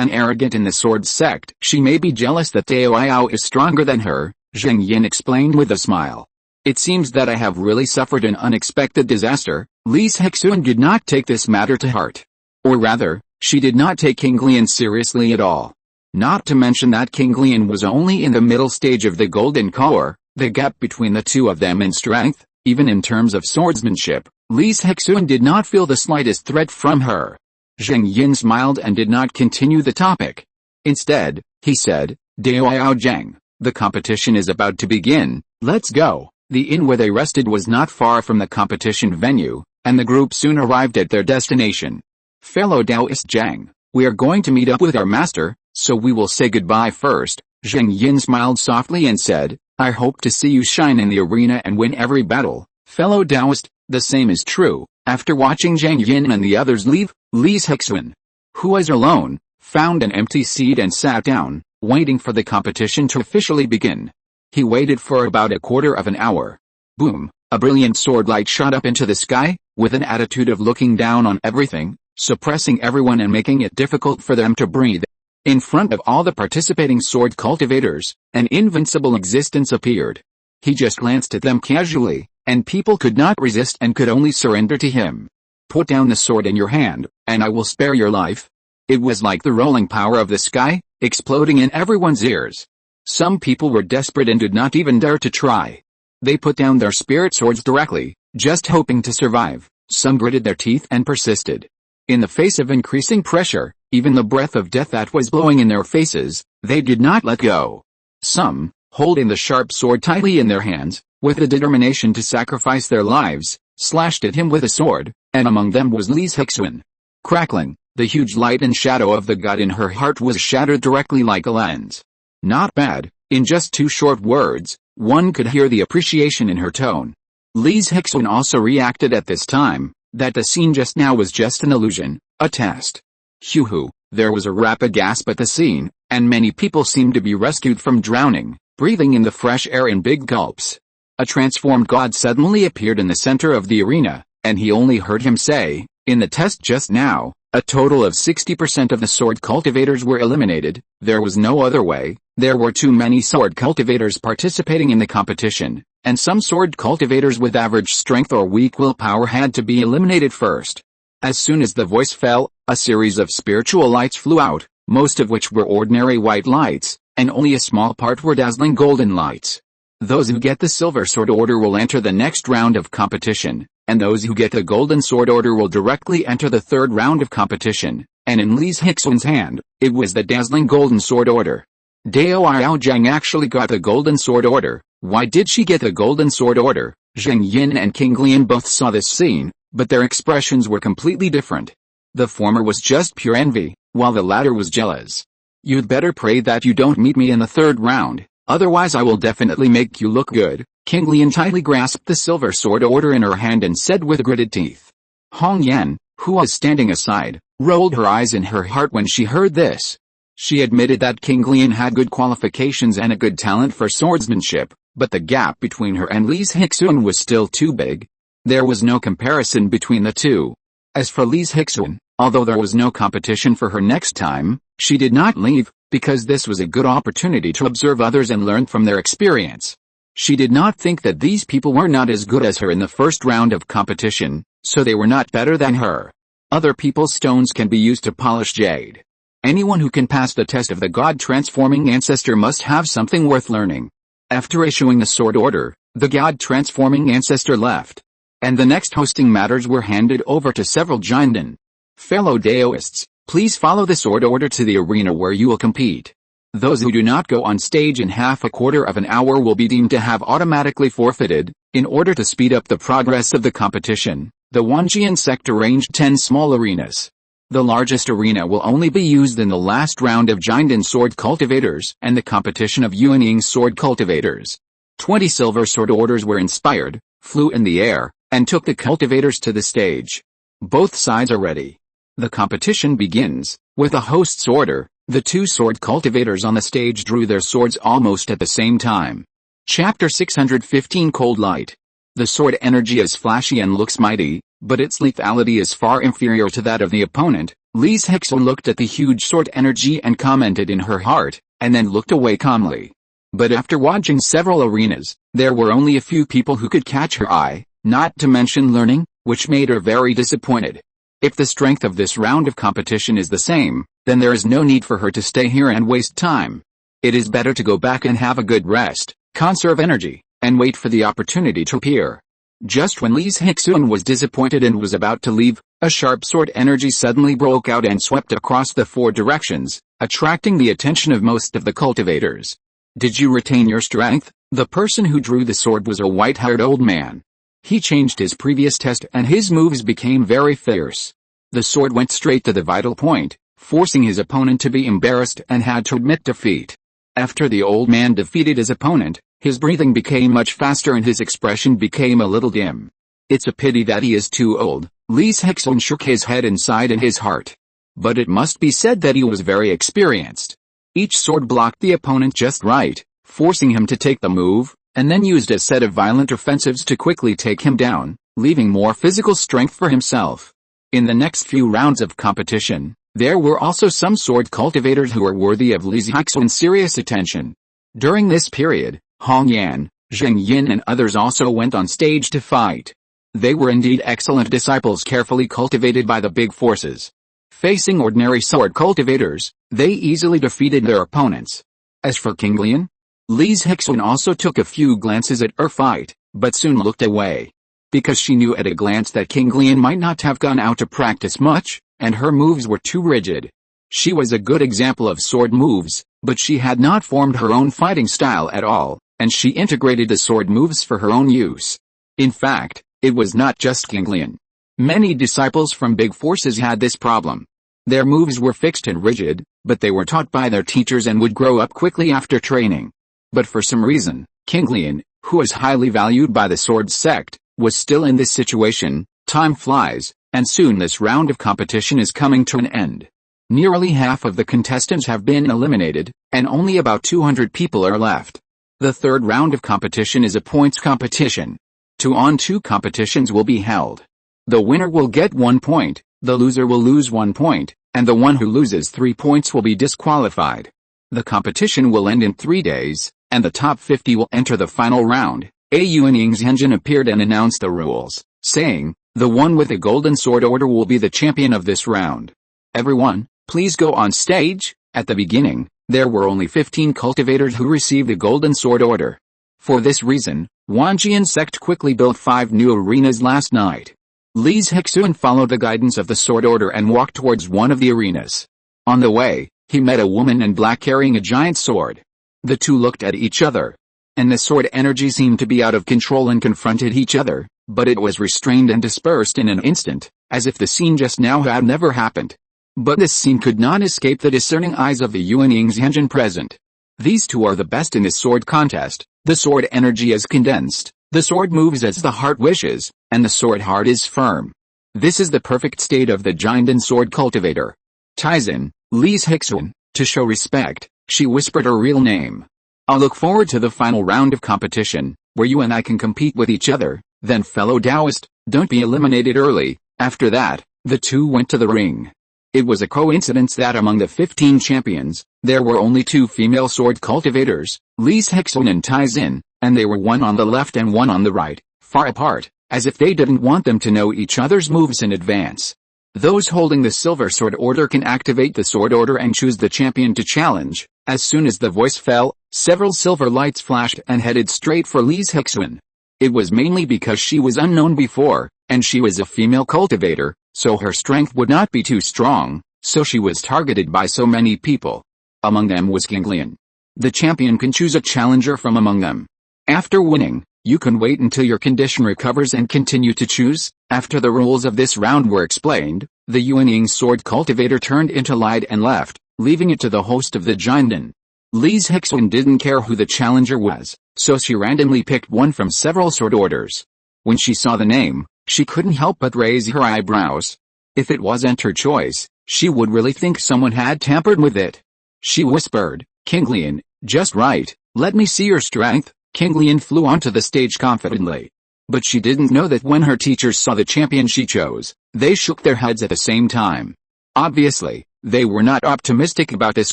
in the sword sect. She may be jealous that Dao is stronger than her, Zhang Yin explained with a smile. It seems that I have really suffered an unexpected disaster. Li Zhirui did not take this matter to heart. Or rather, she did not take King Lian seriously at all. Not to mention that King Lian was only in the middle stage of the Golden Core. The gap between the two of them in strength, even in terms of swordsmanship, Li Zhirui did not feel the slightest threat from her. Zhang Yin smiled and did not continue the topic. Instead, he said, Dao Zhang, the competition is about to begin, let's go. The inn where they rested was not far from the competition venue, and the group soon arrived at their destination. Fellow Taoist Zhang, we are going to meet up with our master, so we will say goodbye first. Zhang Yin smiled softly and said, I hope to see you shine in the arena and win every battle. Fellow Taoist, the same is true. After watching Zhang Yin and the others leave, Li Zhirui, who was alone, found an empty seat and sat down, waiting for the competition to officially begin. He waited for about a quarter of an hour. Boom, a brilliant sword light shot up into the sky, with an attitude of looking down on everything, suppressing everyone and making it difficult for them to breathe. In front of all the participating sword cultivators, an invincible existence appeared. He just glanced at them casually, and people could not resist and could only surrender to him. Put down the sword in your hand, and I will spare your life. It was like the rolling power of the sky, exploding in everyone's ears. Some people were desperate and did not even dare to try. They put down their spirit swords directly, just hoping to survive. Some gritted their teeth and persisted. In the face of increasing pressure, even the breath of death that was blowing in their faces, they did not let go. Some, holding the sharp sword tightly in their hands, with the determination to sacrifice their lives, slashed at him with a sword, and among them was Li Zhirui. Crackling, the huge light and shadow of the god in her heart was shattered directly like a lens. Not bad. In just 2 short words, One could hear the appreciation in her tone. Li Zhirui also reacted at this time, that the scene just now was just an illusion, a test. Hoo-hoo, there was a rapid gasp at the scene, and many people seemed to be rescued from drowning, breathing in the fresh air in big gulps. A transformed god suddenly appeared in the center of the arena, and he only heard him say, in the test just now, a total of 60% of the sword cultivators were eliminated. There was no other way. There were too many sword cultivators participating in the competition, and some sword cultivators with average strength or weak willpower had to be eliminated first. As soon as the voice fell, a series of spiritual lights flew out, most of which were ordinary white lights, and only a small part were dazzling golden lights. Those who get the Silver Sword Order will enter the next round of competition, and those who get the Golden Sword Order will directly enter the third round of competition, and in Li Zhirui's hand, it was the dazzling Golden Sword Order. Dao Yaojiang actually got the Golden Sword Order. Why did she get the Golden Sword Order? Zheng Yin and King Lian both saw this scene, but their expressions were completely different. The former was just pure envy, while the latter was jealous. You'd better pray that you don't meet me in the third round, otherwise I will definitely make you look good. King Lian tightly grasped the Silver Sword Order in her hand and said with gritted teeth. Hong Yan, who was standing aside, rolled her eyes in her heart when she heard this. She admitted that King Lian had good qualifications and a good talent for swordsmanship, but the gap between her and Li Zhirui was still too big. There was no comparison between the two. As for Li Zhirui, although there was no competition for her next time, she did not leave, because this was a good opportunity to observe others and learn from their experience. She did not think that these people were not as good as her in the first round of competition, so they were not better than her. Other people's stones can be used to polish jade. Anyone who can pass the test of the God-transforming ancestor must have something worth learning. After issuing the sword order, the God-transforming ancestor left, and the next hosting matters were handed over to several Jindan. Fellow Daoists, please follow the sword order to the arena where you will compete. Those who do not go on stage in half a quarter of an hour will be deemed to have automatically forfeited. In order to speed up the progress of the competition, the Wanjian sect arranged 10 small arenas. The largest arena will only be used in the last round of Jindan sword cultivators and the competition of Yuanying sword cultivators. 20 silver sword orders were inspired, flew in the air, and took the cultivators to the stage. Both sides are ready. The competition begins. With a host's order, the 2 sword cultivators on the stage drew their swords almost at the same time. Chapter 615 Cold Light. The sword energy is flashy and looks mighty, but its lethality is far inferior to that of the opponent. Li Zhirui looked at the huge sword energy and commented in her heart, and then looked away calmly. But after watching several arenas, there were only a few people who could catch her eye, not to mention learning, which made her very disappointed. If the strength of this round of competition is the same, then there is no need for her to stay here and waste time. It is better to go back and have a good rest, conserve energy, and wait for the opportunity to appear. Just when Li Zhirui was disappointed and was about to leave, a sharp sword energy suddenly broke out and swept across the 4 directions, attracting the attention of most of the cultivators. Did you retain your strength? The person who drew the sword was a white-haired old man. He changed his previous test and his moves became very fierce. The sword went straight to the vital point, forcing his opponent to be embarrassed and had to admit defeat. After the old man defeated his opponent, his breathing became much faster and his expression became a little dim. It's a pity that he is too old. Li Zhirui shook his head and sighed in his heart. But it must be said that he was very experienced. Each sword blocked the opponent just right, forcing him to take the move, and then used a set of violent offensives to quickly take him down, leaving more physical strength for himself. In the next few rounds of competition, there were also some sword cultivators who were worthy of Li Zhirui's serious attention. During this period, Hong Yan, Zheng Yin and others also went on stage to fight. They were indeed excellent disciples carefully cultivated by the big forces. Facing ordinary sword cultivators, they easily defeated their opponents. As for King Lian, Li Zhirui also took a few glances at her fight, but soon looked away. Because she knew at a glance that King Lian might not have gone out to practice much, and her moves were too rigid. She was a good example of sword moves, but she had not formed her own fighting style at all, and she integrated the sword moves for her own use. In fact, it was not just King Lian. Many disciples from big forces had this problem. Their moves were fixed and rigid, but they were taught by their teachers and would grow up quickly after training. But for some reason, King Lian, who is highly valued by the sword sect, was still in this situation. Time flies, and soon this round of competition is coming to an end. Nearly half of the contestants have been eliminated, and only about 200 people are left. The third round of competition is a points competition. 2-on-2 competitions will be held. The winner will get 1 point, the loser will lose 1 point, and the one who loses 3 points will be disqualified. The competition will end in 3 days, and the top 50 will enter the final round. Yuan Yingzhenjin appeared and announced the rules, saying, "The one with the golden sword order will be the champion of this round. Everyone, please go on stage." At the beginning, there were only 15 cultivators who received the golden sword order. For this reason, Wanjian sect quickly built 5 new arenas last night. Li Zhirui followed the guidance of the sword order and walked towards one of the arenas. On the way, he met a woman in black carrying a giant sword. The two looked at each other, and the sword energy seemed to be out of control and confronted each other, but it was restrained and dispersed in an instant, as if the scene just now had never happened. But this scene could not escape the discerning eyes of the Yuan Yingzhenjin present. These two are the best in this sword contest. The sword energy is condensed, the sword moves as the heart wishes, and the sword heart is firm. This is the perfect state of the giant sword cultivator. Taizin, Li Zhirui, to show respect, she whispered her real name. "I'll look forward to the final round of competition, where you and I can compete with each other. Then fellow Taoist, don't be eliminated early." After that, the two went to the ring. It was a coincidence that among the 15 champions, there were only 2 female sword cultivators, Li Zhirui and Taizin, and they were one on the left and one on the right, far apart, as if they didn't want them to know each other's moves in advance. Those holding the silver sword order can activate the sword order and choose the champion to challenge. As soon as the voice fell, several silver lights flashed and headed straight for Li Zhirui. It was mainly because she was unknown before, and she was a female cultivator, so her strength would not be too strong, so she was targeted by so many people. Among them was King Lian. The champion can choose a challenger from among them. After winning, you can wait until your condition recovers and continue to choose. After the rules of this round were explained, the Yuanying sword cultivator turned into light and left, leaving it to the host of the Jinden. Li Zhirui didn't care who the challenger was, so she randomly picked one from several sword orders. When she saw the name, she couldn't help but raise her eyebrows. If it wasn't her choice, she would really think someone had tampered with it. She whispered, "King Lian, just right, let me see your strength." King Lian flew onto the stage confidently. But she didn't know that when her teachers saw the champion she chose, they shook their heads at the same time. Obviously, they were not optimistic about this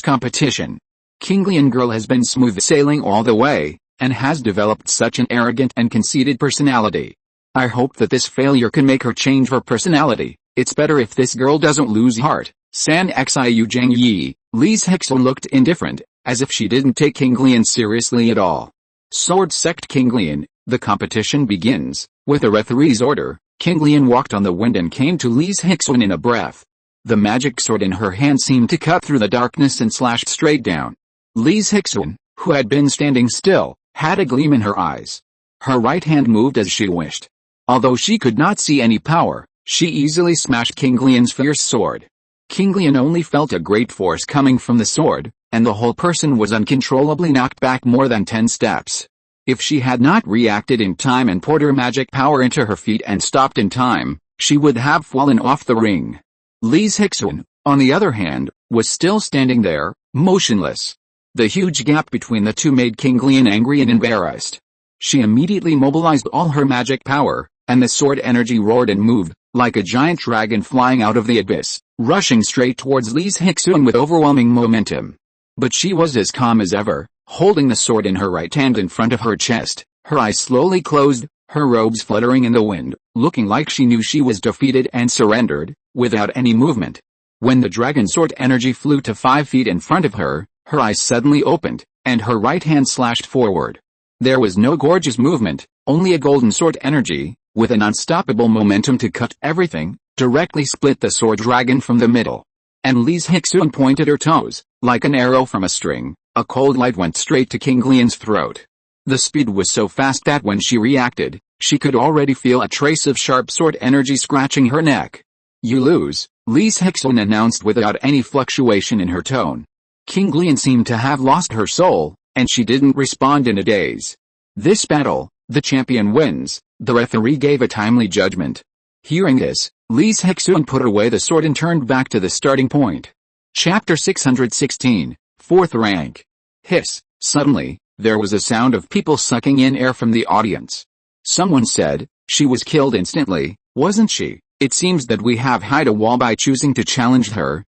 competition. King Lian girl has been smooth sailing all the way, and has developed such an arrogant and conceited personality. I hope that this failure can make her change her personality. It's better if this girl doesn't lose heart. San Xiu Zhang Yi. Li Zhirui looked indifferent, as if she didn't take King Lian seriously at all. Sword sect King Lian, the competition begins. With a referee's order, King Lian walked on the wind and came to Li Zhirui in a breath. The magic sword in her hand seemed to cut through the darkness and slashed straight down. Li Zhirui, who had been standing still, had a gleam in her eyes. Her right hand moved as she wished. Although she could not see any power, she easily smashed King Lian's fierce sword. King Lian only felt a great force coming from the sword, and the whole person was uncontrollably knocked back more than 10 steps. If she had not reacted in time and poured her magic power into her feet and stopped in time, she would have fallen off the ring. Li Zhirui, on the other hand, was still standing there, motionless. The huge gap between the two made King Lian angry and embarrassed. She immediately mobilized all her magic power, and the sword energy roared and moved, like a giant dragon flying out of the abyss, rushing straight towards Li Zhirui with overwhelming momentum. But she was as calm as ever, holding the sword in her right hand in front of her chest, her eyes slowly closed, her robes fluttering in the wind, looking like she knew she was defeated and surrendered, without any movement. When the dragon sword energy flew to 5 feet in front of her, her eyes suddenly opened, and her right hand slashed forward. There was no gorgeous movement, only a golden sword energy, with an unstoppable momentum to cut everything, directly split the sword dragon from the middle. And Li Zhirui pointed her toes, like an arrow from a string. A cold light went straight to King Lian's throat. The speed was so fast that when she reacted, she could already feel a trace of sharp sword energy scratching her neck. "You lose," Li Zhirui announced without any fluctuation in her tone. King Lian seemed to have lost her soul, and she didn't respond in a daze. This battle, the champion wins, the referee gave a timely judgment. Hearing this, Li Zhirui put away the sword and turned back to the starting point. Chapter 616, 4th rank. Hiss. Suddenly, there was a sound of people sucking in air from the audience. Someone said, "She was killed instantly, wasn't she? It seems that we have hit a wall by choosing to challenge her."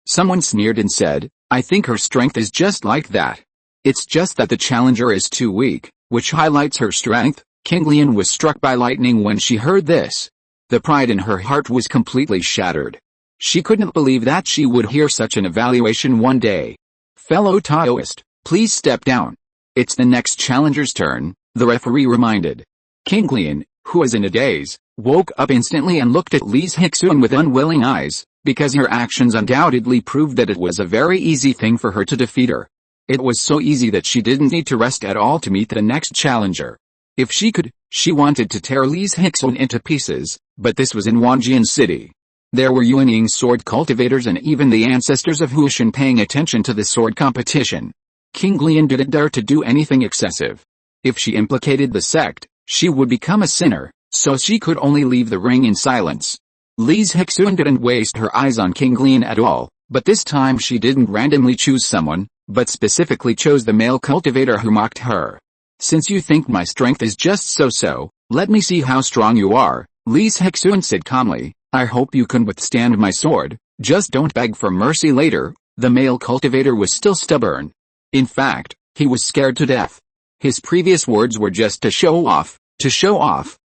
Someone sneered and said, "I think her strength is just like that. It's just that the challenger is too weak, which highlights her strength." King Lian was struck by lightning when she heard this. The pride in her heart was completely shattered. She couldn't believe that she would hear such an evaluation one day. "Fellow Taoist, please step down. It's the next challenger's turn," the referee reminded. King Lian, who was in a daze, woke up instantly and looked at Li Zhirui with unwilling eyes, because her actions undoubtedly proved that it was a very easy thing for her to defeat her. It was so easy that she didn't need to rest at all to meet the next challenger. If she could, she wanted to tear Li Zhirui into pieces, but this was in Wanjian City. There were Yuanying sword cultivators and even the ancestors of Huishan paying attention to the sword competition. King Lian didn't dare to do anything excessive. If she implicated the sect, she would become a sinner, so she could only leave the ring in silence. Li Zhirui didn't waste her eyes on King Lian at all, but this time she didn't randomly choose someone, but specifically chose the male cultivator who mocked her. "Since you think my strength is just so-so, let me see how strong you are," Li Zhirui said calmly. "I hope you can withstand my sword, just don't beg for mercy later." The male cultivator was still stubborn. In fact, he was scared to death. His previous words were just to show off,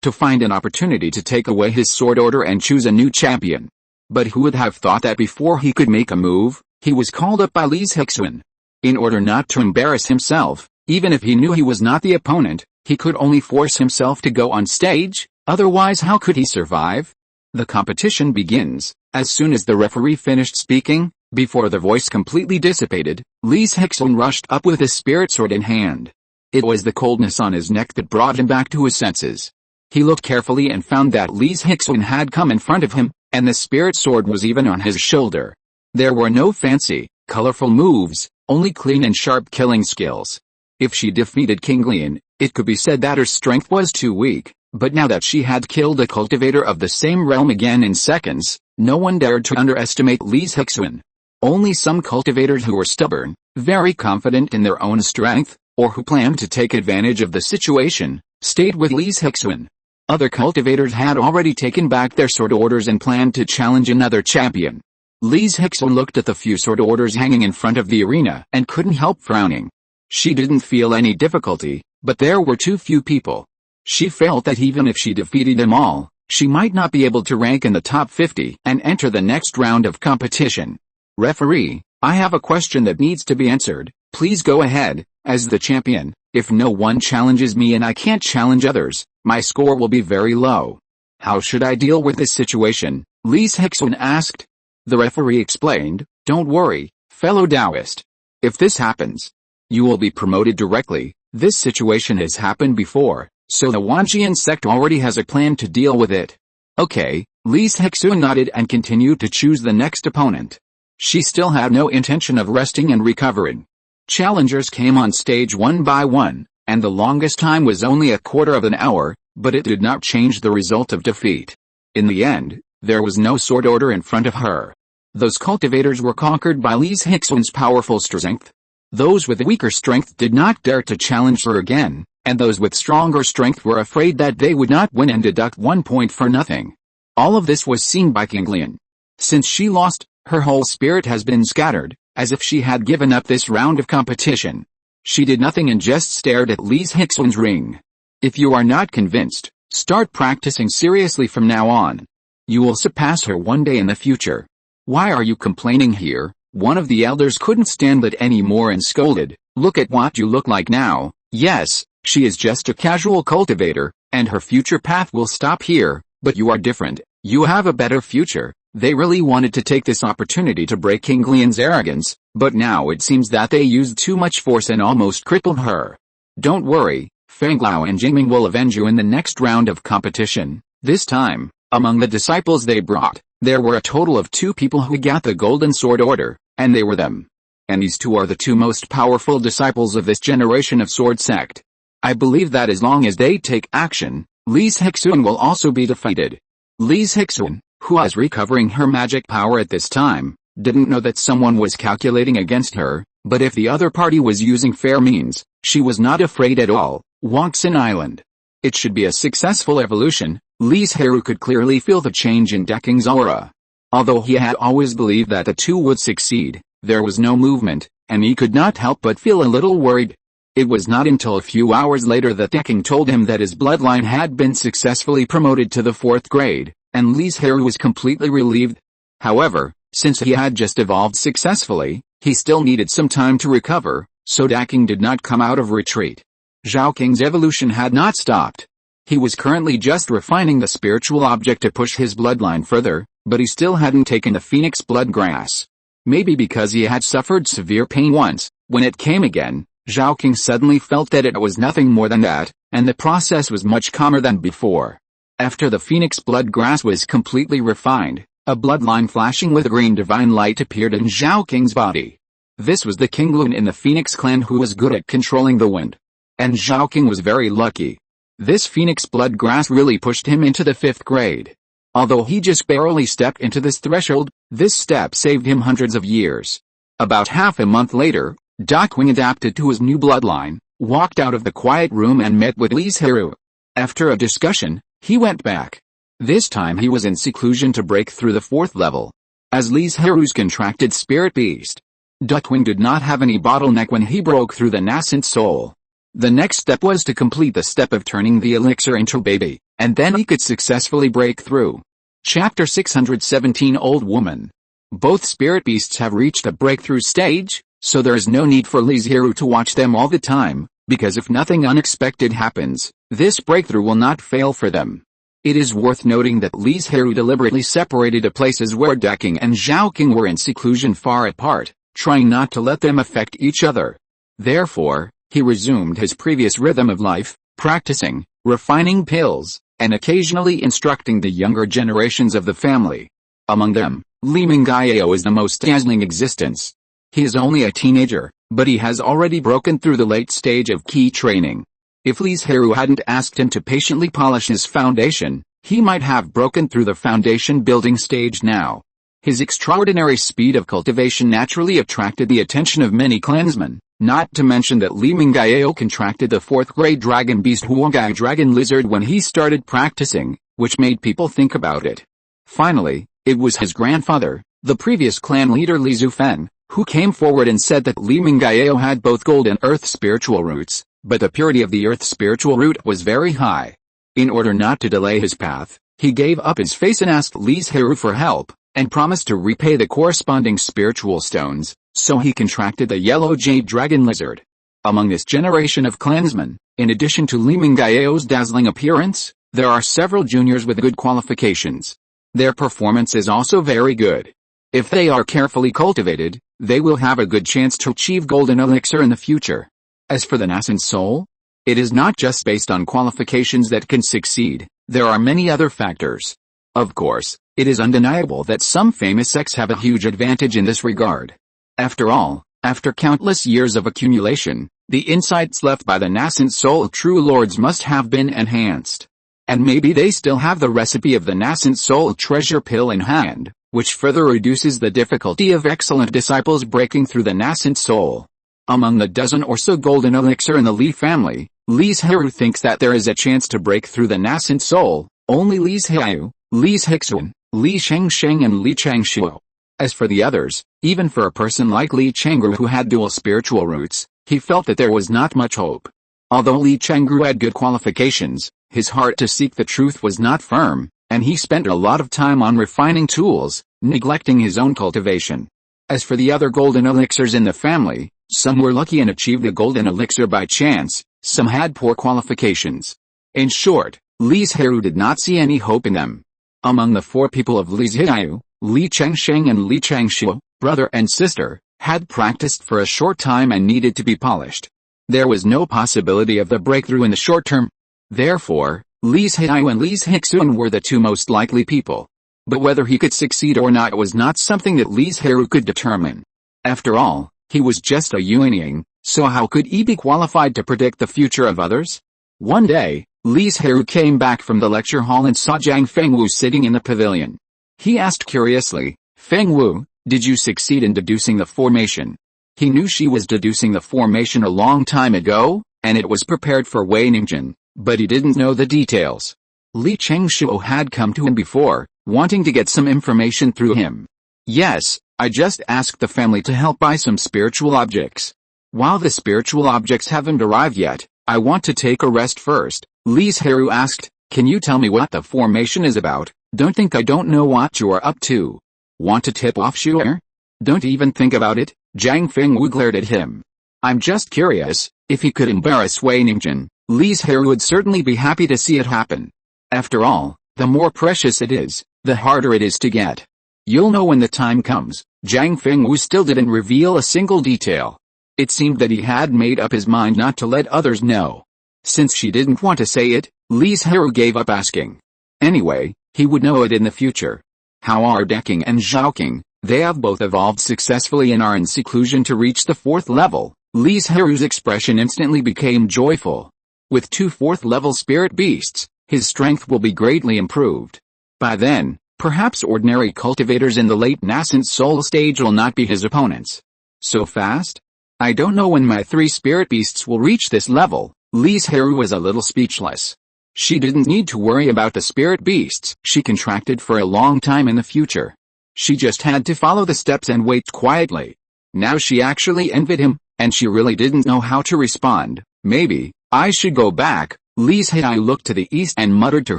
to find an opportunity to take away his sword order and choose a new champion. But who would have thought that before he could make a move, he was called up by Li Zhirui. In order not to embarrass himself, even if he knew he was not the opponent, he could only force himself to go on stage, otherwise how could he survive? The competition begins. As soon as the referee finished speaking, before the voice completely dissipated, Li Zhirui rushed up with his spirit sword in hand. It was the coldness on his neck that brought him back to his senses. He looked carefully and found that Li Zhirui had come in front of him, and the spirit sword was even on his shoulder. There were no fancy, colorful moves, only clean and sharp killing skills. If she defeated King Lian, it could be said that her strength was too weak, but now that she had killed a cultivator of the same realm again in seconds, no one dared to underestimate Li Zhirui. Only some cultivators who were stubborn, very confident in their own strength, or who planned to take advantage of the situation, stayed with Li Zhirui. Other cultivators had already taken back their sword orders and planned to challenge another champion. Li Zhirui looked at the few sword orders hanging in front of the arena and couldn't help frowning. She didn't feel any difficulty, but there were too few people. She felt that even if she defeated them all, she might not be able to rank in the top 50 and enter the next round of competition. "Referee, I have a question that needs to be answered. Please go ahead. As the champion, if no one challenges me and I can't challenge others, my score will be very low. How should I deal with this situation?" Li Zhirui asked. The referee explained, "Don't worry, fellow Taoist. If this happens, you will be promoted directly. This situation has happened before, so the Wanjian sect already has a plan to deal with it." "Okay," Li Zhirui nodded and continued to choose the next opponent. She still had no intention of resting and recovering. Challengers came on stage one by one, and the longest time was only a quarter of an hour, but it did not change the result of defeat. In the end, there was no sword order in front of her. Those cultivators were conquered by Li Zhirui's powerful strength. Those with weaker strength did not dare to challenge her again, and those with stronger strength were afraid that they would not win and deduct 1 point for nothing. All of this was seen by King Lian. Since she lost, her whole spirit has been scattered, as if she had given up this round of competition. She did nothing and just stared at Li Zhirui's ring. "If you are not convinced, start practicing seriously from now on. You will surpass her one day in the future." "Why are you complaining here?" One of the elders couldn't stand it anymore and scolded. "Look at what you look like now. Yes, she is just a casual cultivator, and her future path will stop here, but you are different. You have a better future." They really wanted to take this opportunity to break King Lian's arrogance, but now it seems that they used too much force and almost crippled her. "Don't worry, Fanglao and Jingming will avenge you in the next round of competition." This time, among the disciples they brought, there were a total of 2 people who got the Golden Sword Order, and they were them. And these 2 are the 2 most powerful disciples of this generation of sword sect. I believe that as long as they take action, Li Zhirui will also be defeated. Li Zhirui, who was recovering her magic power at this time, didn't know that someone was calculating against her, but if the other party was using fair means, she was not afraid at all. Banyan Island. It should be a successful evolution. Li Zhirui could clearly feel the change in Deking's aura. Although he had always believed that the two would succeed, there was no movement, and he could not help but feel a little worried. It was not until a few hours later that Deking told him that his bloodline had been successfully promoted to the 4th grade, and Li Zhirui was completely relieved. However, since he had just evolved successfully, he still needed some time to recover, so Deking did not come out of retreat. Zhao Qing's evolution had not stopped. He was currently just refining the spiritual object to push his bloodline further, but he still hadn't taken the phoenix blood grass. Maybe because he had suffered severe pain once, when it came again, Zhao Qing suddenly felt that it was nothing more than that, and the process was much calmer than before. After the phoenix blood grass was completely refined, a bloodline flashing with green divine light appeared in Zhao Qing's body. This was the Kinglun in the Phoenix clan who was good at controlling the wind. And Zhao Qing was very lucky. This phoenix blood grass really pushed him into the 5th grade. Although he just barely stepped into this threshold, this step saved him hundreds of years. About half a month later, Deking adapted to his new bloodline, walked out of the quiet room and met with Li Zhirui. After a discussion, he went back. This time he was in seclusion to break through the 4th level. As Li Zhirui's contracted spirit beast, Deking did not have any bottleneck when he broke through the nascent soul. The next step was to complete the step of turning the elixir into a baby, and then he could successfully break through. Chapter 617 Old Woman. Both spirit beasts have reached the breakthrough stage, so there is no need for Li Zhirui to watch them all the time, because if nothing unexpected happens, this breakthrough will not fail for them. It is worth noting that Li Zhirui deliberately separated the places where Deking and Zhao Qing were in seclusion far apart, trying not to let them affect each other. Therefore, he resumed his previous rhythm of life, practicing, refining pills, and occasionally instructing the younger generations of the family. Among them, Li Mingayao is the most dazzling existence. He is only a teenager, but he has already broken through the late stage of key training. If Li Zhirui hadn't asked him to patiently polish his foundation, he might have broken through the foundation building stage now. His extraordinary speed of cultivation naturally attracted the attention of many clansmen, not to mention that Li Mingayao contracted the 4th grade dragon beast Huangai dragon lizard when he started practicing, which made people think about it. Finally, it was his grandfather, the previous clan leader Li Zhufen, who came forward and said that Li Mingayao had both gold and earth spiritual roots, but the purity of the earth spiritual root was very high. In order not to delay his path, he gave up his face and asked Li Zhirui for help, and promised to repay the corresponding spiritual stones, so he contracted the yellow jade dragon lizard. Among this generation of clansmen, in addition to Li Mingayao's dazzling appearance, there are several juniors with good qualifications. Their performance is also very good. If they are carefully cultivated, they will have a good chance to achieve golden elixir in the future. As for the nascent soul, it is not just based on qualifications that can succeed, there are many other factors. Of course, it is undeniable that some famous sects have a huge advantage in this regard. After all, after countless years of accumulation, the insights left by the nascent soul true lords must have been enhanced. And maybe they still have the recipe of the nascent soul treasure pill in hand, which further reduces the difficulty of excellent disciples breaking through the nascent soul. Among the dozen or so golden elixir in the Li family, Li Zhirui thinks that there is a chance to break through the nascent soul, only Li Zhirui, Li Zhixun, Li Shengsheng and Li Changshuo. As for the others, even for a person like Li Chengru who had dual spiritual roots, he felt that there was not much hope. Although Li Chengru had good qualifications, his heart to seek the truth was not firm, and he spent a lot of time on refining tools, neglecting his own cultivation. As for the other golden elixirs in the family, some were lucky and achieved the golden elixir by chance, some had poor qualifications. In short, Li Zhirui did not see any hope in them. Among the 4 people of Li Zhirui, Li Chengsheng and Li Changshuo, brother and sister, had practiced for a short time and needed to be polished. There was no possibility of the breakthrough in the short term. Therefore, Li Zhirui and Li Zhixun were the 2 most likely people. But whether he could succeed or not was not something that Li Zhirui could determine. After all, he was just a Yuanying, So how could he be qualified to predict the future of others? One day, Li Zhirui came back from the lecture hall and saw Zhang Fengwu sitting in the pavilion. He asked curiously, "Fengwu, did you succeed in deducing the formation?" He knew she was deducing the formation a long time ago, and it was prepared for Wei Ningjun, but he didn't know the details. Li Chengshuo had come to him before, wanting to get some information through him. "Yes, I just asked the family to help buy some spiritual objects. While the spiritual objects haven't arrived yet, I want to take a rest first." Li Zhirui asked, "Can you tell me what the formation is about? Don't think I don't know what you are up to. Want to tip off Shu'er? Don't even think about it." Zhang Fengwu glared at him. "I'm just curious, if he could embarrass Wei Ningjun, Li Zhirui would certainly be happy to see it happen. After all, the more precious it is, the harder it is to get. You'll know when the time comes." Zhang Fengwu still didn't reveal a single detail. It seemed that he had made up his mind not to let others know. Since she didn't want to say it, Li Zhirui gave up asking. Anyway, he would know it in the future. How are Deking and Zhaoking? They have both evolved successfully and are in seclusion to reach the 4th level. Li Zhirui's expression instantly became joyful. With 2 4th-level spirit beasts, his strength will be greatly improved. By then, perhaps ordinary cultivators in the late nascent soul stage will not be his opponents. So fast? I don't know when my 3 spirit beasts will reach this level. Li Zhirui was a little speechless. She didn't need to worry about the spirit beasts she contracted for a long time in the future. She just had to follow the steps and wait quietly. Now she actually envied him, and she really didn't know how to respond. "Maybe I should go back." Li Zhirui looked to the east and muttered to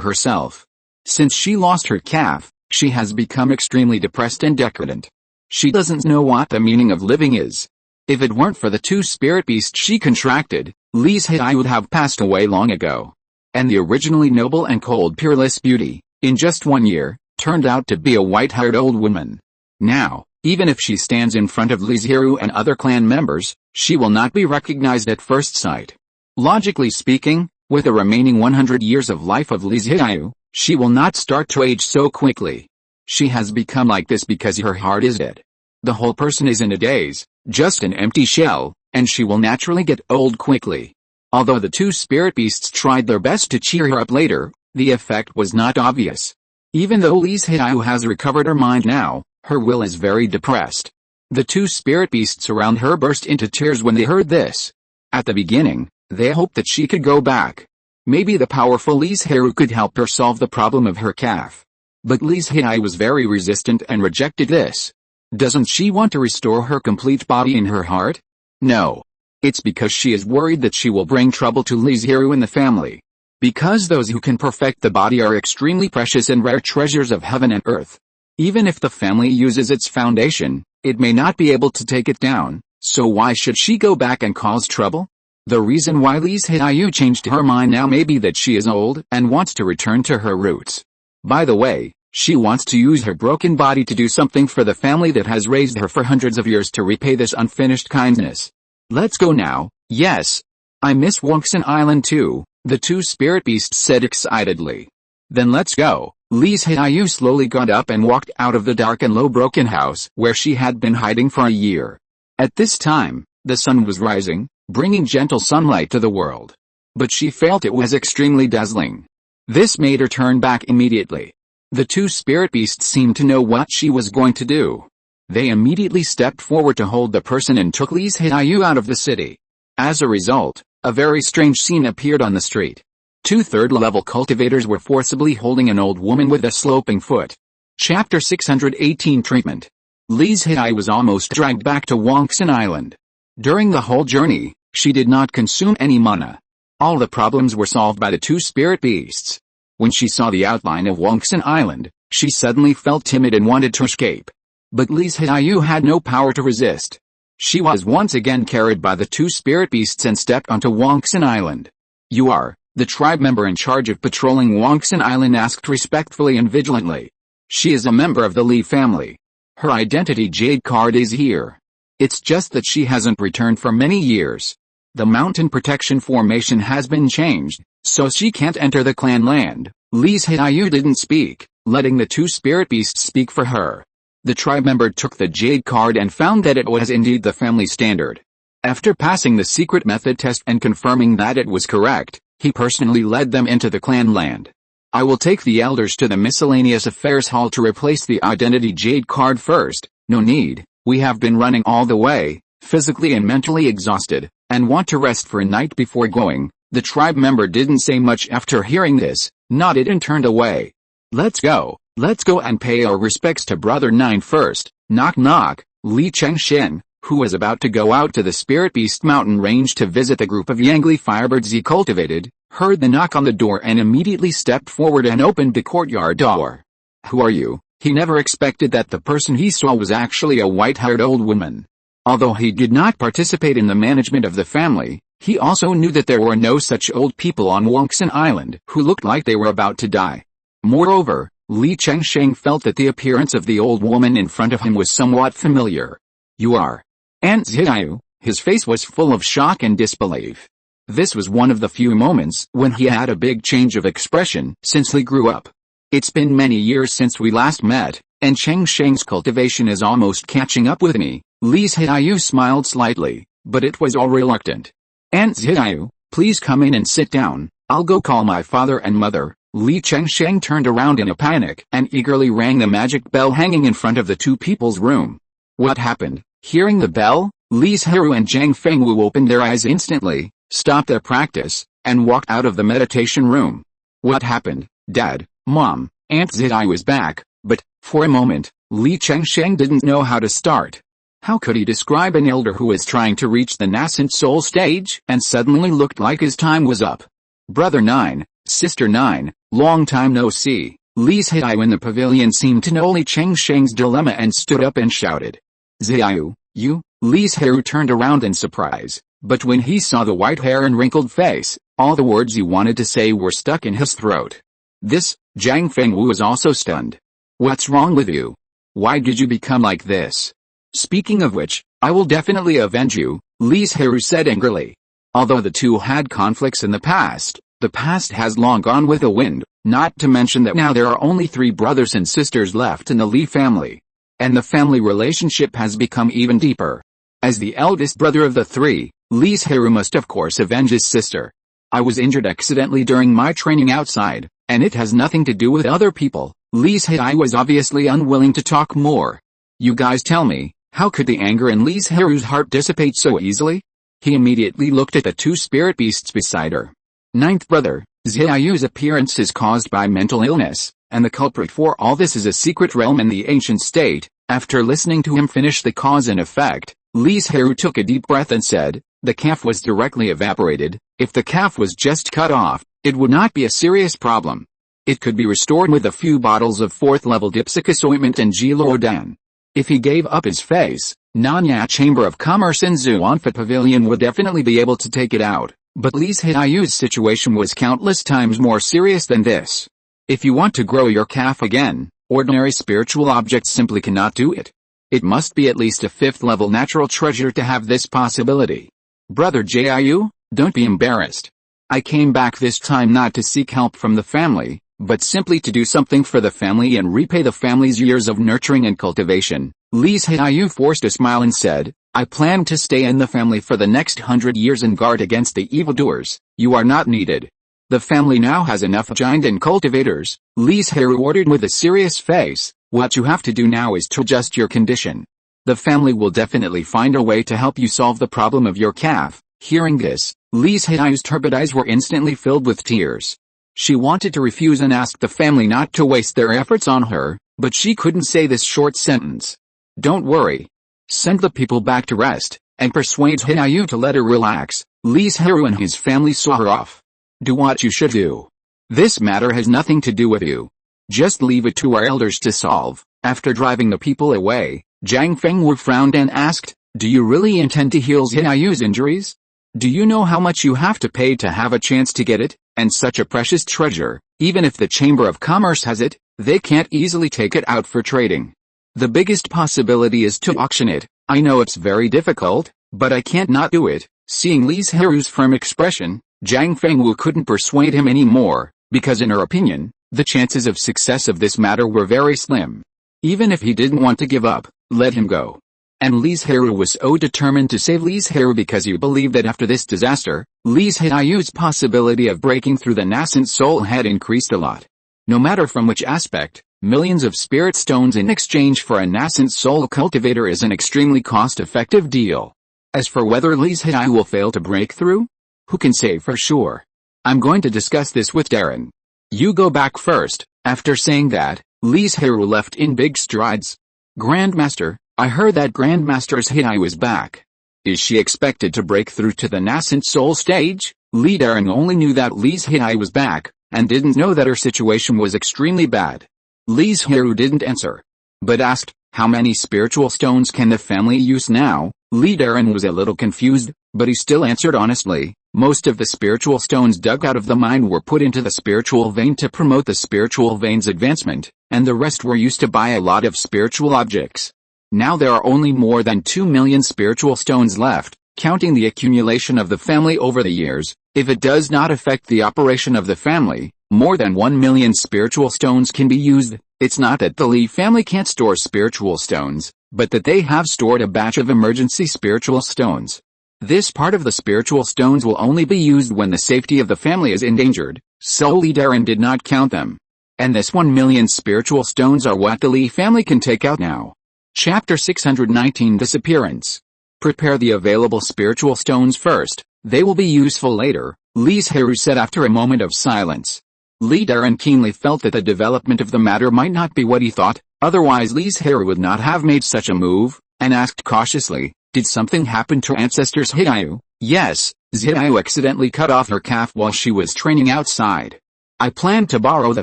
herself. Since she lost her calf, she has become extremely depressed and decadent. She doesn't know what the meaning of living is. If it weren't for the 2 spirit beasts she contracted, Li Zhirui would have passed away long ago. And the originally noble and cold peerless beauty, in just 1 year, turned out to be a white-haired old woman. Now, even if she stands in front of Li Zhirui and other clan members, she will not be recognized at first sight. Logically speaking, with the remaining 100 years of life of Li Zhirui, she will not start to age so quickly. She has become like this because her heart is dead. The whole person is in a daze, just an empty shell, and she will naturally get old quickly. Although the 2 spirit beasts tried their best to cheer her up later, the effect was not obvious. Even though Li Zhirui has recovered her mind now, her will is very depressed. The 2 spirit beasts around her burst into tears when they heard this. At the beginning, they hoped that she could go back. Maybe the powerful Li Zhirui could help her solve the problem of her calf. But Li Zhirui was very resistant and rejected this. Doesn't she want to restore her complete body and her heart? No. It's because she is worried that she will bring trouble to Li Zhirui and the family. Because those who can perfect the body are extremely precious and rare treasures of heaven and earth. Even if the family uses its foundation, it may not be able to take it down, so why should she go back and cause trouble? The reason why Li Zhirui changed her mind now may be that she is old and wants to return to her roots. By the way, she wants to use her broken body to do something for the family that has raised her for hundreds of years to repay this unfinished kindness. Let's go now. Yes. I miss Banyan Island too, the 2 spirit beasts said excitedly. Then let's go. Li Zhirui slowly got up and walked out of the dark and low broken house where she had been hiding for a year. At this time, the sun was rising, bringing gentle sunlight to the world. But she felt it was extremely dazzling. This made her turn back immediately. The 2 spirit beasts seemed to know what she was going to do. They immediately stepped forward to hold the person and took Li Zhirui out of the city. As a result, a very strange scene appeared on the street. 2 third-level cultivators were forcibly holding an old woman with a sloping foot. Chapter 618 Treatment. Li Zhirui was almost dragged back to Banyan Island. During the whole journey, she did not consume any mana. All the problems were solved by the 2 spirit beasts. When she saw the outline of Banyan Island, she suddenly felt timid and wanted to escape. But Li Zhirui had no power to resist. She was once again carried by the 2 spirit beasts and stepped onto Banyan Island. "You are the tribe member in charge of patrolling Banyan Island?" asked respectfully and vigilantly. "She is a member of the Li family. Her identity jade card is here. It's just that she hasn't returned for many years. The mountain protection formation has been changed, so she can't enter the clan land." Li Zhirui didn't speak, letting the 2 spirit beasts speak for her. The tribe member took the jade card and found that it was indeed the family standard. After passing the secret method test and confirming that it was correct, he personally led them into the clan land. I will take the elders to the miscellaneous affairs hall to replace the identity jade card first. No need, we have been running all the way, physically and mentally exhausted, and want to rest for a night before going. The tribe member didn't say much after hearing this, nodded and turned away. Let's go and pay our respects to Brother 9 first. Knock knock. Li Chengshin, who was about to go out to the Spirit Beast mountain range to visit the group of Yangli firebirds he cultivated, heard the knock on the door and immediately stepped forward and opened the courtyard door. Who are you? He never expected that the person he saw was actually a white-haired old woman. Although he did not participate in the management of the family, he also knew that there were no such old people on Banyan Island who looked like they were about to die. Moreover, Li Chengsheng felt that the appearance of the old woman in front of him was somewhat familiar. You are Aunt Zhiyu. His face was full of shock and disbelief. This was one of the few moments when he had a big change of expression since he grew up. It's been many years since we last met, and Chengsheng's cultivation is almost catching up with me. Li Zhiyu smiled slightly, but it was all reluctant. Aunt Zhiyu, please come in and sit down. I'll go call my father and mother. Li Chengsheng turned around in a panic and eagerly rang the magic bell hanging in front of the two people's room. What happened? Hearing the bell, Li Zhirui and Zhang Fengwu opened their eyes instantly, stopped their practice, and walked out of the meditation room. What happened? Dad, Mom, Aunt Zhiyu is back, but, for a moment, Li Chengsheng didn't know how to start. How could he describe an elder who was trying to reach the nascent soul stage and suddenly looked like his time was up? Brother 9, Sister 9, long time no see. Li Zhiyu in the pavilion seemed to know Li Chengsheng's dilemma and stood up and shouted. Zhiyu, you? Li Zhiyu turned around in surprise, but when he saw the white hair and wrinkled face, all the words he wanted to say were stuck in his throat. This, Zhang Fengwu was also stunned. What's wrong with you? Why did you become like this? Speaking of which, I will definitely avenge you, Li Zhiyu said angrily. Although the two had conflicts in the past has long gone with the wind, not to mention that now there are only 3 brothers and sisters left in the Li family. And the family relationship has become even deeper. As the eldest brother of the 3, Li Zhiyu must of course avenge his sister. I was injured accidentally during my training outside, and it has nothing to do with other people. Li Zhiyu was obviously unwilling to talk more. You guys tell me, how could the anger in Li Zhiruy's heart dissipate so easily? He immediately looked at the 2 spirit beasts beside her. 9th brother, Zhiyu's appearance is caused by mental illness, and the culprit for all this is a secret realm in the ancient state. After listening to him finish the cause and effect, Li Zhiyu took a deep breath and said, the calf was directly evaporated. If the calf was just cut off, it would not be a serious problem. It could be restored with a few bottles of 4th level Dipsicus ointment and Jiluodan. If he gave up his face, Nanya Chamber of Commerce in Zuanfa Pavilion would definitely be able to take it out, but Li Zhiyu's situation was countless times more serious than this. If you want to grow your calf again, ordinary spiritual objects simply cannot do it. It must be at least a 5th level natural treasure to have this possibility. Brother Zhiyu, don't be embarrassed. I came back this time not to seek help from the family, but simply to do something for the family and repay the family's years of nurturing and cultivation. Li Zhiyu forced a smile and said, I plan to stay in the family for the next 100 years and guard against the evildoers. You are not needed. The family now has enough giant and cultivators. Li Zhiyu ordered with a serious face, what you have to do now is to adjust your condition. The family will definitely find a way to help you solve the problem of your calf. Hearing this, Li Zhiyu's turbid eyes were instantly filled with tears. She wanted to refuse and ask the family not to waste their efforts on her, but she couldn't say this short sentence. Don't worry. Send the people back to rest, and persuade Zhiyu to let her relax. Li Zhiyu and his family saw her off. Do what you should do. This matter has nothing to do with you. Just leave it to our elders to solve. After driving the people away, Zhang Fengwu frowned and asked, do you really intend to heal Zhiyu's injuries? Do you know how much you have to pay to have a chance to get it? And such a precious treasure, even if the Chamber of Commerce has it, they can't easily take it out for trading. The biggest possibility is to auction it. I know it's very difficult, but I can't not do it. Seeing Li Zhiru's firm expression, Zhang Fengwu couldn't persuade him anymore, because in her opinion, the chances of success of this matter were very slim. Even if he didn't want to give up, let him go. And Li Zhirui was so determined to save Li Zhirui because he believed that after this disaster, Li Zhirui's possibility of breaking through the nascent soul had increased a lot. No matter from which aspect, millions of spirit stones in exchange for a nascent soul cultivator is an extremely cost-effective deal. As for whether Li Zhirui will fail to break through, who can say for sure? I'm going to discuss this with Darren. You go back first. After saying that, Li Zhirui left in big strides. Grandmaster, I heard that Grandmaster Zhirui is back. Is she expected to break through to the nascent soul stage? Li Darren only knew that Li Zhirui was back, and didn't know that her situation was extremely bad. Li Zhirui didn't answer, but asked, how many spiritual stones can the family use now? Li Darren was a little confused, but he still answered honestly. Most of the spiritual stones dug out of the mine were put into the spiritual vein to promote the spiritual vein's advancement, and the rest were used to buy a lot of spiritual objects. Now there are only more than 2 million spiritual stones left, counting the accumulation of the family over the years. If it does not affect the operation of the family, more than 1 million spiritual stones can be used. It's not that the Li family can't store spiritual stones, but that they have stored a batch of emergency spiritual stones. This part of the spiritual stones will only be used when the safety of the family is endangered, so Li Darren did not count them. And this 1 million spiritual stones are what the Li family can take out now. Chapter 619 Disappearance. Prepare the available spiritual stones first, they will be useful later, Li Zhirui said after a moment of silence. Li Darren keenly felt that the development of the matter might not be what he thought, otherwise Li Zhirui would not have made such a move, and asked cautiously, did something happen to ancestor Zhirui? Yes, Zhirui accidentally cut off her calf while she was training outside. I planned to borrow the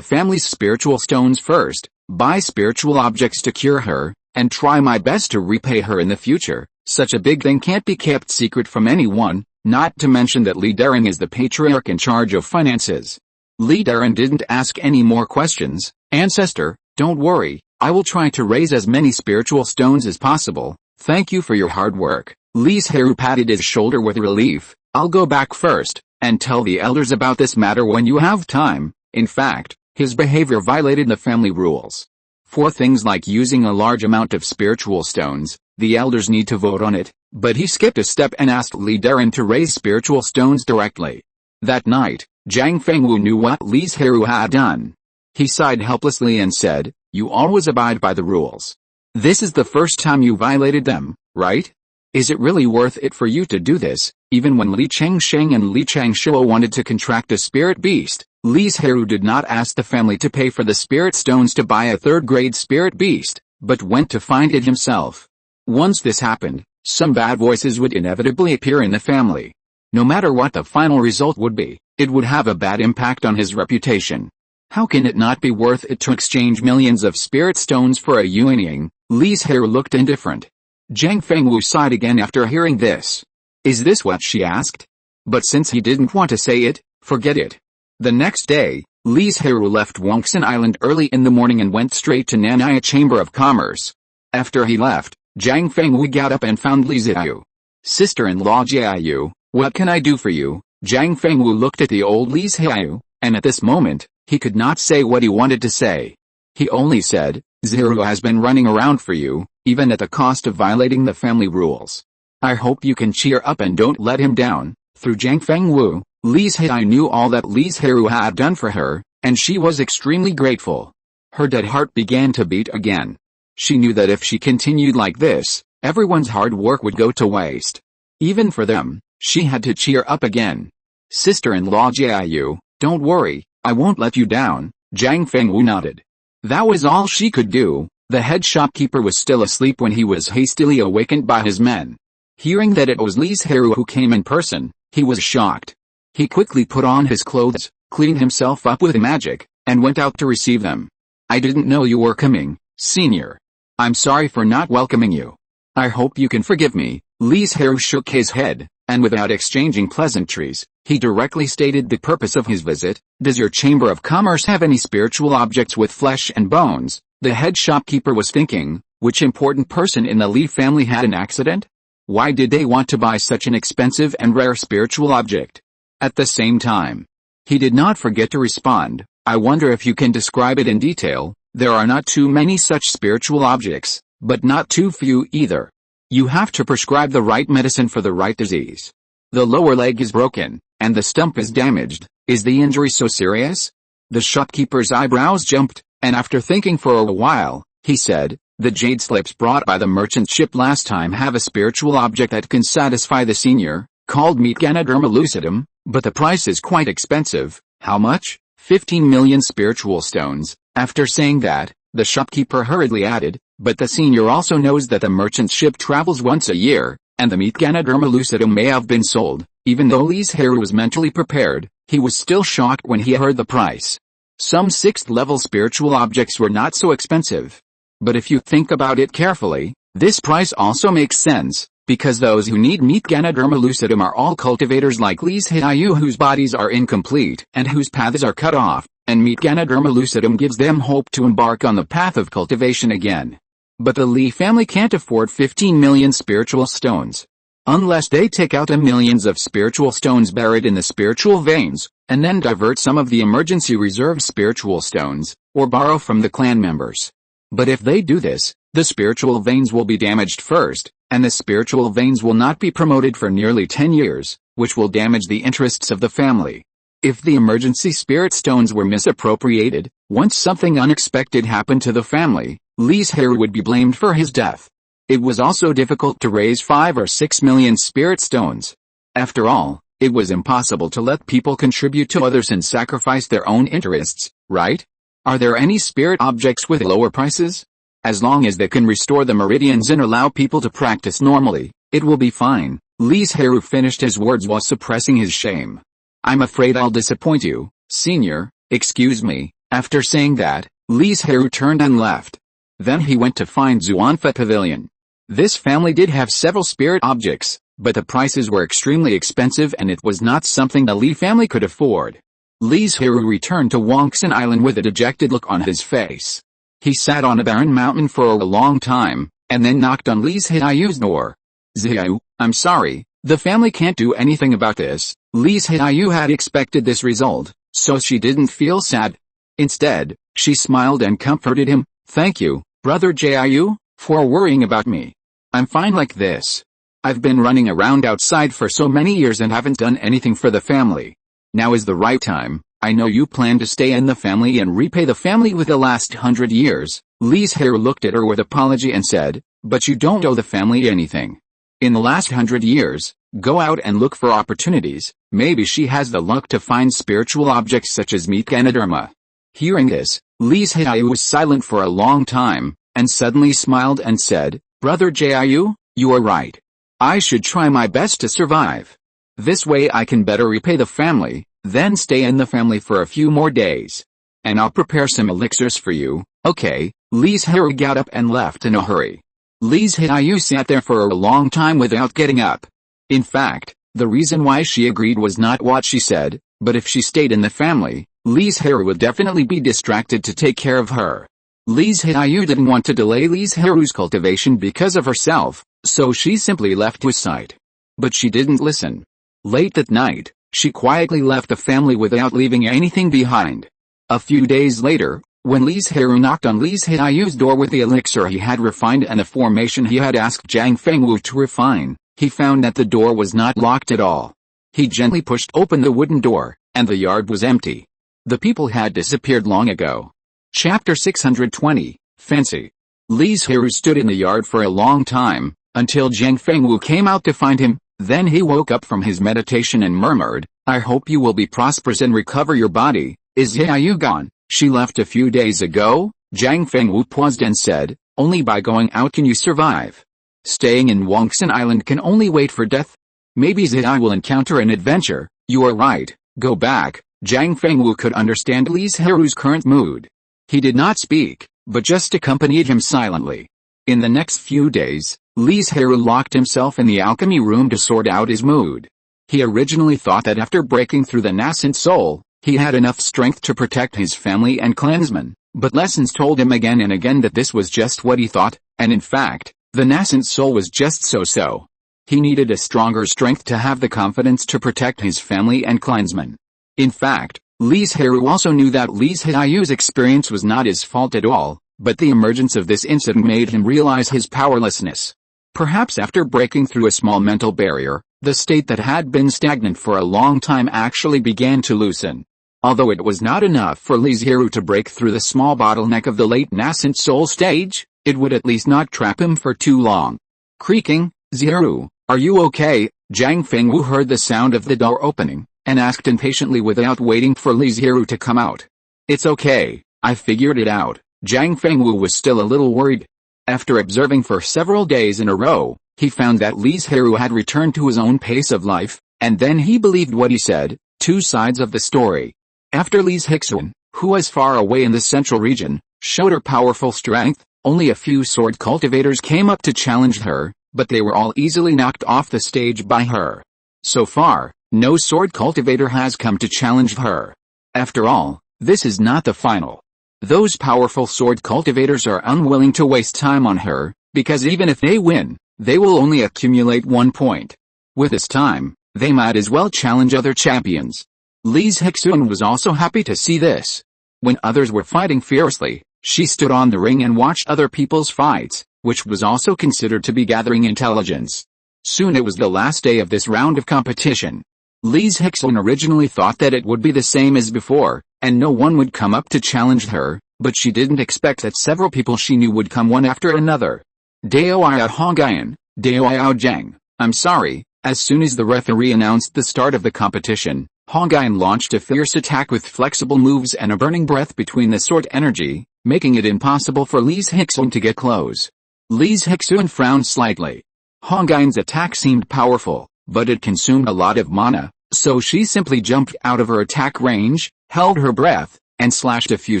family's spiritual stones first, buy spiritual objects to cure her, and try my best to repay her in the future. Such a big thing can't be kept secret from anyone, not to mention that Li Darren is the patriarch in charge of finances. Li Darren didn't ask any more questions. Ancestor, don't worry, I will try to raise as many spiritual stones as possible. Thank you for your hard work. Li Zhirui patted his shoulder with relief. I'll go back first, and tell the elders about this matter when you have time. In fact, his behavior violated the family rules. For things like using a large amount of spiritual stones, the elders need to vote on it, but he skipped a step and asked Li Darren to raise spiritual stones directly. That night, Zhang Fengwu knew what Li Zhirui had done. He sighed helplessly and said, you always abide by the rules. This is the first time you violated them, right? Is it really worth it for you to do this? Even when Li Changsheng and Li Changshuo wanted to contract a spirit beast, Li Zhirui did not ask the family to pay for the spirit stones to buy a third-grade spirit beast, but went to find it himself. Once this happened, some bad voices would inevitably appear in the family. No matter what the final result would be, it would have a bad impact on his reputation. How can it not be worth it to exchange millions of spirit stones for a yuanying? Li Zhirui looked indifferent. Zhang Fengwu sighed again after hearing this. Is this what she asked? But since he didn't want to say it, forget it. The next day, Li Zhirui left Wangxin Island early in the morning and went straight to Nanyang Chamber of Commerce. After he left, Zhang Fengwu got up and found Li Zhirui. Sister-in-law Zhirui, what can I do for you? Zhang Fengwu looked at the old Li Zhirui, and at this moment, he could not say what he wanted to say. He only said, Zhirui has been running around for you, even at the cost of violating the family rules. I hope you can cheer up and don't let him down. Through Zhang Fengwu, Li Zhirui knew all that Li Zhirui had done for her, and she was extremely grateful. Her dead heart began to beat again. She knew that if she continued like this, everyone's hard work would go to waste. Even for them, she had to cheer up again. Sister-in-law Zhirui, don't worry, I won't let you down, Zhang Fengwu nodded. That was all she could do. The head shopkeeper was still asleep when he was hastily awakened by his men. Hearing that it was Li Zhirui who came in person, he was shocked. He quickly put on his clothes, cleaned himself up with magic, and went out to receive them. I didn't know you were coming, senior. I'm sorry for not welcoming you. I hope you can forgive me. Li Zhirui shook his head, and without exchanging pleasantries, he directly stated the purpose of his visit. Does your Chamber of Commerce have any spiritual objects with flesh and bones? The head shopkeeper was thinking, which important person in the Li family had an accident? Why did they want to buy such an expensive and rare spiritual object? At the same time, he did not forget to respond, I wonder if you can describe it in detail. There are not too many such spiritual objects, but not too few either. You have to prescribe the right medicine for the right disease. The lower leg is broken, and the stump is damaged. Is the injury so serious? The shopkeeper's eyebrows jumped, and after thinking for a while, he said, the jade slips brought by the merchant ship last time have a spiritual object that can satisfy the senior, called meat Ganoderma lucidum, but the price is quite expensive. How much? 15 million spiritual stones. After saying that, the shopkeeper hurriedly added, but the senior also knows that the merchant ship travels once a year, and the meat Ganoderma lucidum may have been sold. Even though Li Zhirui was mentally prepared, he was still shocked when he heard the price. Some 6th-level spiritual objects were not so expensive. But if you think about it carefully, this price also makes sense, because those who need meat Ganoderma lucidum are all cultivators like Li Zhirui whose bodies are incomplete and whose paths are cut off, and meat Ganoderma lucidum gives them hope to embark on the path of cultivation again. But the Li family can't afford 15 million spiritual stones. Unless they take out millions of spiritual stones buried in the spiritual veins, and then divert some of the emergency reserve spiritual stones, or borrow from the clan members. But if they do this, the spiritual veins will be damaged first, and the spiritual veins will not be promoted for nearly 10 years, which will damage the interests of the family. If the emergency spirit stones were misappropriated, once something unexpected happened to the family, Li Zhirui would be blamed for his death. It was also difficult to raise 5 or 6 million spirit stones. After all, it was impossible to let people contribute to others and sacrifice their own interests, right? Are there any spirit objects with lower prices? As long as they can restore the meridians and allow people to practice normally, it will be fine. Li Zhirui finished his words while suppressing his shame. I'm afraid I'll disappoint you, senior. Excuse me. After saying that, Li Zhirui turned and left. Then he went to find Xuanfa Pavilion. This family did have several spirit objects, but the prices were extremely expensive and it was not something the Li family could afford. Li Zhirui returned to Banyan Island with a dejected look on his face. He sat on a barren mountain for a long time, and then knocked on Li Zhirui's door. Zhiru, I'm sorry, the family can't do anything about this. Li Zhirui had expected this result, so she didn't feel sad. Instead, she smiled and comforted him. Thank you, Brother Zhiru, for worrying about me. I'm fine like this. I've been running around outside for so many years and haven't done anything for the family. Now is the right time. I know you plan to stay in the family and repay the family with the last 100 years. Li Zhirui looked at her with apology and said, but you don't owe the family anything. In the last 100 years, go out and look for opportunities. Maybe she has the luck to find spiritual objects such as meat Ganoderma. Hearing this, Li Zhirui was silent for a long time, and suddenly smiled and said, Brother Zhiru, you are right. I should try my best to survive. This way I can better repay the family, then stay in the family for a few more days. And I'll prepare some elixirs for you, okay? Li Zhirui got up and left in a hurry. Li Zhirui sat there for a long time without getting up. In fact, the reason why she agreed was not what she said, but if she stayed in the family, Li Zhirui would definitely be distracted to take care of her. Li Zhirui didn't want to delay Li Zhirui's cultivation because of herself, so she simply left his sight. But she didn't listen. Late that night, she quietly left the family without leaving anything behind. A few days later, when Li Zhirui knocked on Li Zhirui's door with the elixir he had refined and the formation he had asked Zhang Fengwu to refine, he found that the door was not locked at all. He gently pushed open the wooden door, and the yard was empty. The people had disappeared long ago. Chapter 620, Fancy. Li Zhirui stood in the yard for a long time, until Zhang Fengwu came out to find him. Then he woke up from his meditation and murmured, I hope you will be prosperous and recover your body. Is Zhiru gone? She left a few days ago? Zhang Fengwu paused and said, only by going out can you survive. Staying in Banyan Island can only wait for death. Maybe Zhiru will encounter an adventure. You are right, go back. Zhang Fengwu could understand Li Zhirui's current mood. He did not speak, but just accompanied him silently. In the next few days, Li Zhirui locked himself in the alchemy room to sort out his mood. He originally thought that after breaking through the nascent soul, he had enough strength to protect his family and clansmen, but lessons told him again and again that this was just what he thought, and in fact, the nascent soul was just so-so. He needed a stronger strength to have the confidence to protect his family and clansmen. In fact, Li Zhirui also knew that Li Zhirui's experience was not his fault at all, but the emergence of this incident made him realize his powerlessness. Perhaps after breaking through a small mental barrier, the state that had been stagnant for a long time actually began to loosen. Although it was not enough for Li Zhirui to break through the small bottleneck of the late nascent soul stage, it would at least not trap him for too long. Creaking, "Zhirui, are you okay?" Zhang Fengwu heard the sound of the door opening, and asked impatiently without waiting for Li Zhirui to come out. "It's okay, I figured it out." Zhang Fengwu was still a little worried. After observing for several days in a row, he found that Li Zhirui had returned to his own pace of life, and then he believed what he said. Two sides of the story. After Li Zhirui, who was far away in the central region, showed her powerful strength, only a few sword cultivators came up to challenge her, but they were all easily knocked off the stage by her. So far, no sword cultivator has come to challenge her. After all, this is not the final. Those powerful sword cultivators are unwilling to waste time on her, because even if they win, they will only accumulate 1 point. With this time, they might as well challenge other champions. Li Zhirui was also happy to see this. When others were fighting fiercely, she stood on the ring and watched other people's fights, which was also considered to be gathering intelligence. Soon it was the last day of this round of competition. Li Zhirui originally thought that it would be the same as before, and no one would come up to challenge her, but she didn't expect that several people she knew would come one after another. "Daoyao Hongyan, Daoyao Zhang, I'm sorry." As soon as the referee announced the start of the competition, Hongyan launched a fierce attack with flexible moves and a burning breath between the sword energy, making it impossible for Li Zhirui to get close. Li Zhirui frowned slightly. Hongyan's attack seemed powerful, but it consumed a lot of mana, so she simply jumped out of her attack range, held her breath, and slashed a few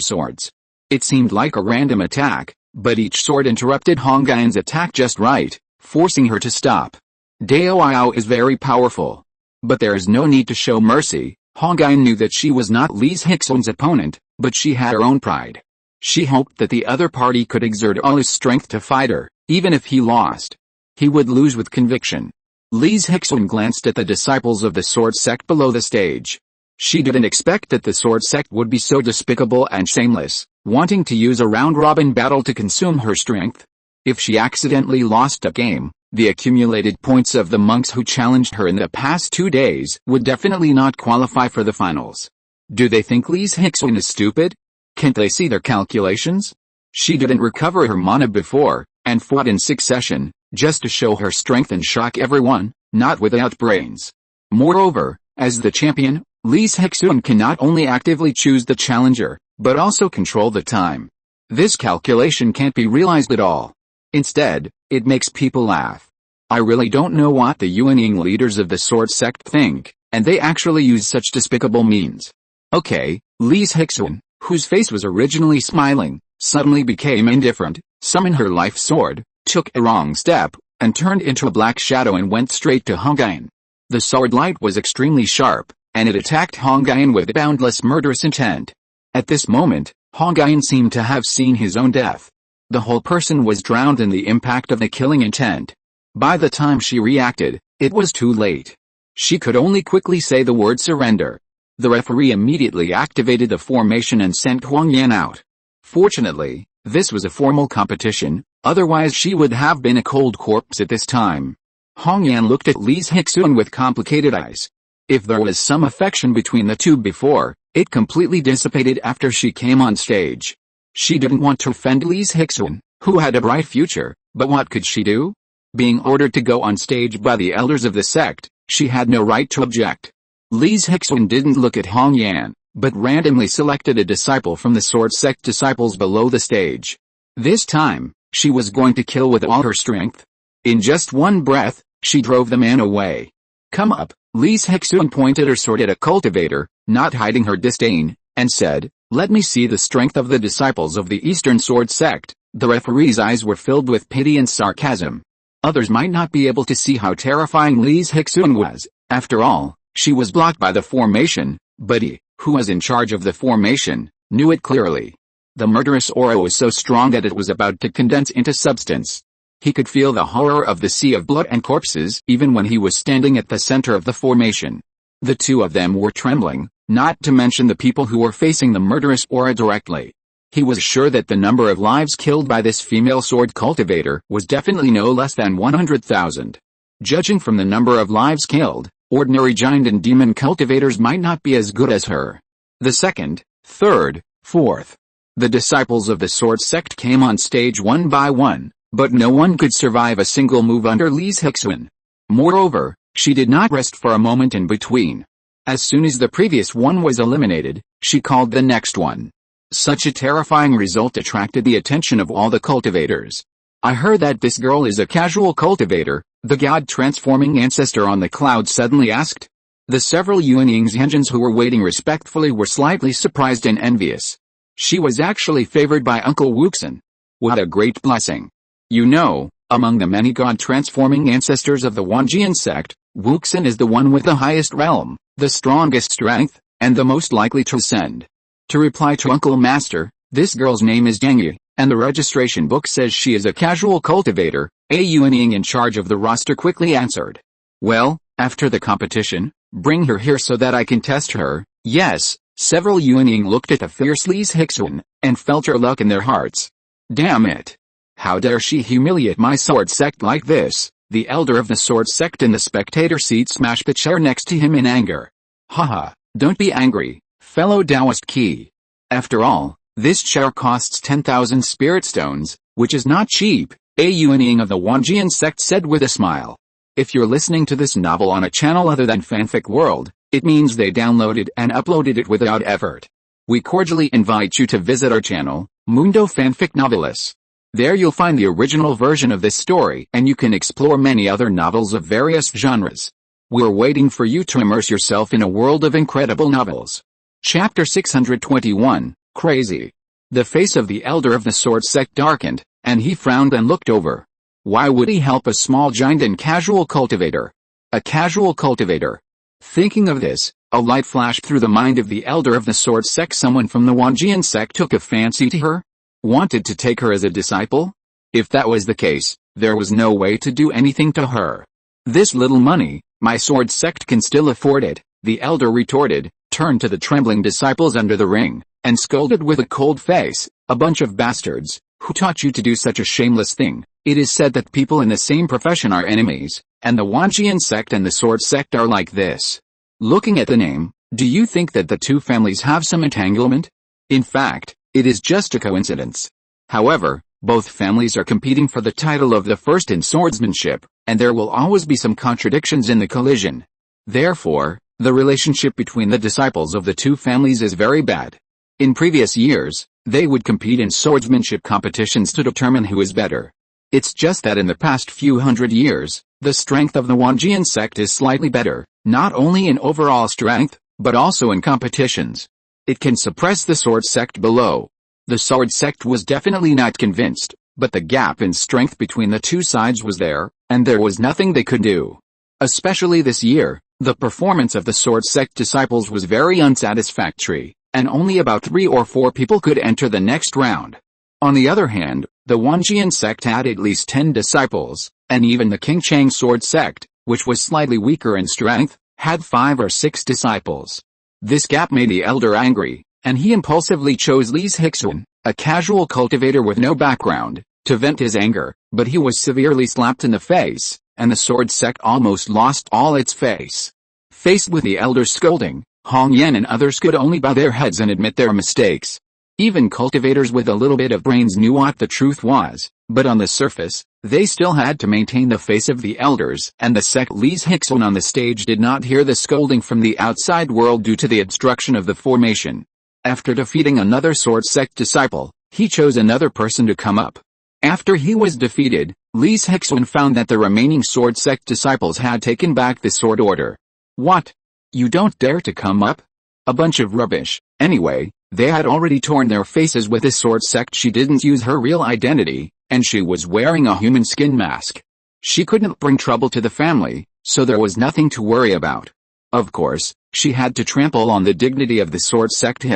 swords. It seemed like a random attack, but each sword interrupted Hongyan's attack just right, forcing her to stop. Daoyao is very powerful. But there is no need to show mercy. Hongyan knew that she was not Li Zhirui's opponent, but she had her own pride. She hoped that the other party could exert all his strength to fight her, even if he lost. He would lose with conviction. Li Zhirui glanced at the disciples of the sword sect below the stage. She didn't expect that the sword sect would be so despicable and shameless, wanting to use a round-robin battle to consume her strength. If she accidentally lost a game, the accumulated points of the monks who challenged her in the past 2 days would definitely not qualify for the finals. Do they think Li Zhirui is stupid? Can't they see their calculations? She didn't recover her mana before, and fought in succession, just to show her strength and shock everyone, not without brains. Moreover, as the champion, Li Zhirui can not only actively choose the challenger, but also control the time. This calculation can't be realized at all. Instead, it makes people laugh. I really don't know what the Yuanying leaders of the sword sect think, and they actually use such despicable means. Okay, Li Zhirui, whose face was originally smiling, suddenly became indifferent, summoned her life sword, took a wrong step, and turned into a black shadow and went straight to Hongyan. The sword light was extremely sharp, and it attacked Hongyan with boundless murderous intent. At this moment, Hongyan seemed to have seen his own death. The whole person was drowned in the impact of the killing intent. By the time she reacted, it was too late. She could only quickly say the word surrender. The referee immediately activated the formation and sent Huang Yan out. Fortunately, this was a formal competition, otherwise she would have been a cold corpse at this time. Huang Yan looked at Li Zhirui with complicated eyes. If there was some affection between the two before, it completely dissipated after she came on stage. She didn't want to offend Li Zhirui, who had a bright future, but what could she do? Being ordered to go on stage by the elders of the sect, she had no right to object. Li Zhirui didn't look at Huang Yan, but randomly selected a disciple from the sword sect disciples below the stage. This time, she was going to kill with all her strength. In just one breath, she drove the man away. Come up, Li Zhirui pointed her sword at a cultivator, not hiding her disdain, and said, let me see the strength of the disciples of the Eastern Sword Sect. The referee's eyes were filled with pity and sarcasm. Others might not be able to see how terrifying Li Zhirui was. After all, she was blocked by the formation, but he, who was in charge of the formation, knew it clearly. The murderous aura was so strong that it was about to condense into substance. He could feel the horror of the sea of blood and corpses even when he was standing at the center of the formation. The two of them were trembling, not to mention the people who were facing the murderous aura directly. He was sure that the number of lives killed by this female sword cultivator was definitely no less than 100,000. Judging from the number of lives killed, ordinary giant and demon cultivators might not be as good as her. The second, third, fourth. The disciples of the sword sect came on stage one by one, but no one could survive a single move under Li Zhirui. Moreover, she did not rest for a moment in between. As soon as the previous one was eliminated, she called the next one. Such a terrifying result attracted the attention of all the cultivators. I heard that this girl is a casual cultivator, the god-transforming ancestor on the cloud suddenly asked. The several Yuanying Xianjins who were waiting respectfully were slightly surprised and envious. She was actually favored by Uncle Wuxin. What a great blessing. You know, among the many god-transforming ancestors of the Wanjian sect, Wuxin is the one with the highest realm, the strongest strength, and the most likely to ascend. To reply to Uncle Master, this girl's name is Jiangyi, and the registration book says she is a casual cultivator. A Yuanying in charge of the roster quickly answered. Well, after the competition, bring her here so that I can test her. Yes, several Yuanying looked at the fierce Li Zhirui, and felt her luck in their hearts. Damn it! How dare she humiliate my sword sect like this? The elder of the sword sect in the spectator seat smashed the chair next to him in anger. Haha, don't be angry, fellow Taoist Qi. After all, this chair costs 10,000 spirit stones, which is not cheap, a Yuanying of the Wanjian sect said with a smile. If you're listening to this novel on a channel other than Fanfic World, it means they downloaded and uploaded it without effort. We cordially invite you to visit our channel, Mundo Fanfic Novelis. There you'll find the original version of this story and you can explore many other novels of various genres. We're waiting for you to immerse yourself in a world of incredible novels. Chapter 621, Crazy. The face of the elder of the sword sect darkened, and he frowned and looked over. Why would he help a small giant and casual cultivator? A casual cultivator. Thinking of this, a light flashed through the mind of the elder of the sword sect. Someone from the Wanjian sect took a fancy to her? Wanted to take her as a disciple? If that was the case, there was no way to do anything to her. This little money, my sword sect can still afford it, the elder retorted, turned to the trembling disciples under the ring, and scolded with a cold face, a bunch of bastards, who taught you to do such a shameless thing? It is said that people in the same profession are enemies, and the Wanjian sect and the sword sect are like this. Looking at the name, do you think that the two families have some entanglement? In fact, it is just a coincidence. However, both families are competing for the title of the first in swordsmanship, and there will always be some contradictions in the collision. Therefore, the relationship between the disciples of the two families is very bad. In previous years, they would compete in swordsmanship competitions to determine who is better. It's just that in the past few hundred years, the strength of the Wanjian sect is slightly better, not only in overall strength, but also in competitions. It can suppress the sword sect below. The sword sect was definitely not convinced, but the gap in strength between the two sides was there, and there was nothing they could do. Especially this year, the performance of the sword sect disciples was very unsatisfactory, and only about 3 or 4 people could enter the next round. On the other hand, the Wanjian sect had at least 10 disciples, and even the Qingchang sword sect, which was slightly weaker in strength, had 5 or 6 disciples. This gap made the elder angry, and he impulsively chose Li Zhirui, a casual cultivator with no background, to vent his anger, but he was severely slapped in the face, and the sword sect almost lost all its face. Faced with the elder's scolding, Hong Yan and others could only bow their heads and admit their mistakes. Even cultivators with a little bit of brains knew what the truth was, but on the surface, they still had to maintain the face of the elders, and the sect. Li Zhirui on the stage did not hear the scolding from the outside world due to the obstruction of the formation. After defeating another sword sect disciple, he chose another person to come up. After he was defeated, Li Zhirui found that the remaining sword sect disciples had taken back the sword order. What? You don't dare to come up? A bunch of rubbish. Anyway, they had already torn their faces with this sword sect. She didn't use her real identity, and she was wearing a human skin mask. She couldn't bring trouble to the family, so there was nothing to worry about. Of course, she had to trample on the dignity of the sword sect.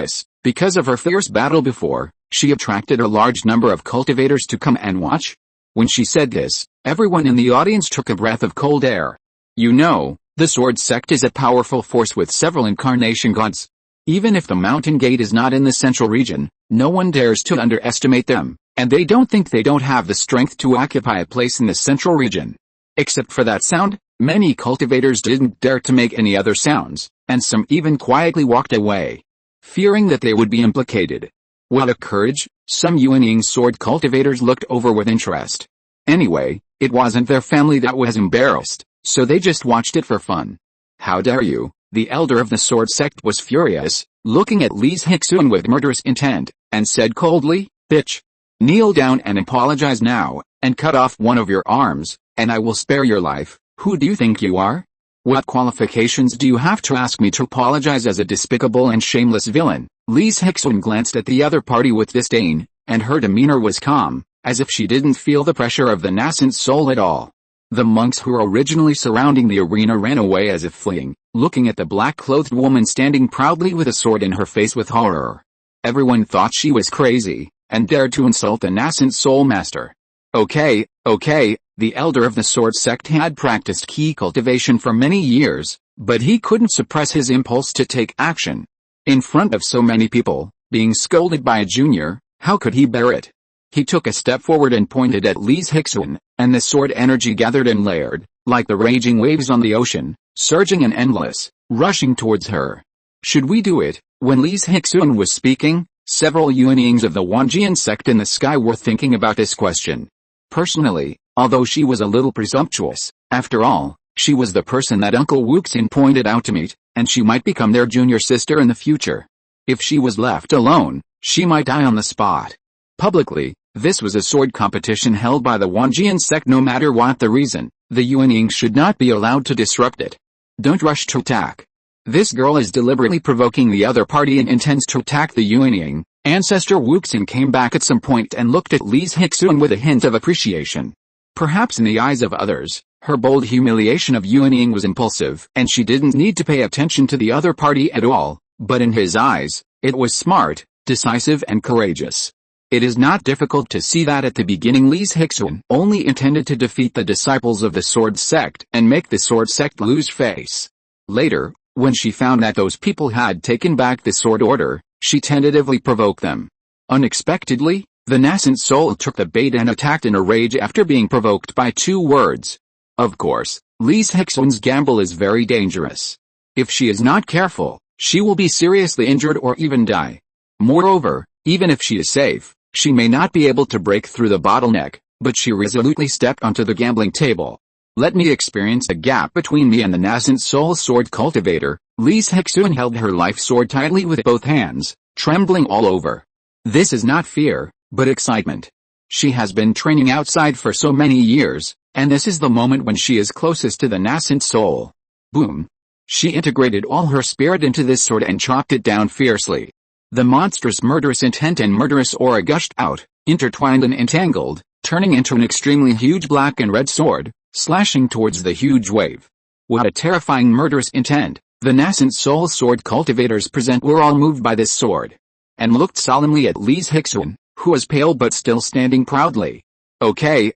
Because of her fierce battle before, she attracted a large number of cultivators to come and watch. When she said this, everyone in the audience took a breath of cold air. You know, the sword sect is a powerful force with several incarnation gods. Even if the mountain gate is not in the central region, no one dares to underestimate them, and they don't think they don't have the strength to occupy a place in the central region. Except for that sound, many cultivators didn't dare to make any other sounds, and some even quietly walked away, fearing that they would be implicated. What a courage! Some Yuanying sword cultivators looked over with interest. Anyway, it wasn't their family that was embarrassed, so they just watched it for fun. How dare you? The elder of the sword sect was furious, looking at Li Zhirui with murderous intent, and said coldly, "Bitch! Kneel down and apologize now, and cut off one of your arms, and I will spare your life. Who do you think you are? What qualifications do you have to ask me to apologize as a despicable and shameless villain?" Li Zhirui glanced at the other party with disdain, and her demeanor was calm, as if she didn't feel the pressure of the nascent soul at all. The monks who were originally surrounding the arena ran away as if fleeing, looking at the black-clothed woman standing proudly with a sword in her face with horror. Everyone thought she was crazy, and dared to insult the nascent soul master. Okay, the elder of the sword sect had practiced key cultivation for many years, but he couldn't suppress his impulse to take action. In front of so many people, being scolded by a junior, how could he bear it? He took a step forward and pointed at Li Zhirui, and the sword energy gathered and layered, like the raging waves on the ocean, surging and endless, rushing towards her. Should we do it? When Li Zhirui was speaking, several Yuanyings of the Wanjian sect in the sky were thinking about this question. Personally, although she was a little presumptuous, after all, she was the person that Uncle Wuxin pointed out to meet, and she might become their junior sister in the future. If she was left alone, she might die on the spot. Publicly, this was a sword competition held by the Wanjian sect. No matter what the reason, the Yuanying should not be allowed to disrupt it. Don't rush to attack. This girl is deliberately provoking the other party and intends to attack the Yuanying. Ancestor Wuxin came back at some point and looked at Li Zhirui with a hint of appreciation. Perhaps in the eyes of others, her bold humiliation of Yuanying was impulsive, and she didn't need to pay attention to the other party at all, but in his eyes, it was smart, decisive and courageous. It is not difficult to see that at the beginning Li Zhirui only intended to defeat the disciples of the sword sect and make the sword sect lose face. Later, when she found that those people had taken back the sword order, she tentatively provoked them. Unexpectedly, the nascent soul took the bait and attacked in a rage after being provoked by 2 words. Of course, Li Zhirui's gamble is very dangerous. If she is not careful, she will be seriously injured or even die. Moreover, even if she is safe, she may not be able to break through the bottleneck, but she resolutely stepped onto the gambling table. Let me experience the gap between me and the nascent soul sword cultivator. Li Zhirui held her life sword tightly with both hands, trembling all over. This is not fear, but excitement. She has been training outside for so many years, and this is the moment when she is closest to the nascent soul. Boom! She integrated all her spirit into this sword and chopped it down fiercely. The monstrous murderous intent and murderous aura gushed out, intertwined and entangled, turning into an extremely huge black and red sword, slashing towards the huge wave. What a terrifying murderous intent! The nascent soul sword cultivators present were all moved by this sword, and looked solemnly at Li Zhirui, who was pale but still standing proudly. Okay.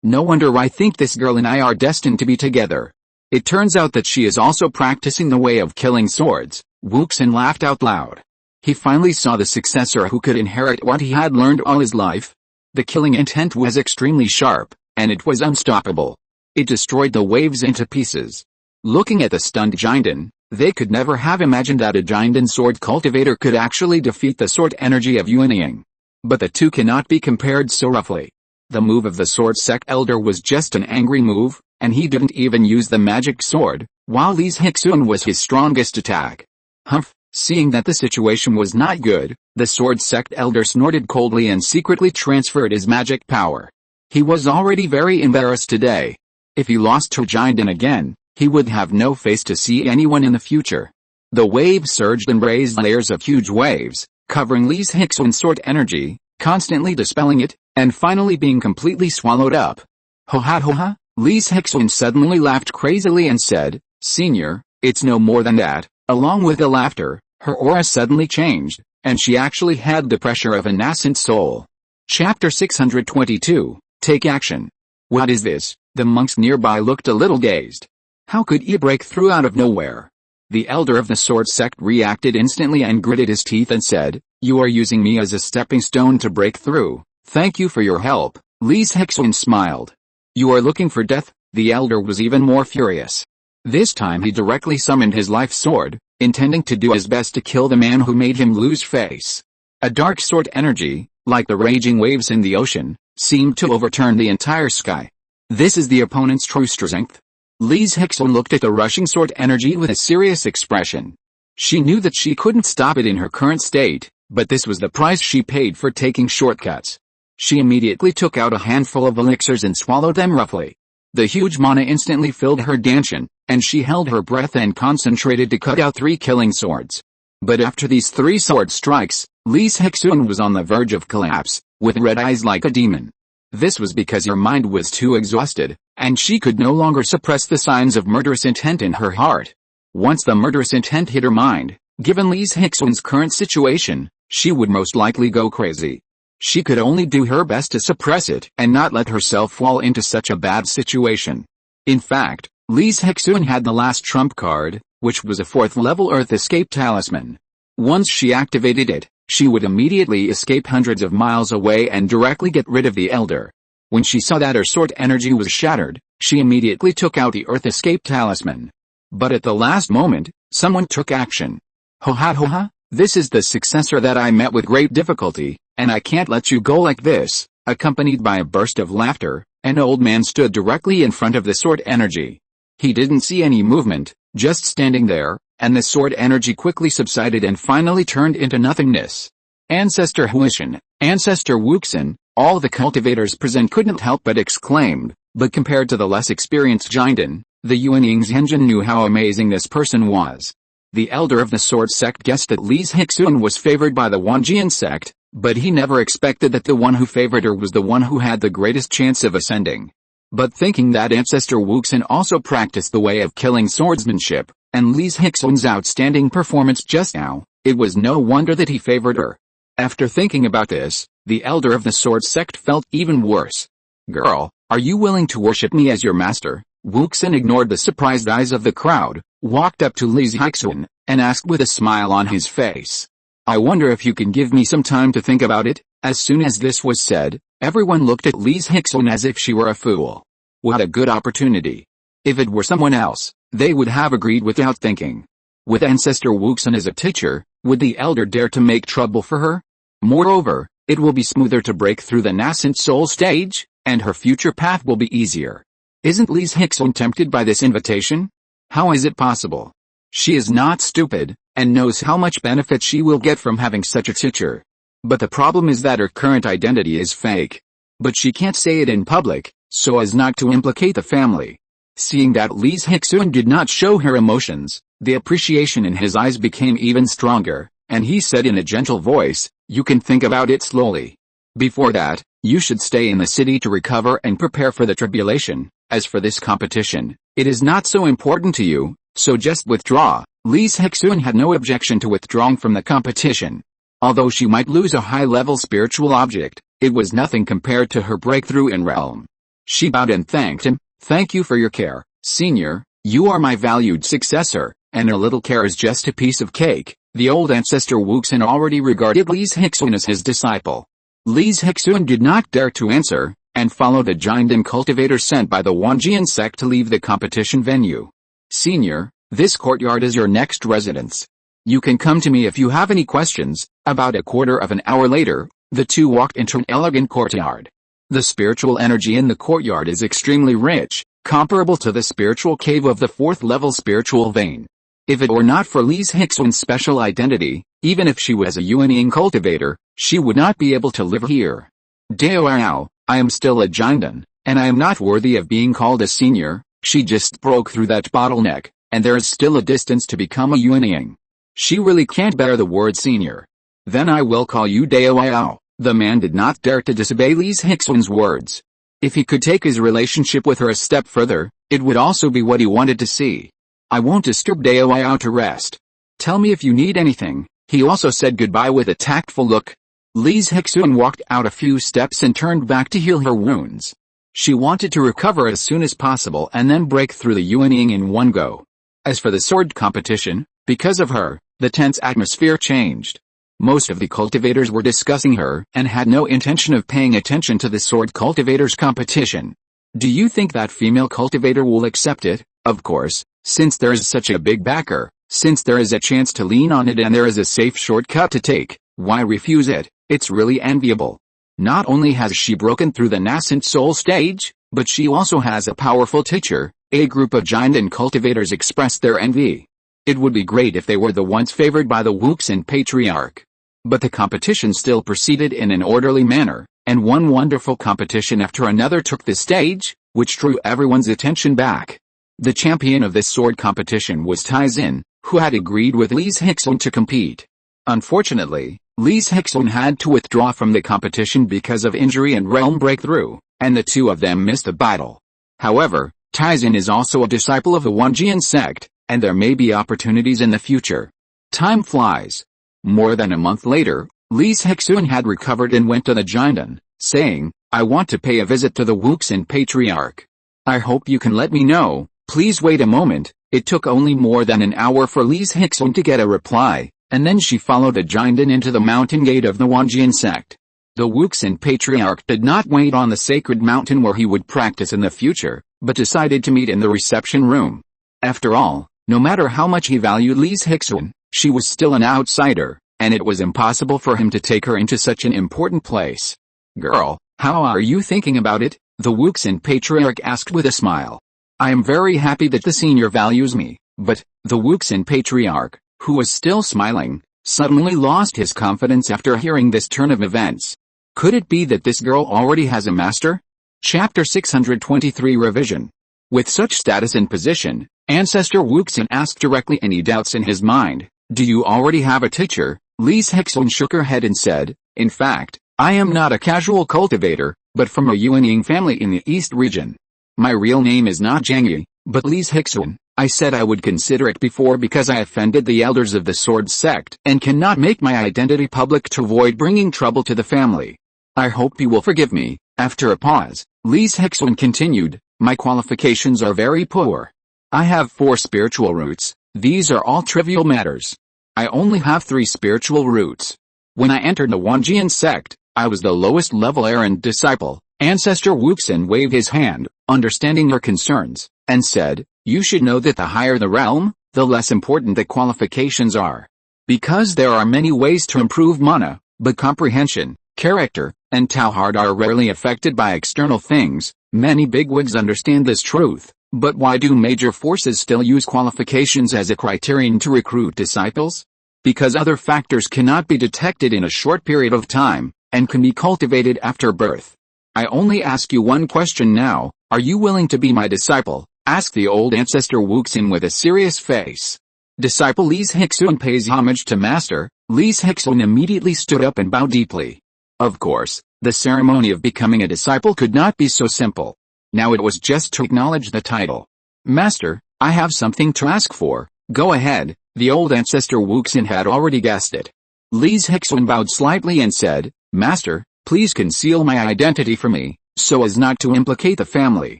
No wonder I think this girl and I are destined to be together. It turns out that she is also practicing the way of killing swords. Wuxin laughed out loud. He finally saw the successor who could inherit what he had learned all his life. The killing intent was extremely sharp, and it was unstoppable. It destroyed the waves into pieces. Looking at the stunned Jinden, they could never have imagined that a Jinden sword cultivator could actually defeat the sword energy of Yuanying. But the two cannot be compared so roughly. The move of the sword sect elder was just an angry move, and he didn't even use the magic sword, while Li Zhirui was his strongest attack. Humph! Seeing that the situation was not good, the sword sect elder snorted coldly and secretly transferred his magic power. He was already very embarrassed today. If he lost to Jinden again, he would have no face to see anyone in the future. The waves surged and raised layers of huge waves, covering Li Zhirui's sword energy, constantly dispelling it, and finally being completely swallowed up. Ho ha! Li Zhirui suddenly laughed crazily and said, "Senior, it's no more than that." Along with the laughter, her aura suddenly changed, and she actually had the pressure of a nascent soul. Chapter 622, Take Action. What is this? The monks nearby looked a little dazed. How could he break through out of nowhere? The elder of the sword sect reacted instantly and gritted his teeth and said, "You are using me as a stepping stone to break through. Thank you for your help." Li Zhirui smiled. "You are looking for death?" The elder was even more furious. This time he directly summoned his life sword, intending to do his best to kill the man who made him lose face. A dark sword energy, like the raging waves in the ocean, seemed to overturn the entire sky. This is the opponent's true strength. Li Zhirui looked at the rushing sword energy with a serious expression. She knew that she couldn't stop it in her current state, but this was the price she paid for taking shortcuts. She immediately took out a handful of elixirs and swallowed them roughly. The huge mana instantly filled her danshan, and she held her breath and concentrated to cut out 3 killing swords. But after these 3 sword strikes, Li Zhirui was on the verge of collapse, with red eyes like a demon. This was because her mind was too exhausted, and she could no longer suppress the signs of murderous intent in her heart. Once the murderous intent hit her mind, given Li Zhirui's current situation, she would most likely go crazy. She could only do her best to suppress it and not let herself fall into such a bad situation. In fact, Li Zhirui had the last trump card, which was a 4th level Earth Escape Talisman. Once she activated it, she would immediately escape hundreds of miles away and directly get rid of the elder. When she saw that her sword energy was shattered, she immediately took out the Earth Escape Talisman. But at the last moment, someone took action. "Ho ha ho ha, this is the successor that I met with great difficulty, and I can't let you go like this." Accompanied by a burst of laughter, an old man stood directly in front of the sword energy. He didn't see any movement, just standing there, and the sword energy quickly subsided and finally turned into nothingness. Ancestor Huishan, Ancestor Wuxin, all the cultivators present couldn't help but exclaim, but compared to the less experienced Jinden, the Yuanying Zhenjin knew how amazing this person was. The elder of the sword sect guessed that Li Zhirui was favored by the Wanjian sect, but he never expected that the one who favored her was the one who had the greatest chance of ascending. But thinking that Ancestor Wuxin also practiced the way of killing swordsmanship, and Li Zhirui's outstanding performance just now, it was no wonder that he favored her. After thinking about this, the elder of the sword sect felt even worse. "Girl, are you willing to worship me as your master?" Wuxin ignored the surprised eyes of the crowd, walked up to Li Zhirui, and asked with a smile on his face. "I wonder if you can give me some time to think about it." As soon as this was said, everyone looked at Li Zhirui as if she were a fool. What a good opportunity. If it were someone else, they would have agreed without thinking. With Ancestor Wuxin as a teacher, would the elder dare to make trouble for her? Moreover, it will be smoother to break through the nascent soul stage, and her future path will be easier. Isn't Li Zhirui tempted by this invitation? How is it possible? She is not stupid, and knows how much benefit she will get from having such a teacher. But the problem is that her current identity is fake. But she can't say it in public, so as not to implicate the family. Seeing that Li Zhirui did not show her emotions, the appreciation in his eyes became even stronger, and he said in a gentle voice, "You can think about it slowly. Before that, you should stay in the city to recover and prepare for the tribulation. As for this competition, it is not so important to you, so just withdraw." Li Zhirui had no objection to withdrawing from the competition. Although she might lose a high-level spiritual object, it was nothing compared to her breakthrough in realm. She bowed and thanked him. "Thank you for your care, Senior. You are my valued successor, and a little care is just a piece of cake." The old Ancestor Wuxin already regarded Li Zhirui as his disciple. Li Zhirui did not dare to answer, and followed the Jinden cultivator sent by the Wanjian sect to leave the competition venue. "Senior, this courtyard is your next residence. You can come to me if you have any questions." About a quarter of an hour later, the two walked into an elegant courtyard. The spiritual energy in the courtyard is extremely rich, comparable to the spiritual cave of the 4th level spiritual vein. If it were not for Li Zhirui's special identity, even if she was a Yuanying cultivator, she would not be able to live here. "Dao, I am still a Jinden, and I am not worthy of being called a senior." She just broke through that bottleneck, and there is still a distance to become a Yuanying. She really can't bear the word senior. "Then I will call you Dao." The man did not dare to disobey Li Zhirui's words. If he could take his relationship with her a step further, it would also be what he wanted to see. "I won't disturb Dao to rest. Tell me if you need anything." He also said goodbye with a tactful look. Li Zhirui walked out a few steps and turned back to heal her wounds. She wanted to recover as soon as possible and then break through the Yuanying in one go. As for the sword competition, because of her, the tense atmosphere changed. Most of the cultivators were discussing her and had no intention of paying attention to the sword cultivators competition. Do you think that female cultivator will accept it? Of course, since there is such a big backer, since there is a chance to lean on it and there is a safe shortcut to take, why refuse it? It's really enviable. Not only has she broken through the nascent soul stage, but she also has a powerful teacher. A group of giant cultivators expressed their envy. It would be great if they were the ones favored by the Wuxin patriarch. But the competition still proceeded in an orderly manner, and one wonderful competition after another took the stage, which drew everyone's attention back. The champion of this sword competition was Taizin, who had agreed with Li Zhirui to compete. Unfortunately, Li Zhirui had to withdraw from the competition because of injury and realm breakthrough, and the two of them missed the battle. However, Taizin is also a disciple of the Wanjian sect, and there may be opportunities in the future. Time flies. More than a month later, Li Zhirui had recovered and went to the Jiandan, saying, "I want to pay a visit to the Wuxin patriarch. I hope you can let me know, please wait a moment." It took only more than an hour for Li Zhirui to get a reply, and then she followed the Jiandan into the mountain gate of the Wanjian sect. The Wuxin patriarch did not wait on the sacred mountain where he would practice in the future, but decided to meet in the reception room. After all, no matter how much he valued Li Zhirui, she was still an outsider, and it was impossible for him to take her into such an important place. "Girl, how are you thinking about it?" the Wuxin patriarch asked with a smile. "I am very happy that the senior values me, but," the Wuxin patriarch, who was still smiling, suddenly lost his confidence after hearing this turn of events. Could it be that this girl already has a master? Chapter 623 Revision. With such status and position, Ancestor Wuxin asked directly any doubts in his mind. "Do you already have a teacher?" Li Zhirui shook her head and said, "In fact, I am not a casual cultivator, but from a Yuanying family in the East region. My real name is not Zhangyi, but Li Zhirui. I said I would consider it before because I offended the elders of the sword sect and cannot make my identity public to avoid bringing trouble to the family. I hope you will forgive me." After a pause, Li Zhirui continued, "My qualifications are very poor. I have 4 spiritual roots. These are all trivial matters. I only have 3 spiritual roots. When I entered the Wanjian sect, I was the lowest level errand disciple." Ancestor Wuxin waved his hand, understanding her concerns, and said, "You should know that the higher the realm, the less important the qualifications are. Because there are many ways to improve mana, but comprehension, character, and Tao heart are rarely affected by external things. Many bigwigs understand this truth, but why do major forces still use qualifications as a criterion to recruit disciples? Because other factors cannot be detected in a short period of time, and can be cultivated after birth. I only ask you one question now, are you willing to be my disciple?" asked the old ancestor Wuxin with a serious face. "Disciple Li Zhirui pays homage to master." Li Zhirui immediately stood up and bowed deeply. Of course, the ceremony of becoming a disciple could not be so simple. Now it was just to acknowledge the title. "Master, I have something to ask for." "Go ahead," the old ancestor Wuxin had already guessed it. Li Zhirui bowed slightly and said, "Master, please conceal my identity for me, so as not to implicate the family.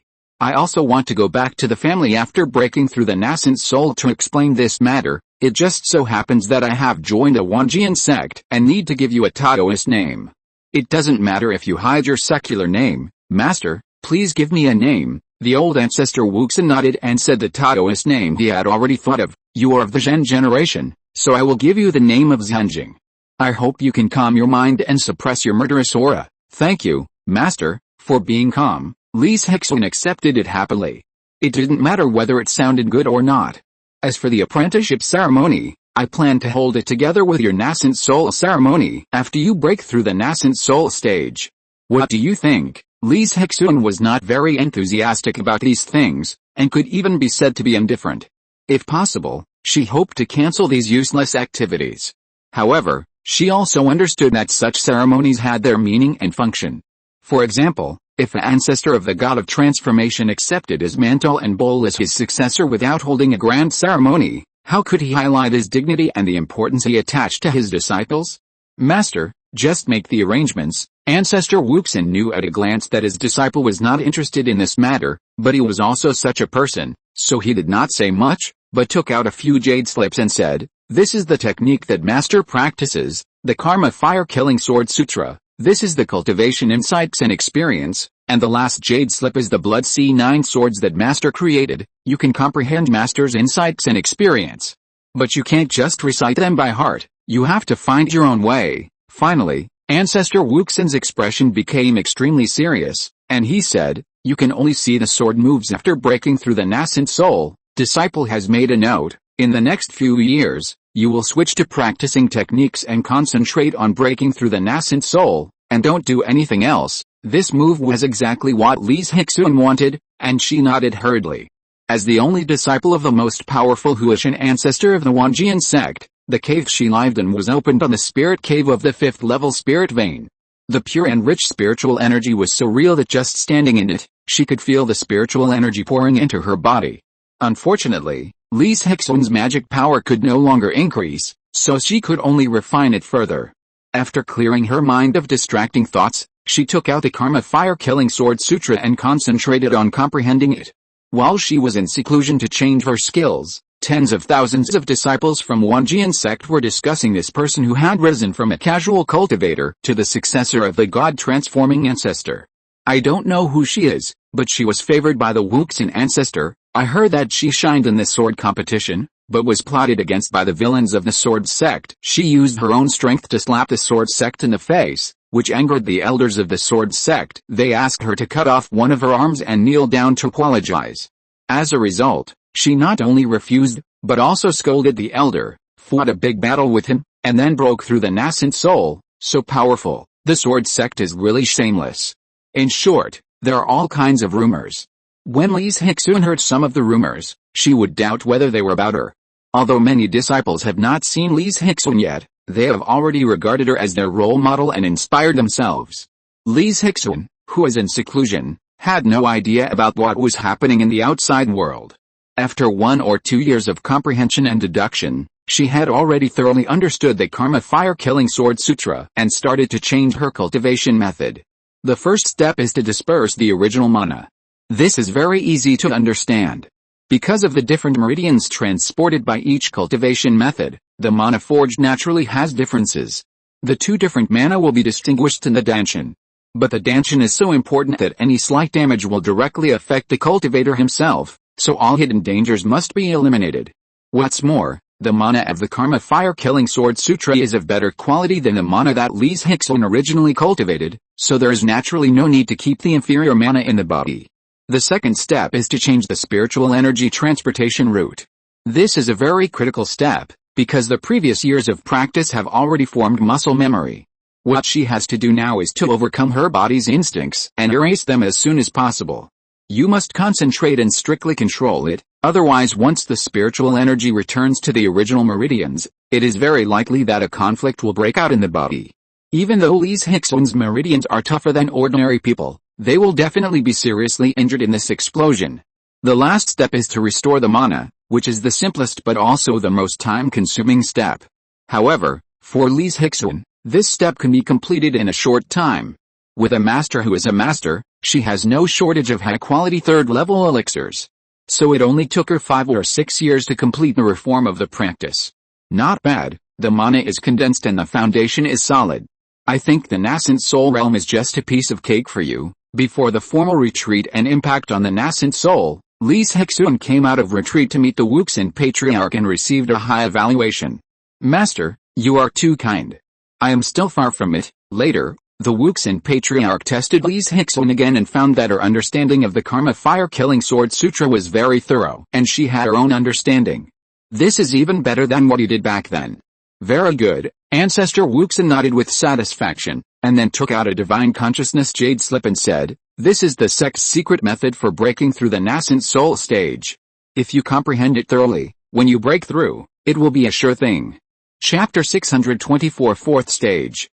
I also want to go back to the family after breaking through the nascent soul to explain this matter. It just so happens that I have joined a Wanjian sect and need to give you a Taoist name." "It doesn't matter if you hide your secular name, Master, please give me a name." The old ancestor Wuxin nodded and said the Taoist name he had already thought of. "You are of the Zhen generation, so I will give you the name of Zhenjing. I hope you can calm your mind and suppress your murderous aura." "Thank you, Master, for being calm." Li Zhirui accepted it happily. It didn't matter whether it sounded good or not. "As for the apprenticeship ceremony, I plan to hold it together with your nascent soul ceremony after you break through the nascent soul stage. What do you think?" Li Zhirui was not very enthusiastic about these things, and could even be said to be indifferent. If possible, she hoped to cancel these useless activities. However, she also understood that such ceremonies had their meaning and function. For example, if an ancestor of the god of transformation accepted his mantle and bowl as his successor without holding a grand ceremony, how could he highlight his dignity and the importance he attached to his disciples? "Master, just make the arrangements." Ancestor Wuxin knew at a glance that his disciple was not interested in this matter, but he was also such a person, so he did not say much. but took out a few jade slips and said, "This is the technique that Master practices, the Karma Fire Killing Sword Sutra. This is the cultivation insights and experience, and the last jade slip is the Blood C9 swords that Master created. You can comprehend Master's insights and experience. But you can't just recite them by heart, you have to find your own way." Finally, Ancestor Wuxin's expression became extremely serious, and he said, "You can only see the sword moves after breaking through the nascent soul. Disciple has made a note, in the next few years, you will switch to practicing techniques and concentrate on breaking through the nascent soul, and don't do anything else." This move was exactly what Li Zhirui wanted, and she nodded hurriedly. As the only disciple of the most powerful Huishan ancestor of the Wanjian sect, the cave she lived in was opened on the spirit cave of the 5th level spirit vein. The pure and rich spiritual energy was so real that just standing in it, she could feel the spiritual energy pouring into her body. Unfortunately, Li Zhirui's magic power could no longer increase, so she could only refine it further. After clearing her mind of distracting thoughts, she took out the Karma Fire Killing Sword Sutra and concentrated on comprehending it. While she was in seclusion to change her skills, tens of thousands of disciples from Wanjian sect were discussing this person who had risen from a casual cultivator to the successor of the god-transforming ancestor. "I don't know who she is, but she was favored by the Wuxin ancestor. I heard that she shined in the sword competition, but was plotted against by the villains of the sword sect." She used her own strength to slap the sword sect in the face, which angered the elders of the sword sect. They asked her to cut off one of her arms and kneel down to apologize. As a result, she not only refused, but also scolded the elder, fought a big battle with him, and then broke through the nascent soul. So powerful, the sword sect is really shameless. In short, there are all kinds of rumors. When Li Zhirui heard some of the rumors, she would doubt whether they were about her. Although many disciples have not seen Li Zhirui yet, they have already regarded her as their role model and inspired themselves. Li Zhirui, who is in seclusion, had no idea about what was happening in the outside world. After 1 or 2 years of comprehension and deduction, she had already thoroughly understood the Karma Fire Killing Sword Sutra and started to change her cultivation method. The first step is to disperse the original mana. This is very easy to understand. Because of the different meridians transported by each cultivation method, the mana forged naturally has differences. The 2 different mana will be distinguished in the danshan. But the danshan is so important that any slight damage will directly affect the cultivator himself, so all hidden dangers must be eliminated. What's more, the mana of the Karma Fire Killing Sword Sutra is of better quality than the mana that Li Zhirui originally cultivated, so there is naturally no need to keep the inferior mana in the body. The second step is to change the spiritual energy transportation route. This is a very critical step, because the previous years of practice have already formed muscle memory. What she has to do now is to overcome her body's instincts and erase them as soon as possible. You must concentrate and strictly control it, otherwise once the spiritual energy returns to the original meridians, it is very likely that a conflict will break out in the body. Even though Li Zhirui's meridians are tougher than ordinary people, they will definitely be seriously injured in this explosion. The last step is to restore the mana, which is the simplest but also the most time-consuming step. However, for Li Zhirui, this step can be completed in a short time. With a master who is a master, she has no shortage of high-quality third-level elixirs. So it only took her 5 or 6 years to complete the reform of the practice. Not bad, the mana is condensed and the foundation is solid. I think the nascent soul realm is just a piece of cake for you. Before the formal retreat and impact on the nascent soul, Li Zhirui came out of retreat to meet the Wuxin Patriarch and received a high evaluation. "Master, you are too kind. I am still far from it." Later, the Wuxin Patriarch tested Li Zhirui again and found that her understanding of the Karma Fire Killing Sword Sutra was very thorough, and she had her own understanding. "This is even better than what you did back then." "Very good," Ancestor Wuxin nodded with satisfaction, and then took out a divine consciousness jade slip and said, "This is the sect's secret method for breaking through the nascent soul stage. If you comprehend it thoroughly, when you break through, it will be a sure thing." Chapter 624 Fourth Stage.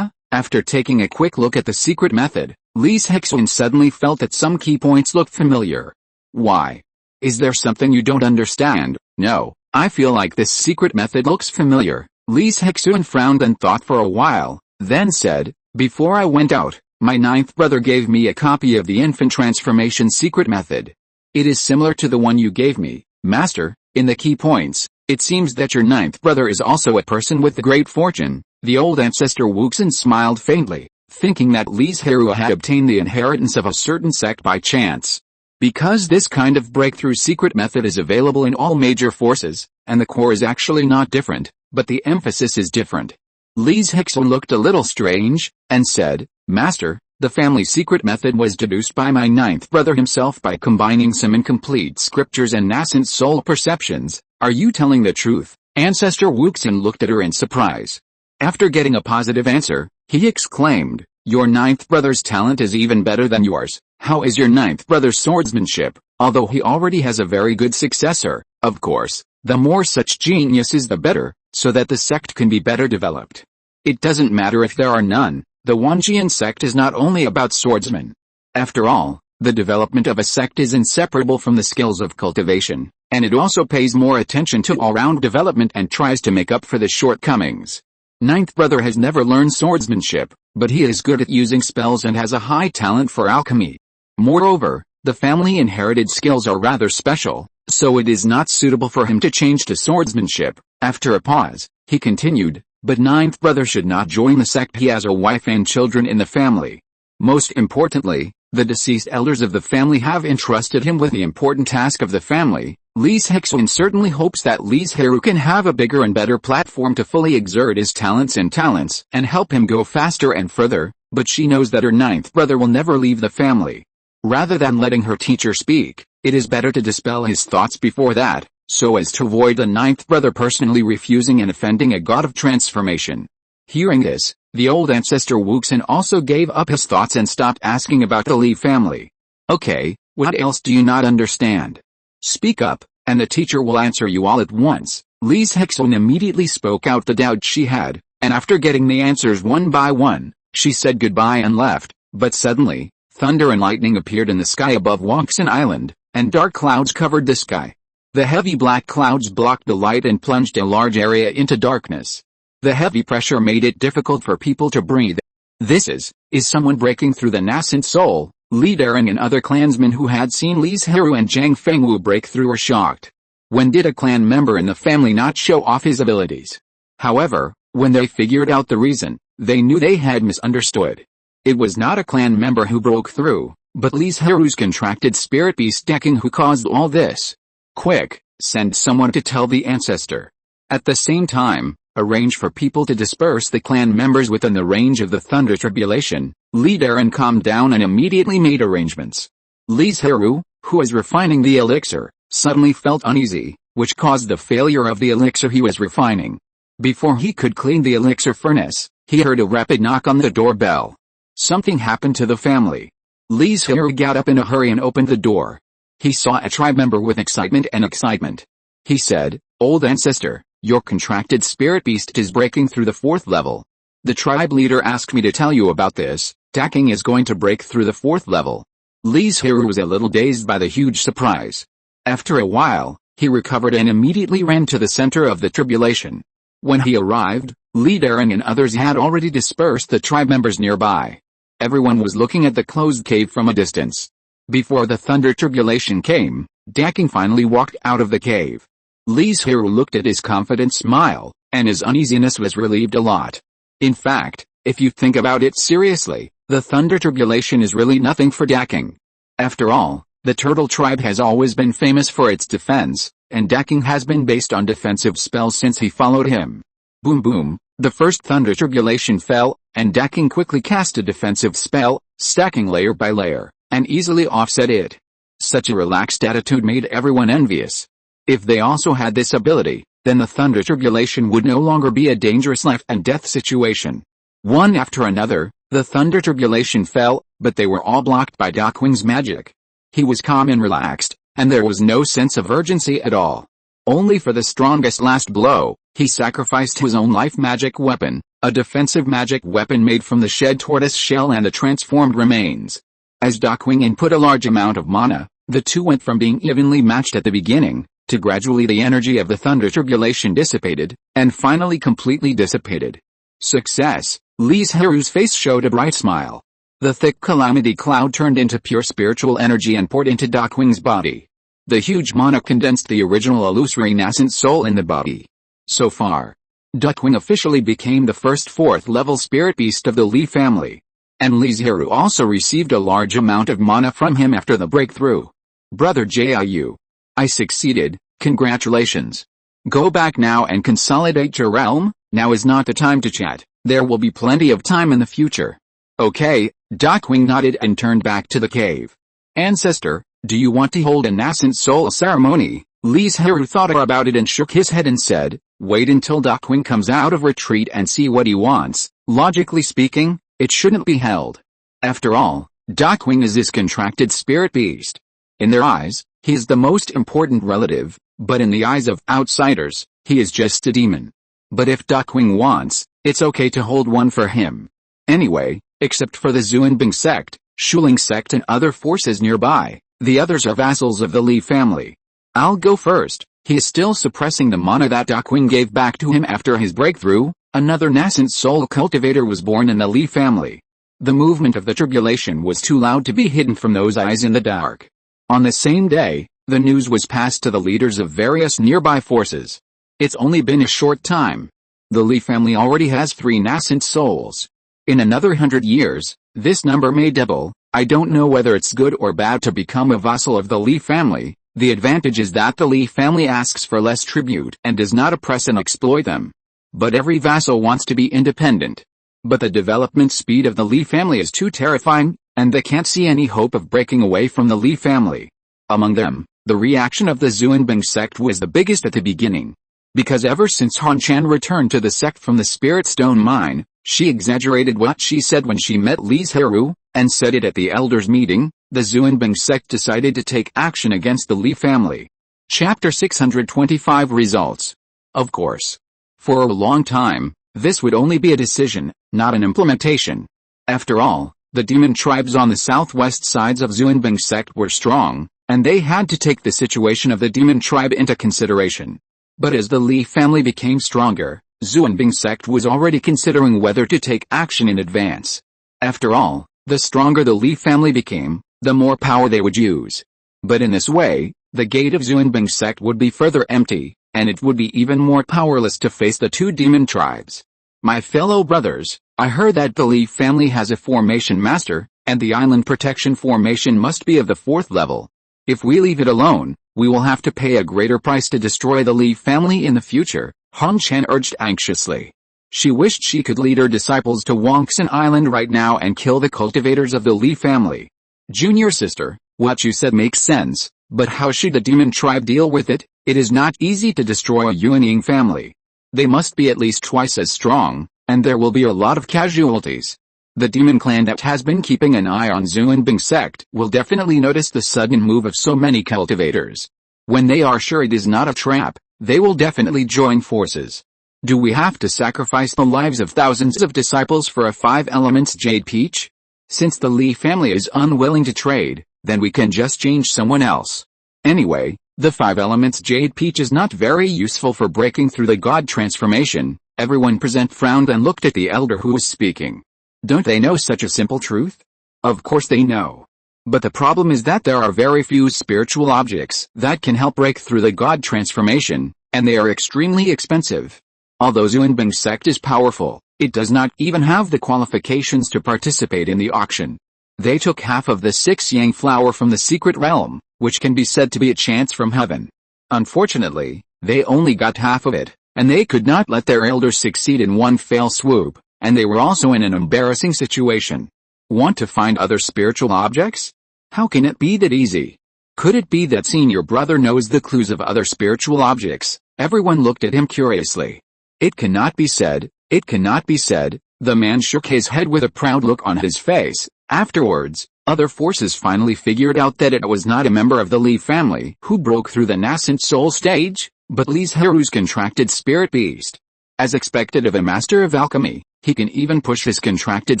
After taking a quick look at the secret method, Li Zhirui suddenly felt that some key points looked familiar. "Why? Is there something you don't understand?" "No, I feel like this secret method looks familiar." Li Zhirui frowned and thought for a while, then said, "Before I went out, my 9th brother gave me a copy of the infant transformation secret method. It is similar to the one you gave me, Master, In the key points, it seems that your ninth brother is also a person with great fortune. The old ancestor Wuxin smiled faintly, thinking that Li Zhirui had obtained the inheritance of a certain sect by chance. Because this kind of breakthrough secret method is available in all major forces, and the core is actually not different, but the emphasis is different. Li Zhirui looked a little strange, and said, Master, the family secret method was deduced by my ninth brother himself by combining some incomplete scriptures and nascent soul perceptions. Are you telling the truth? Ancestor Wuxin looked at her in surprise. After getting a positive answer, he exclaimed, Your ninth brother's talent is even better than yours. How is your ninth brother's swordsmanship? Although he already has a very good successor, of course, the more such geniuses the better, so that the sect can be better developed. It doesn't matter if there are none. The Wanjian sect is not only about swordsmen. After all, the development of a sect is inseparable from the skills of cultivation, and it also pays more attention to all-round development and tries to make up for the shortcomings. Ninth brother has never learned swordsmanship, but he is good at using spells and has a high talent for alchemy. Moreover, the family inherited skills are rather special, so it is not suitable for him to change to swordsmanship. After a pause, he continued, But ninth brother should not join the sect. He has a wife and children in the family. Most importantly, the deceased elders of the family have entrusted him with the important task of the family. Li Zhirui certainly hopes that Li Zhirui can have a bigger and better platform to fully exert his talents and help him go faster and further, but she knows that her ninth brother will never leave the family. Rather than letting her teacher speak, it is better to dispel his thoughts before that, so as to avoid the ninth brother personally refusing and offending a god of transformation. Hearing this, the old ancestor Wuxin also gave up his thoughts and stopped asking about the Li family. Okay, what else do you not understand? Speak up, and the teacher will answer you all at once. Li Zhirui immediately spoke out the doubt she had, and after getting the answers one by one, she said goodbye and left, but suddenly, thunder and lightning appeared in the sky above Banyan Island, and dark clouds covered the sky. The heavy black clouds blocked the light and plunged a large area into darkness. The heavy pressure made it difficult for people to breathe. This is someone breaking through the nascent soul? Li Zhirui and other clansmen who had seen Li Zhirui and Zhang Fengwu break through were shocked. When did a clan member in the family not show off his abilities? However, when they figured out the reason, they knew they had misunderstood. It was not a clan member who broke through, but Li Zhirui's contracted spirit beast decking who caused all this. Quick, send someone to tell the ancestor. At the same time, arrange for people to disperse the clan members within the range of the thunder tribulation. Li Zhirui calmed down and immediately made arrangements. Li Zhirui, who was refining the elixir, suddenly felt uneasy, which caused the failure of the elixir he was refining. Before he could clean the elixir furnace, he heard a rapid knock on the doorbell. Something happened to the family. Li Zhirui got up in a hurry and opened the door. He saw a tribe member with excitement. He said, Old ancestor, your contracted spirit beast is breaking through the 4th level. The tribe leader asked me to tell you about this. Tacking is going to break through the 4th level. Li Zhirui was a little dazed by the huge surprise. After a while, he recovered and immediately ran to the center of the tribulation. When he arrived, Li Zhirui and others had already dispersed the tribe members nearby. Everyone was looking at the closed cave from a distance. Before the thunder tribulation came, Daking finally walked out of the cave. Li Zhirui looked at his confident smile, and his uneasiness was relieved a lot. In fact, if you think about it seriously, the thunder tribulation is really nothing for Daking. After all, the turtle tribe has always been famous for its defense, and Daking has been based on defensive spells since he followed him. Boom boom, the first thunder tribulation fell, and Daking quickly cast a defensive spell, stacking layer by layer, and easily offset it. Such a relaxed attitude made everyone envious. If they also had this ability, then the thunder tribulation would no longer be a dangerous life and death situation. One after another, the thunder tribulation fell, but they were all blocked by Daking's magic. He was calm and relaxed, and there was no sense of urgency at all. Only for the strongest last blow, he sacrificed his own life magic weapon, a defensive magic weapon made from the shed tortoise shell and the transformed remains. As Daking input a large amount of mana, the two went from being evenly matched at the beginning, to gradually the energy of the thunder tribulation dissipated, and finally completely dissipated. Success! Li Zhirui's face showed a bright smile. The thick calamity cloud turned into pure spiritual energy and poured into Daking's body. The huge mana condensed the original illusory nascent soul in the body. So far, Duckwing officially became the first 4th level spirit beast of the Li family. And Li Zhirui also received a large amount of mana from him after the breakthrough. Brother Jiu, I succeeded, congratulations. Go back now and consolidate your realm. Now is not the time to chat, there will be plenty of time in the future. Okay, Duckwing nodded and turned back to the cave. Ancestor, do you want to hold a nascent soul ceremony? Li Zhirui thought about it and shook his head and said, wait until Duckwing comes out of retreat and see what he wants. Logically speaking, it shouldn't be held. After all, Duckwing is his contracted spirit beast. In their eyes, he is the most important relative, but in the eyes of outsiders, he is just a demon. But if Duckwing wants, it's okay to hold one for him. Anyway, except for the Zhuanbing sect, Shuling sect and other forces nearby, the others are vassals of the Li family. I'll go first. He is still suppressing the mana that Duckwing gave back to him after his breakthrough. Another nascent soul cultivator was born in the Li family. The movement of the tribulation was too loud to be hidden from those eyes in the dark. On the same day, the news was passed to the leaders of various nearby forces. It's only been a short time. The Li family already has 3 nascent souls. In another 100 years, this number may double. I don't know whether it's good or bad to become a vassal of the Li family. The advantage is that the Li family asks for less tribute and does not oppress and exploit them. But every vassal wants to be independent. But the development speed of the Li family is too terrifying, and they can't see any hope of breaking away from the Li family. Among them, the reaction of the Zhuanbing sect was the biggest at the beginning. Because ever since Han Chan returned to the sect from the Spirit Stone mine, she exaggerated what she said when she met Li Zhirui, and said it at the elders meeting. The Zhuanbing sect decided to take action against the Li family. Chapter 625 Results. Of course. For a long time, this would only be a decision, not an implementation. After all, the demon tribes on the southwest sides of Zhuanbing sect were strong, and they had to take the situation of the demon tribe into consideration. But as the Li family became stronger, Zhuanbing sect was already considering whether to take action in advance. After all, the stronger the Li family became, the more power they would use. But in this way, the gate of Zhuanbing sect would be further empty, and it would be even more powerless to face the 2 demon tribes. My fellow brothers, I heard that the Li family has a formation master, and the island protection formation must be of the 4th level. If we leave it alone, we will have to pay a greater price to destroy the Li family in the future, Han Chan urged anxiously. She wished she could lead her disciples to Wangxin Island right now and kill the cultivators of the Li family. Junior sister, what you said makes sense, but how should the demon tribe deal with it? It is not easy to destroy a Yuanying family. They must be at least twice as strong, and there will be a lot of casualties. The demon clan that has been keeping an eye on Zhuanbing sect will definitely notice the sudden move of so many cultivators. When they are sure it is not a trap, they will definitely join forces. Do we have to sacrifice the lives of thousands of disciples for a 5 elements jade peach? Since the Li family is unwilling to trade, then we can just change someone else. Anyway, the 5 elements jade peach is not very useful for breaking through the god transformation. Everyone present frowned and looked at the elder who was speaking. Don't they know such a simple truth? Of course they know. But the problem is that there are very few spiritual objects that can help break through the god transformation, and they are extremely expensive. Although Zhuanbing sect is powerful, it does not even have the qualifications to participate in the auction. They took half of the 6 yang flower from the secret realm, which can be said to be a chance from heaven. Unfortunately, they only got half of it, and they could not let their elders succeed in one fell swoop, and they were also in an embarrassing situation. Want to find other spiritual objects? How can it be that easy? Could it be that senior brother knows the clues of other spiritual objects? Everyone looked at him curiously. It cannot be said, it cannot be said. The man shook his head with a proud look on his face. Afterwards, other forces finally figured out that it was not a member of the Li family who broke through the nascent soul stage, but Li Zhirui's contracted spirit beast. As expected of a master of alchemy, he can even push his contracted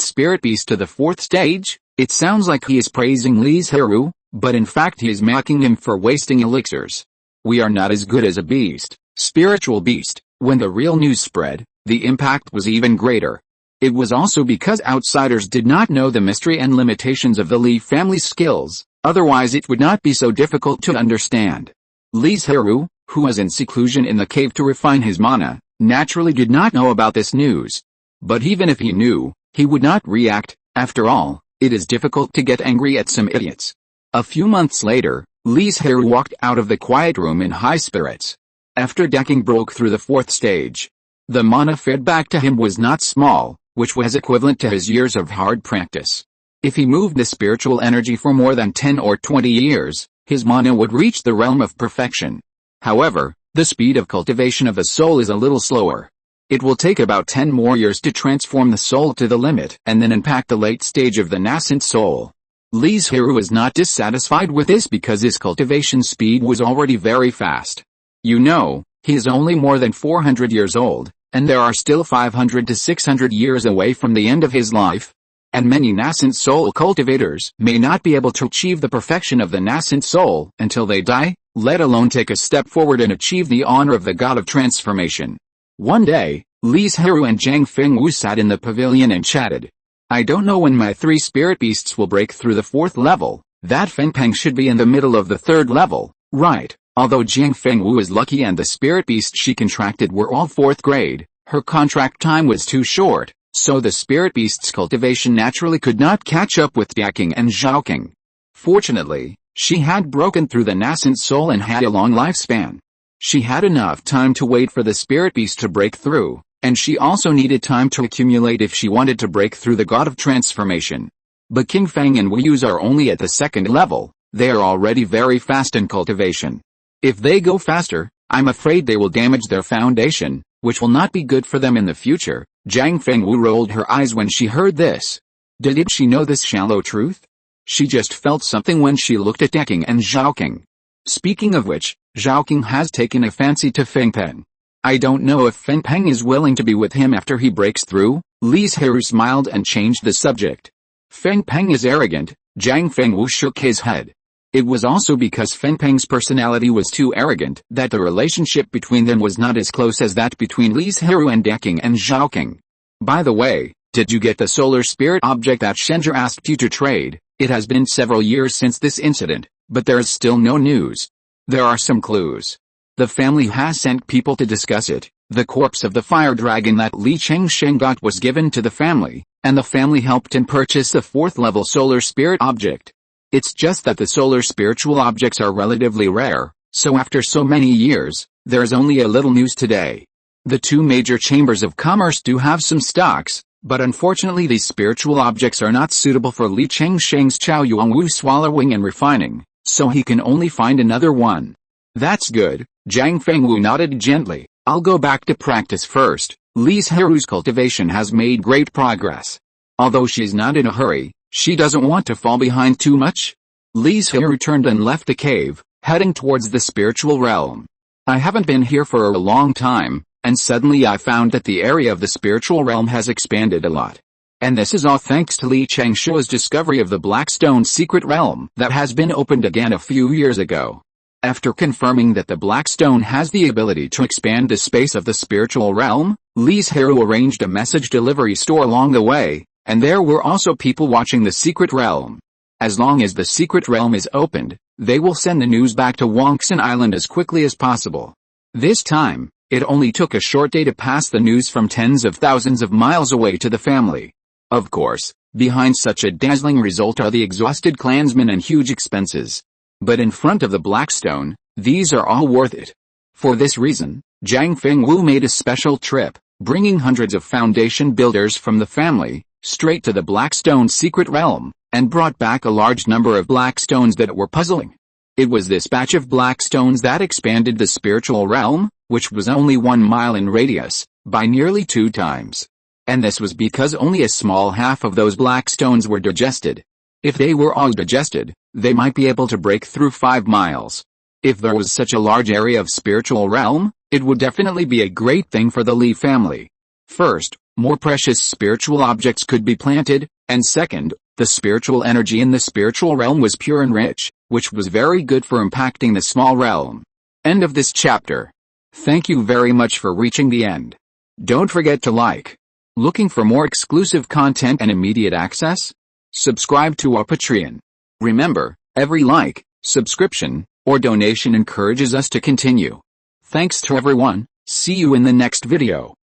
spirit beast to the 4th stage. It sounds like he is praising Li Zhirui, but in fact he is mocking him for wasting elixirs. We are not as good as a beast, spiritual beast. When the real news spread, the impact was even greater. It was also because outsiders did not know the mystery and limitations of the Li family's skills, Otherwise it would not be so difficult to understand. Li Zhirui, who was in seclusion in the cave to refine his mana, naturally did not know about this news. But even if he knew, he would not react. After all, it is difficult to get angry at some idiots. A few months later, Li Zhirui walked out of the quiet room in high spirits. After decking broke through the 4th stage. The mana fed back to him was not small, which was equivalent to his years of hard practice. If he moved the spiritual energy for more than 10 or 20 years, his mana would reach the realm of perfection. However, the speed of cultivation of the soul is a little slower. It will take about 10 more years to transform the soul to the limit and then impact the late stage of the nascent soul. Li Zhirui was not dissatisfied with this because his cultivation speed was already very fast. You know, he is only more than 400 years old, and there are still 500 to 600 years away from the end of his life. And many nascent soul cultivators may not be able to achieve the perfection of the nascent soul until they die, let alone take a step forward and achieve the honor of the god of transformation. One day, Li Zhirui and Zhang Fengwu sat in the pavilion and chatted. I don't know when my 3 spirit beasts will break through the 4th level. That Fengpeng should be in the middle of the 3rd level, right? Although Jiang Fengwu is lucky and the spirit beasts she contracted were all 4th grade, her contract time was too short. So the spirit beast's cultivation naturally could not catch up with Diaking and Zhaoqing. Fortunately, she had broken through the nascent soul and had a long lifespan. She had enough time to wait for the spirit beast to break through, and she also needed time to accumulate if she wanted to break through the god of transformation. But King Feng and Weiyu's are only at the 2nd level. They are already very fast in cultivation. If they go faster, I'm afraid they will damage their foundation, which will not be good for them in the future. Zhang Fengwu rolled her eyes when she heard this. Did she know this shallow truth? She just felt something when she looked at Diaking and Zhaoqing. Speaking of which, Zhaoqing has taken a fancy to Fengpeng. I don't know if Fengpeng is willing to be with him after he breaks through. Li Zhirui smiled and changed the subject. Fengpeng is arrogant. Zhang Fengwu shook his head. It was also because Fengpeng's personality was too arrogant that the relationship between them was not as close as that between Li Zhirui and Diaking and Zhaoqing. By the way, did you get the solar spirit object that Shenzhe asked you to trade? It has been several years since this incident, but there is still no news. There are some clues. The family has sent people to discuss it. The corpse of the fire dragon that Li Chengsheng got was given to the family, and the family helped him purchase the 4th level solar spirit object. It's just that the solar spiritual objects are relatively rare, so after so many years, there's only a little news today. The 2 major chambers of commerce do have some stocks, but unfortunately these spiritual objects are not suitable for Li Chengsheng's Chao Yuanwu swallowing and refining, so he can only find another one. That's good. Zhang Fengwu nodded gently. I'll go back to practice first. Li Zhirui's cultivation has made great progress. Although she's not in a hurry, she doesn't want to fall behind too much. Li Zhirui turned and left the cave, heading towards the spiritual realm. I haven't been here for a long time, and suddenly I found that the area of the spiritual realm has expanded a lot. And this is all thanks to Li Changshuo's discovery of the Blackstone secret realm that has been opened again a few years ago. After confirming that the Blackstone has the ability to expand the space of the spiritual realm, Li Zhirui arranged a message delivery store along the way, and there were also people watching the secret realm. As long as the secret realm is opened, they will send the news back to Wangxin Island as quickly as possible. This time, it only took a short day to pass the news from tens of thousands of miles away to the family. Of course, behind such a dazzling result are the exhausted clansmen and huge expenses. But in front of the Blackstone, these are all worth it. For this reason, Zhang Fengwu made a special trip, bringing hundreds of foundation builders from the family, straight to the Blackstone secret realm, and brought back a large number of Blackstones that were puzzling. It was this batch of Blackstones that expanded the spiritual realm, which was only 1 mile in radius, by nearly 2 times. And this was because only a small half of those Blackstones were digested. If they were all digested, they might be able to break through 5 miles. If there was such a large area of spiritual realm, it would definitely be a great thing for the Li family. First, more precious spiritual objects could be planted, and second, the spiritual energy in the spiritual realm was pure and rich, which was very good for impacting the small realm. End of this chapter. Thank you very much for reaching the end. Don't forget to like. Looking for more exclusive content and immediate access? Subscribe to our Patreon. Remember, Every like, subscription, or donation encourages us to continue. Thanks to everyone. See you in the next video.